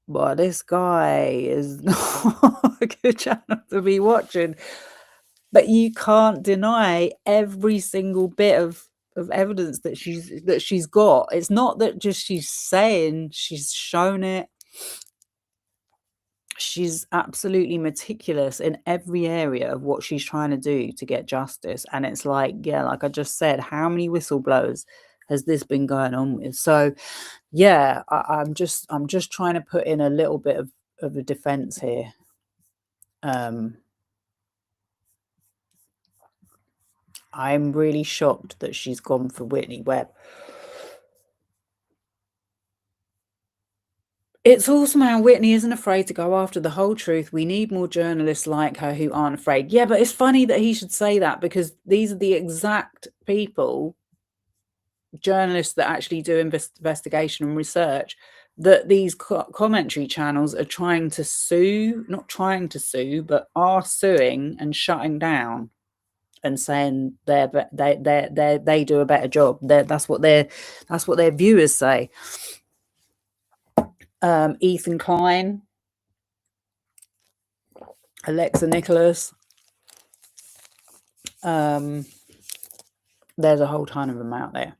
S1: well, this guy is not a good channel to be watching. But you can't deny every single bit of evidence that she's got. It's not that just she's saying, she's shown it. She's absolutely meticulous in every area of what she's trying to do to get justice. And it's like, yeah, like I just said, how many whistleblowers has this been going on with? So yeah, I'm just trying to put in a little bit of a defense here. I'm really shocked that she's gone for Whitney Webb. It's awesome how Whitney isn't afraid to go after the whole truth. We need more journalists like her who aren't afraid. Yeah, but it's funny that he should say that, because these are the exact people, journalists that actually do investigation and research, that these commentary channels are trying to sue, not trying to sue, but are suing and shutting down and saying they do a better job. That's what their viewers say. Ethan Klein, Alexa Nicholas, there's a whole ton of them out there.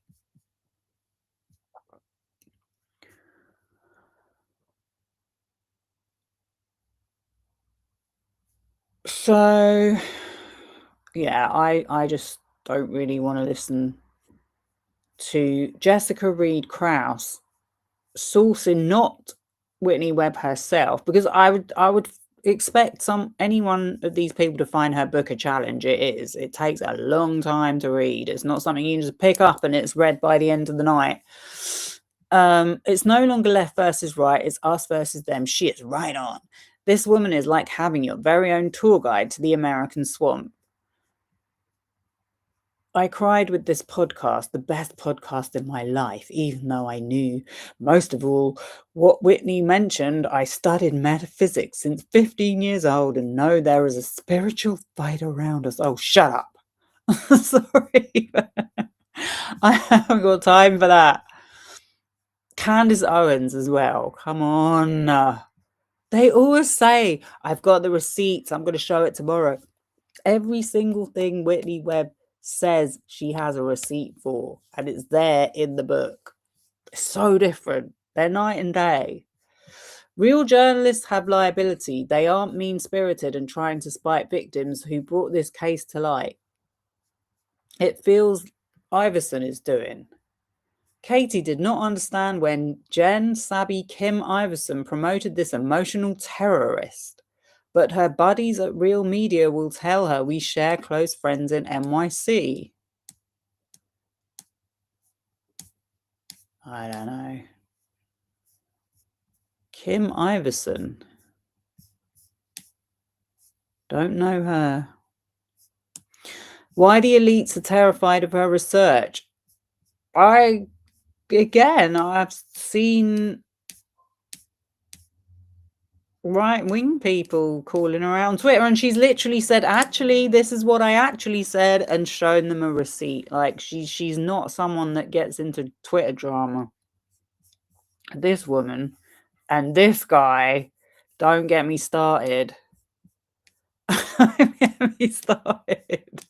S1: So yeah, I just don't really want to listen to Jessica Reed Krause sourcing not Whitney Webb herself, because I would expect any one of these people to find her book a challenge. It takes a long time to read. It's not something you just pick up and it's read by the end of the night. It's no longer left versus right, it's us versus them. She is right on. This woman is like having your very own tour guide to the American swamp. I cried with this podcast, the best podcast in my life, even though I knew most of all what Whitney mentioned. I studied metaphysics since 15 years old and know there is a spiritual fight around us. Oh, shut up. Sorry. I haven't got time for that. Candace Owens as well. Come on. They always say, I've got the receipts, I'm going to show it tomorrow. Every single thing Whitney Webb says she has a receipt for, and it's there in the book. It's so different. They're night and day. Real journalists have liability. They aren't mean-spirited and trying to spite victims who brought this case to light. It feels Iverson is doing. Katie did not understand when Jen Sabby Kim Iverson promoted this emotional terrorist. But her buddies at Real Media will tell her we share close friends in NYC. I don't know. Kim Iverson. Don't know her. Why the elites are terrified of her research. I've seen right-wing people calling her out on Twitter, and she's literally said, actually, this is what I actually said, and shown them a receipt. Like, she's not someone that gets into Twitter drama. This woman and this guy, don't get me started. Don't get me started.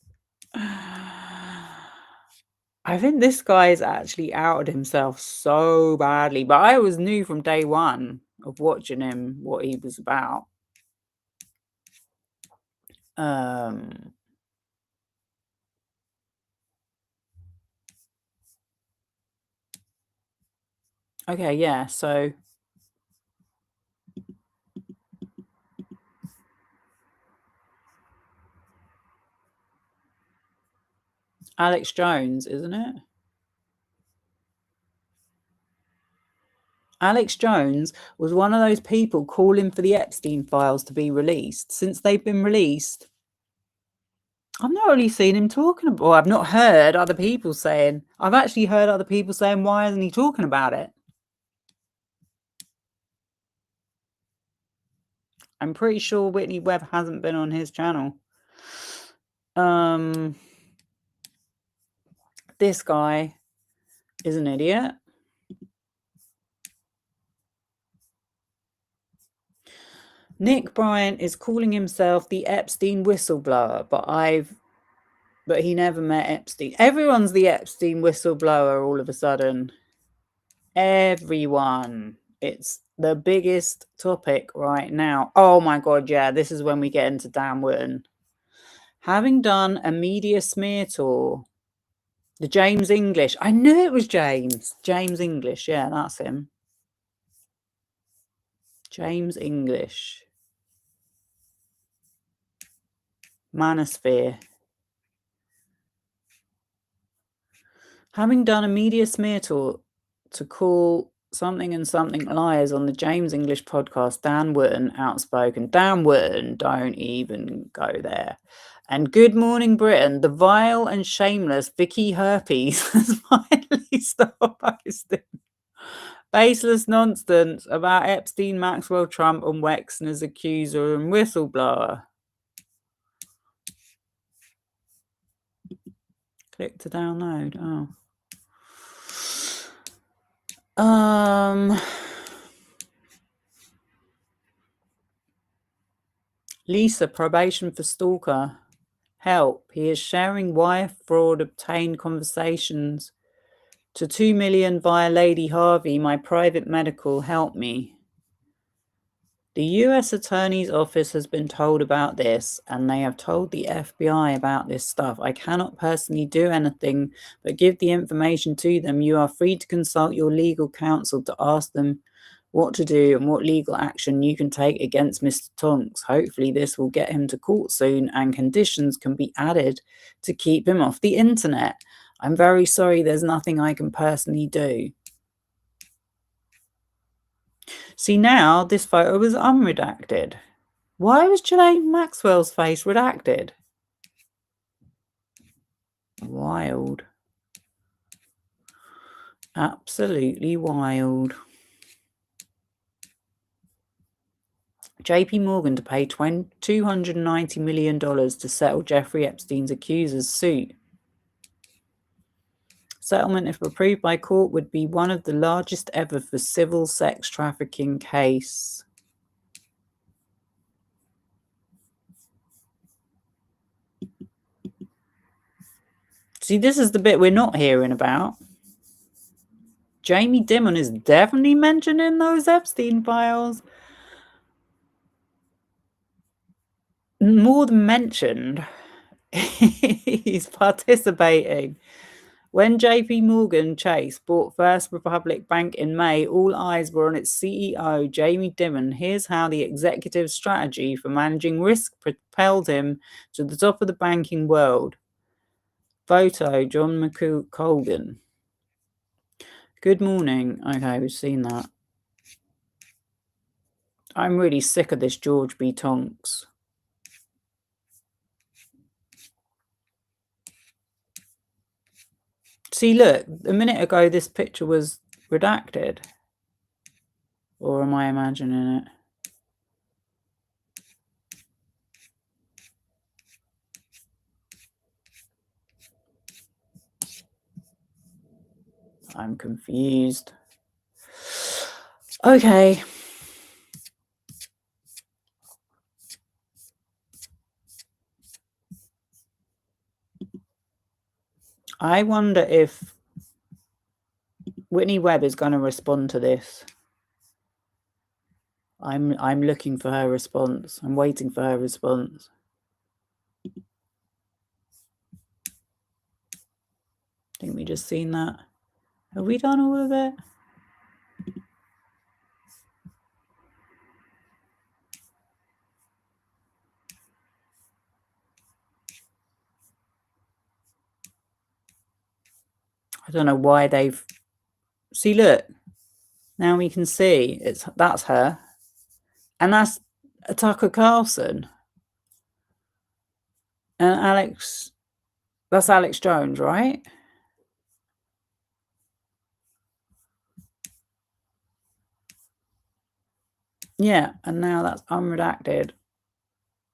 S1: I think this guy's actually outed himself so badly, but I always knew from day one of watching him what he was about. Okay, yeah, so Alex Jones, isn't it? Alex Jones was one of those people calling for the Epstein files to be released. Since they've been released, I've not really seen him talking about, or I've not heard other people saying, I've actually heard other people saying, why isn't he talking about it? I'm pretty sure Whitney Webb hasn't been on his channel. This guy, is an idiot. Nick Bryant is calling himself the Epstein whistleblower, but he never met Epstein. Everyone's the Epstein whistleblower all of a sudden. Everyone. It's the biggest topic right now. Oh my God, yeah, this is when we get into Dan Wootton. Having done a media smear tour, the James English. I knew it was James. James English, yeah, that's him. James English. Manosphere. Having done a media smear tour to call something and something liars on the James English podcast, Dan Wootton outspoken. Dan Wootton, don't even go there. And Good Morning Britain, the vile and shameless Vicky Herpes has finally stopped posting baseless nonsense about Epstein, Maxwell, Trump, and Wexner's accuser and whistleblower. Click to download. Lisa, probation for stalker. Help. He is sharing wire fraud obtained conversations to 2 million via Lady Harvey, my private medical. Help me. The US Attorney's Office has been told about this, and they have told the FBI about this stuff. I cannot personally do anything but give the information to them. You are free to consult your legal counsel to ask them what to do and what legal action you can take against Mr. Tonks. Hopefully this will get him to court soon and conditions can be added to keep him off the internet. I'm very sorry, there's nothing I can personally do. See, now this photo was unredacted. Why was Ghislaine Maxwell's face redacted? Wild. Absolutely wild. JP Morgan to pay $290 million to settle Jeffrey Epstein's accuser's suit. Settlement, if approved by court, would be one of the largest ever for civil sex trafficking case. See, this is the bit we're not hearing about. Jamie Dimon is definitely mentioned in those Epstein files. More than mentioned, he's participating. When JP Morgan Chase bought First Republic Bank in May, all eyes were on its CEO, Jamie Dimon. Here's how the executive strategy for managing risk propelled him to the top of the banking world. Photo, John McColgan. Good morning. Okay, we've seen that. I'm really sick of this George B. Tonks. See, look, a minute ago this picture was redacted. Or am I imagining it? I'm confused. Okay. I wonder if Whitney Webb is going to respond to this. I'm looking for her response. I'm waiting for her response. I think we just seen that. Have we done all of it? I don't know why they've... See, look. Now we can see that's her. And that's Tucker Carlson. And that's Alex Jones, right? Yeah, and now that's unredacted.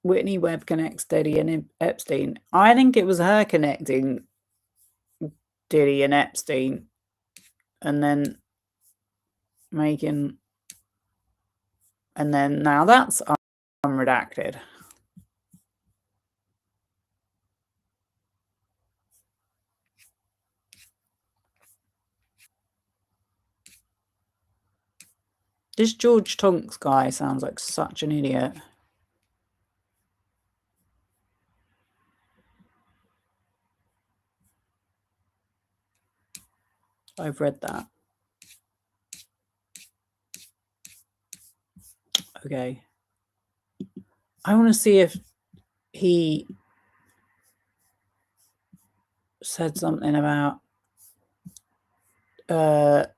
S1: Whitney Webb connects Diddy and Epstein. I think it was her connecting Diddy and Epstein. and then making, and then now that's unredacted. This George Tonks guy sounds like such an idiot. I've read that. Okay. I want to see if he said something about the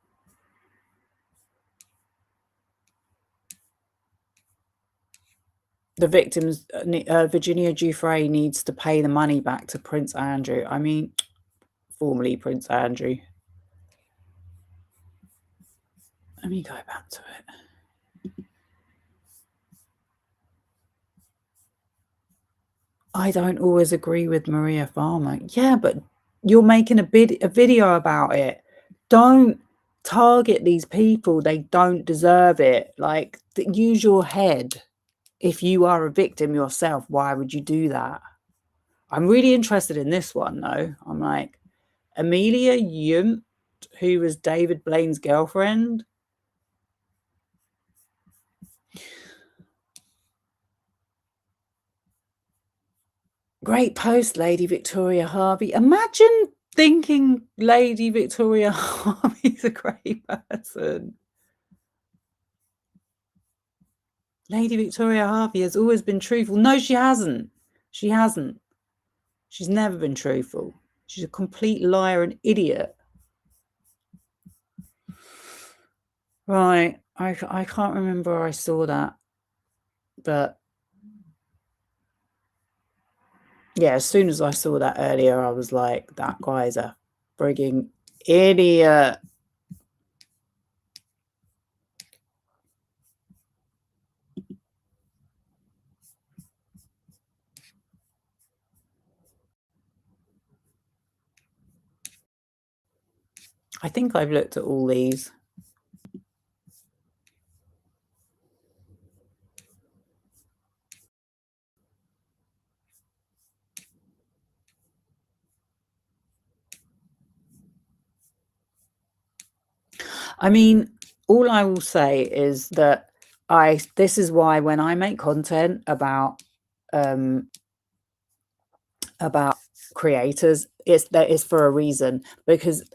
S1: victims. Virginia Giuffre needs to pay the money back to Prince Andrew. I mean, formerly Prince Andrew. Let me go back to it. I don't always agree with Maria Farmer. Yeah, but you're making a video about it. Don't target these people. They don't deserve it. Like, use your head. If you are a victim yourself, why would you do that? I'm really interested in this one, though. I'm like, Amelia Yunt, who was David Blaine's girlfriend. Great post, Lady Victoria Harvey. Imagine thinking Lady Victoria Harvey's a great person. Lady Victoria Harvey has always been truthful. No, she hasn't. She hasn't. She's never been truthful. She's a complete liar and idiot. Right. I can't remember where I saw that. But yeah, as soon as I saw that earlier, I was like, that guy's a frigging idiot. I think I've looked at all these. I mean, all I will say is that this is why when I make content about creators, it's for a reason, because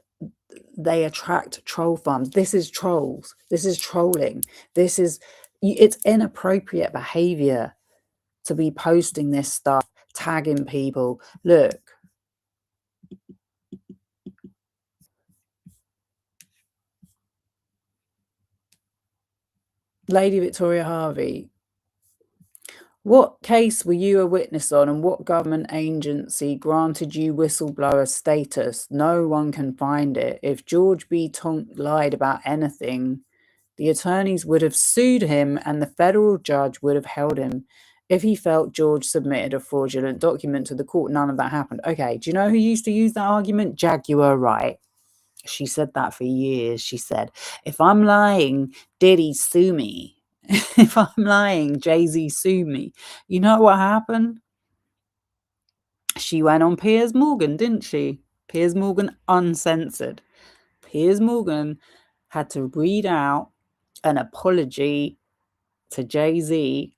S1: they attract troll farms. This is trolls. This is trolling. It's inappropriate behavior to be posting this stuff, tagging people. Look. Lady Victoria Harvey, what case were you a witness on, and what government agency granted you whistleblower status? No one can find it. If George B. Tonk lied about anything, the attorneys would have sued him and the federal judge would have held him. If he felt George submitted a fraudulent document to the court, none of that happened. Okay, do you know who used to use that argument? Jaguar Wright. She said that for years. She said, if I'm lying, Diddy sue me. If I'm lying, Jay-Z sue me. You know what happened? She went on Piers Morgan, didn't she? Piers Morgan Uncensored. Piers Morgan had to read out an apology to Jay-Z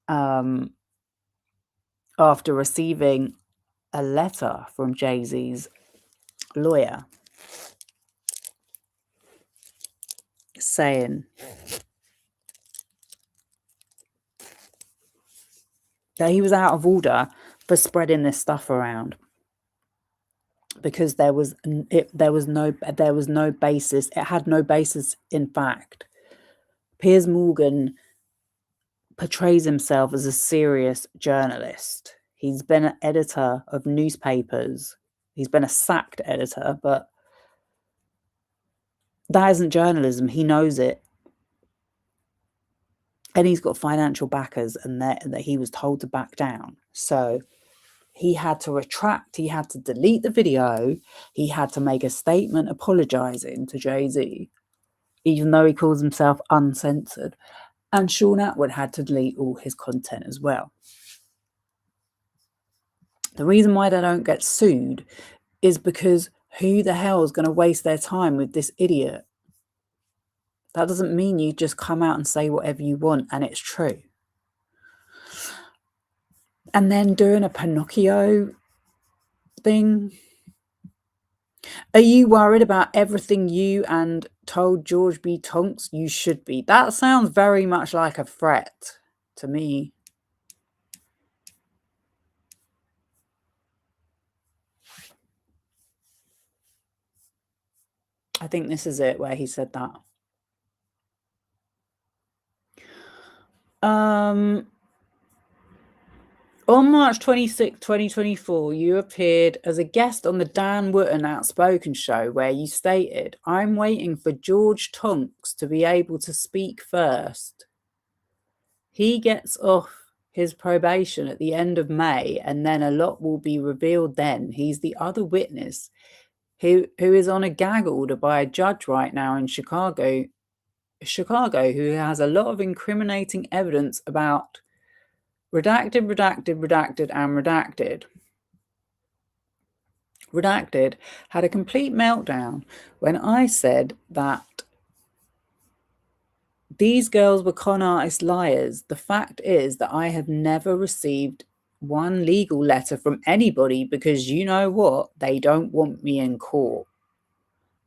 S1: after receiving a letter from Jay-Z's lawyer saying that he was out of order for spreading this stuff around because there was no basis. It had no basis in fact. Piers Morgan portrays himself as a serious journalist. He's been an editor of newspapers. He's been a sacked editor, but that isn't journalism. He knows it. And he's got financial backers, and that he was told to back down. So he had to retract, he had to delete the video, he had to make a statement apologizing to Jay-Z, even though he calls himself uncensored. And Sean Atwood had to delete all his content as well. The reason why they don't get sued is because who the hell is going to waste their time with this idiot? That doesn't mean you just come out and say whatever you want and it's true. And then doing a Pinocchio thing. Are you worried about everything you and told George B. Tonks? You should be. That sounds very much like a threat to me. I think this is it where he said that. On March 26, 2024, you appeared as a guest on the Dan Wootton Outspoken show where you stated, "I'm waiting for George Tonks to be able to speak first. He gets off his probation at the end of May and then a lot will be revealed then. He's the other witness who is on a gag order by a judge right now in Chicago, who has a lot of incriminating evidence about redacted, redacted, redacted, and redacted. Redacted had a complete meltdown when I said that these girls were con artist liars. The fact is that I have never received one legal letter from anybody because you know what? They don't want me in court.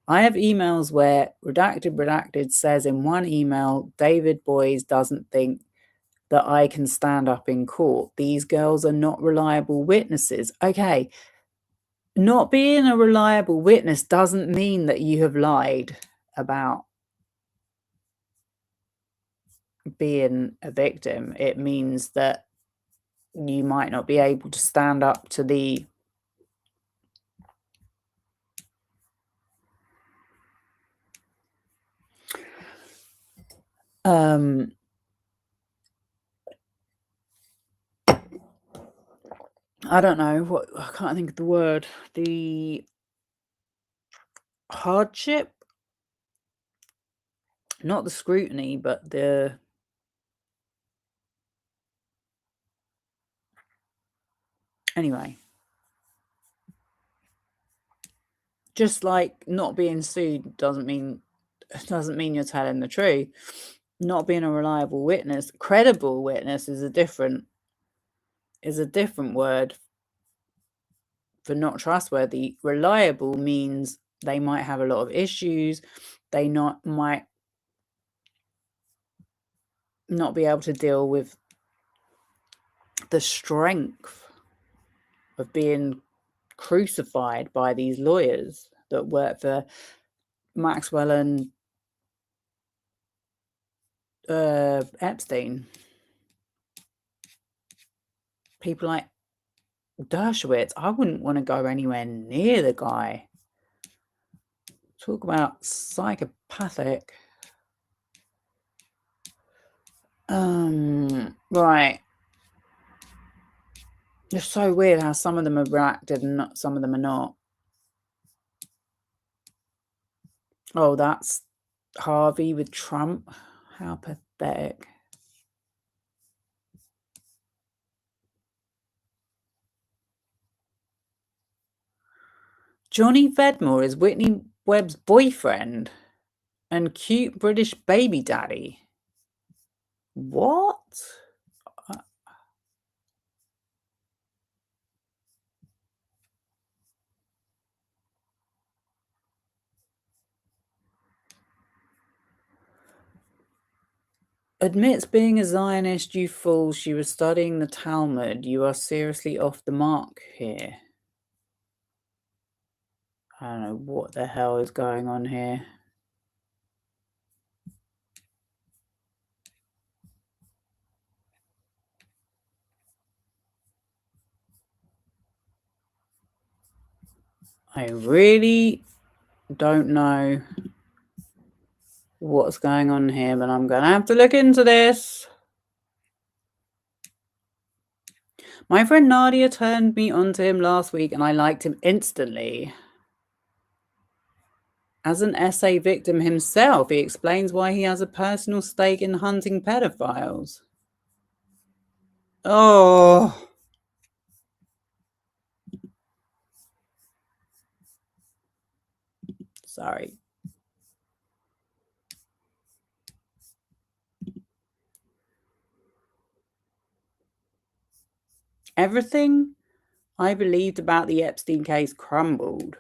S1: I have emails where redacted says in one email, David Boys doesn't think that I can stand up in court. These girls are not reliable witnesses." Okay, not being a reliable witness doesn't mean that you have lied about being a victim. It means that you might not be able to stand up to the I don't know what, I can't think of the word, the hardship, not the scrutiny, but the anyway, just like not being sued doesn't mean you're telling the truth. Not being a reliable witness, credible witness is a different word for not trustworthy. Reliable means they might have a lot of issues. They might not be able to deal with the strength of being crucified by these lawyers that work for Maxwell and Epstein. People like Dershowitz, I wouldn't want to go anywhere near the guy. Talk about psychopathic. Right. It's so weird how some of them are reacted and some of them are not. Oh, that's Harvey with Trump. How pathetic. Johnny Vedmore is Whitney Webb's boyfriend and cute British baby daddy. What? Admits being a Zionist, you fool. She was studying the Talmud. You are seriously off the mark here. I don't know what the hell is going on here. I really don't know what's going on here, but I'm going to have to look into this. My friend Nadia turned me onto him last week and I liked him instantly. As an SA victim himself, he explains why he has a personal stake in hunting pedophiles. Oh. Sorry. Everything I believed about the Epstein case crumbled.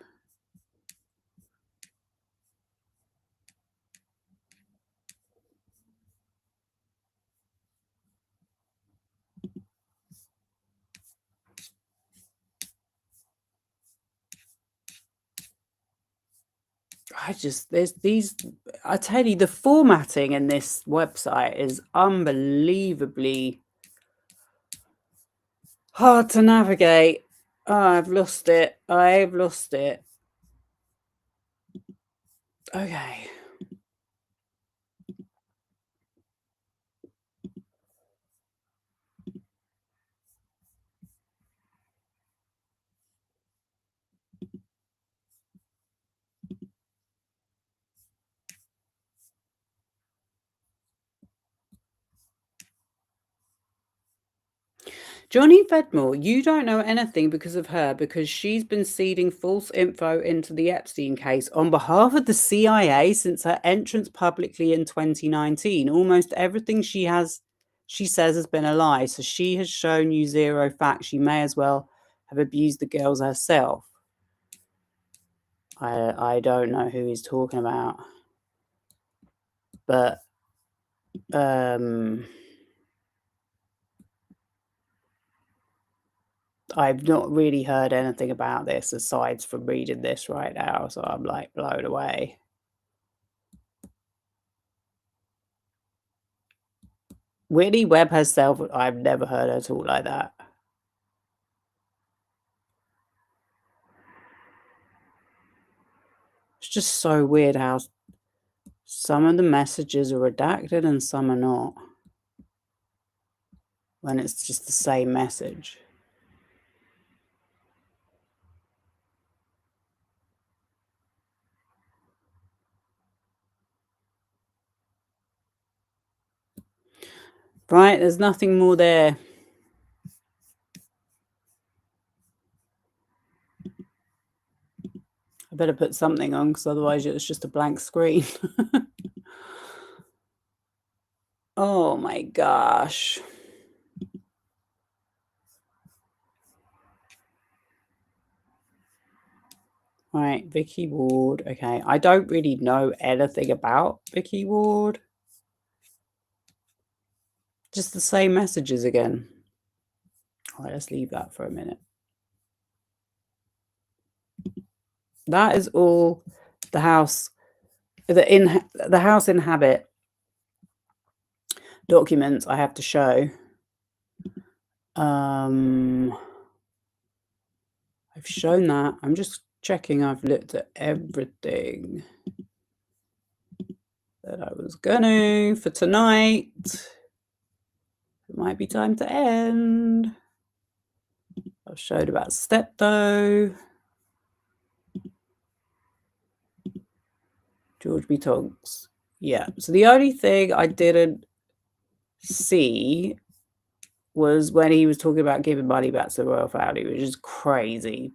S1: I tell you, the formatting in this website is unbelievably hard to navigate. Oh, I've lost it. Okay. Johnny Vedmore, you don't know anything because of her, because she's been seeding false info into the Epstein case on behalf of the CIA since her entrance publicly in 2019. Almost everything she says has been a lie. So she has shown you zero facts. She may as well have abused the girls herself. I don't know who he's talking about. But I've not really heard anything about this aside from reading this right now, so I'm like blown away. Whitney Webb herself, I've never heard her talk like that. It's just so weird how some of the messages are redacted and some are not, when it's just the same message. Right, there's nothing more there. I better put something on because otherwise it's just a blank screen. Oh my gosh. Right, Vicky Ward. Okay, I don't really know anything about Vicky Ward. Just the same messages again. All right, let's leave that for a minute. That is all the house, the house inhabit documents I have to show. I've shown that. I'm just checking I've looked at everything that I was gonna for tonight. It might be time to end. I've showed about Steptoe. George B. Tonks. Yeah. So the only thing I didn't see was when he was talking about giving money back to the royal family, which is crazy.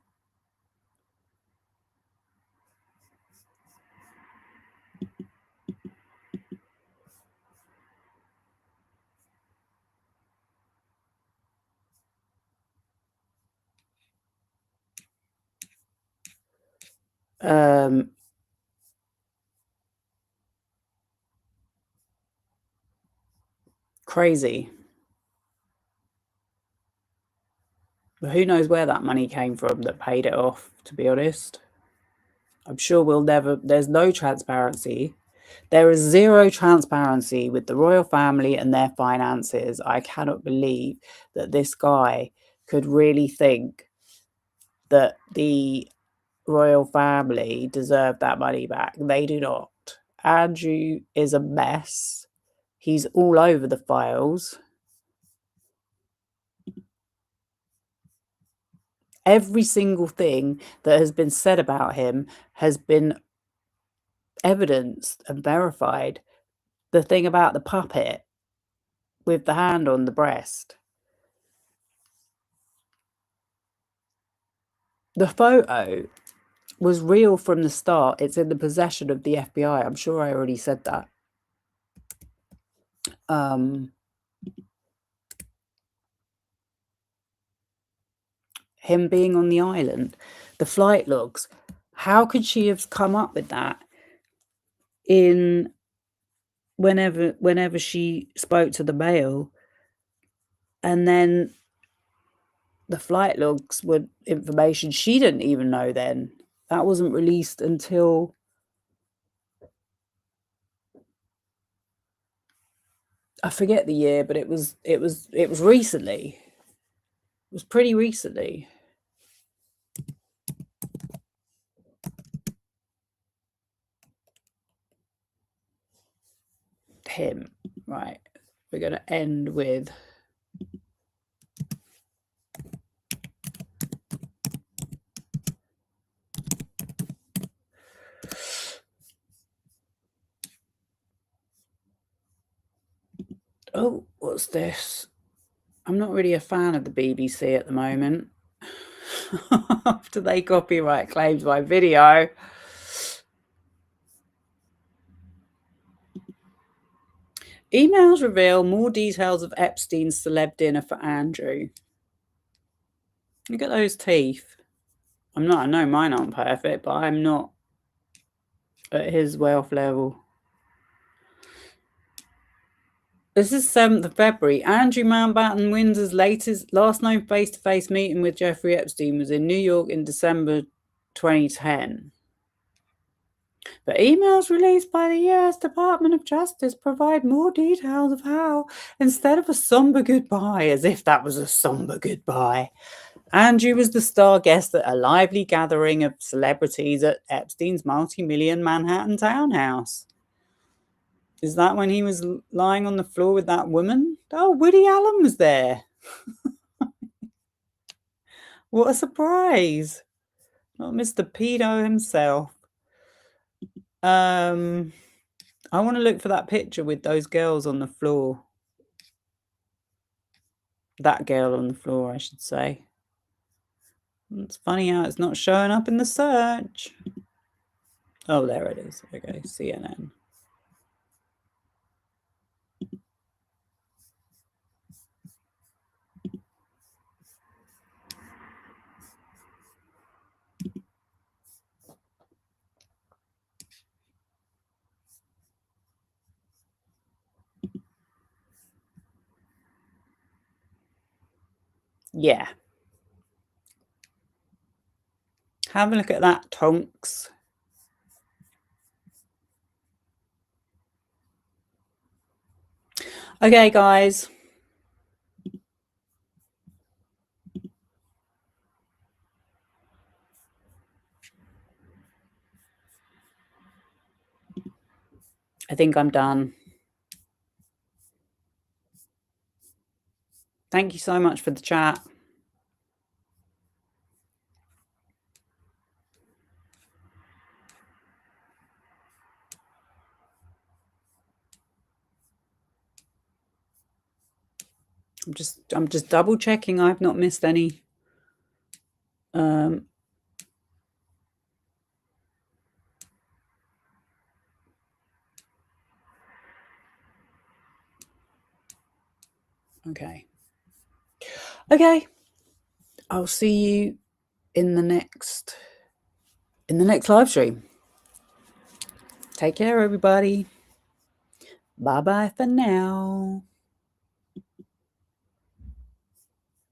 S1: Crazy. But who knows where that money came from that paid it off, to be honest. I'm sure we'll never, there's no transparency. There is zero transparency with the royal family and their finances. I cannot believe that this guy could really think that the royal family deserve that money back. They do not. Andrew is a mess. He's all over the files. Every single thing that has been said about him has been evidenced and verified. The thing about the puppet with the hand on the breast. The photo was real from the start. It's in the possession of the FBI. I'm sure I already said that. Him being on the island, the flight logs. How could she have come up with that in whenever she spoke to the male? And then the flight logs were information she didn't even know then. That wasn't released until I forget the year, but it was recently. It was pretty recently. Him, right? We're going to end with oh, what's this? I'm not really a fan of the BBC at the moment. After they copyright claimed my video. Emails reveal more details of Epstein's celeb dinner for Andrew. Look at those teeth. I know mine aren't perfect, but I'm not at his wealth level. This is 7th of February. Andrew Mountbatten Windsor's last known face-to-face meeting with Jeffrey Epstein was in New York in December 2010. The emails released by the U.S. Department of Justice provide more details of how, instead of a somber goodbye, as if that was a somber goodbye, Andrew was the star guest at a lively gathering of celebrities at Epstein's multi-million Manhattan townhouse. Is that when he was lying on the floor with that woman? Oh, Woody Allen was there. What a surprise. Not Mr. Pedo himself. I want to look for that picture with those girls on the floor. That girl on the floor, I should say. It's funny how it's not showing up in the search. Oh, there it is. Okay, CNN. Yeah. Have a look at that, Tonks. Okay, guys. I think I'm done. Thank you so much for the chat. I'm just double checking I've not missed any. Okay. Okay. I'll see you in the next live stream. Take care, everybody. Bye-bye for now.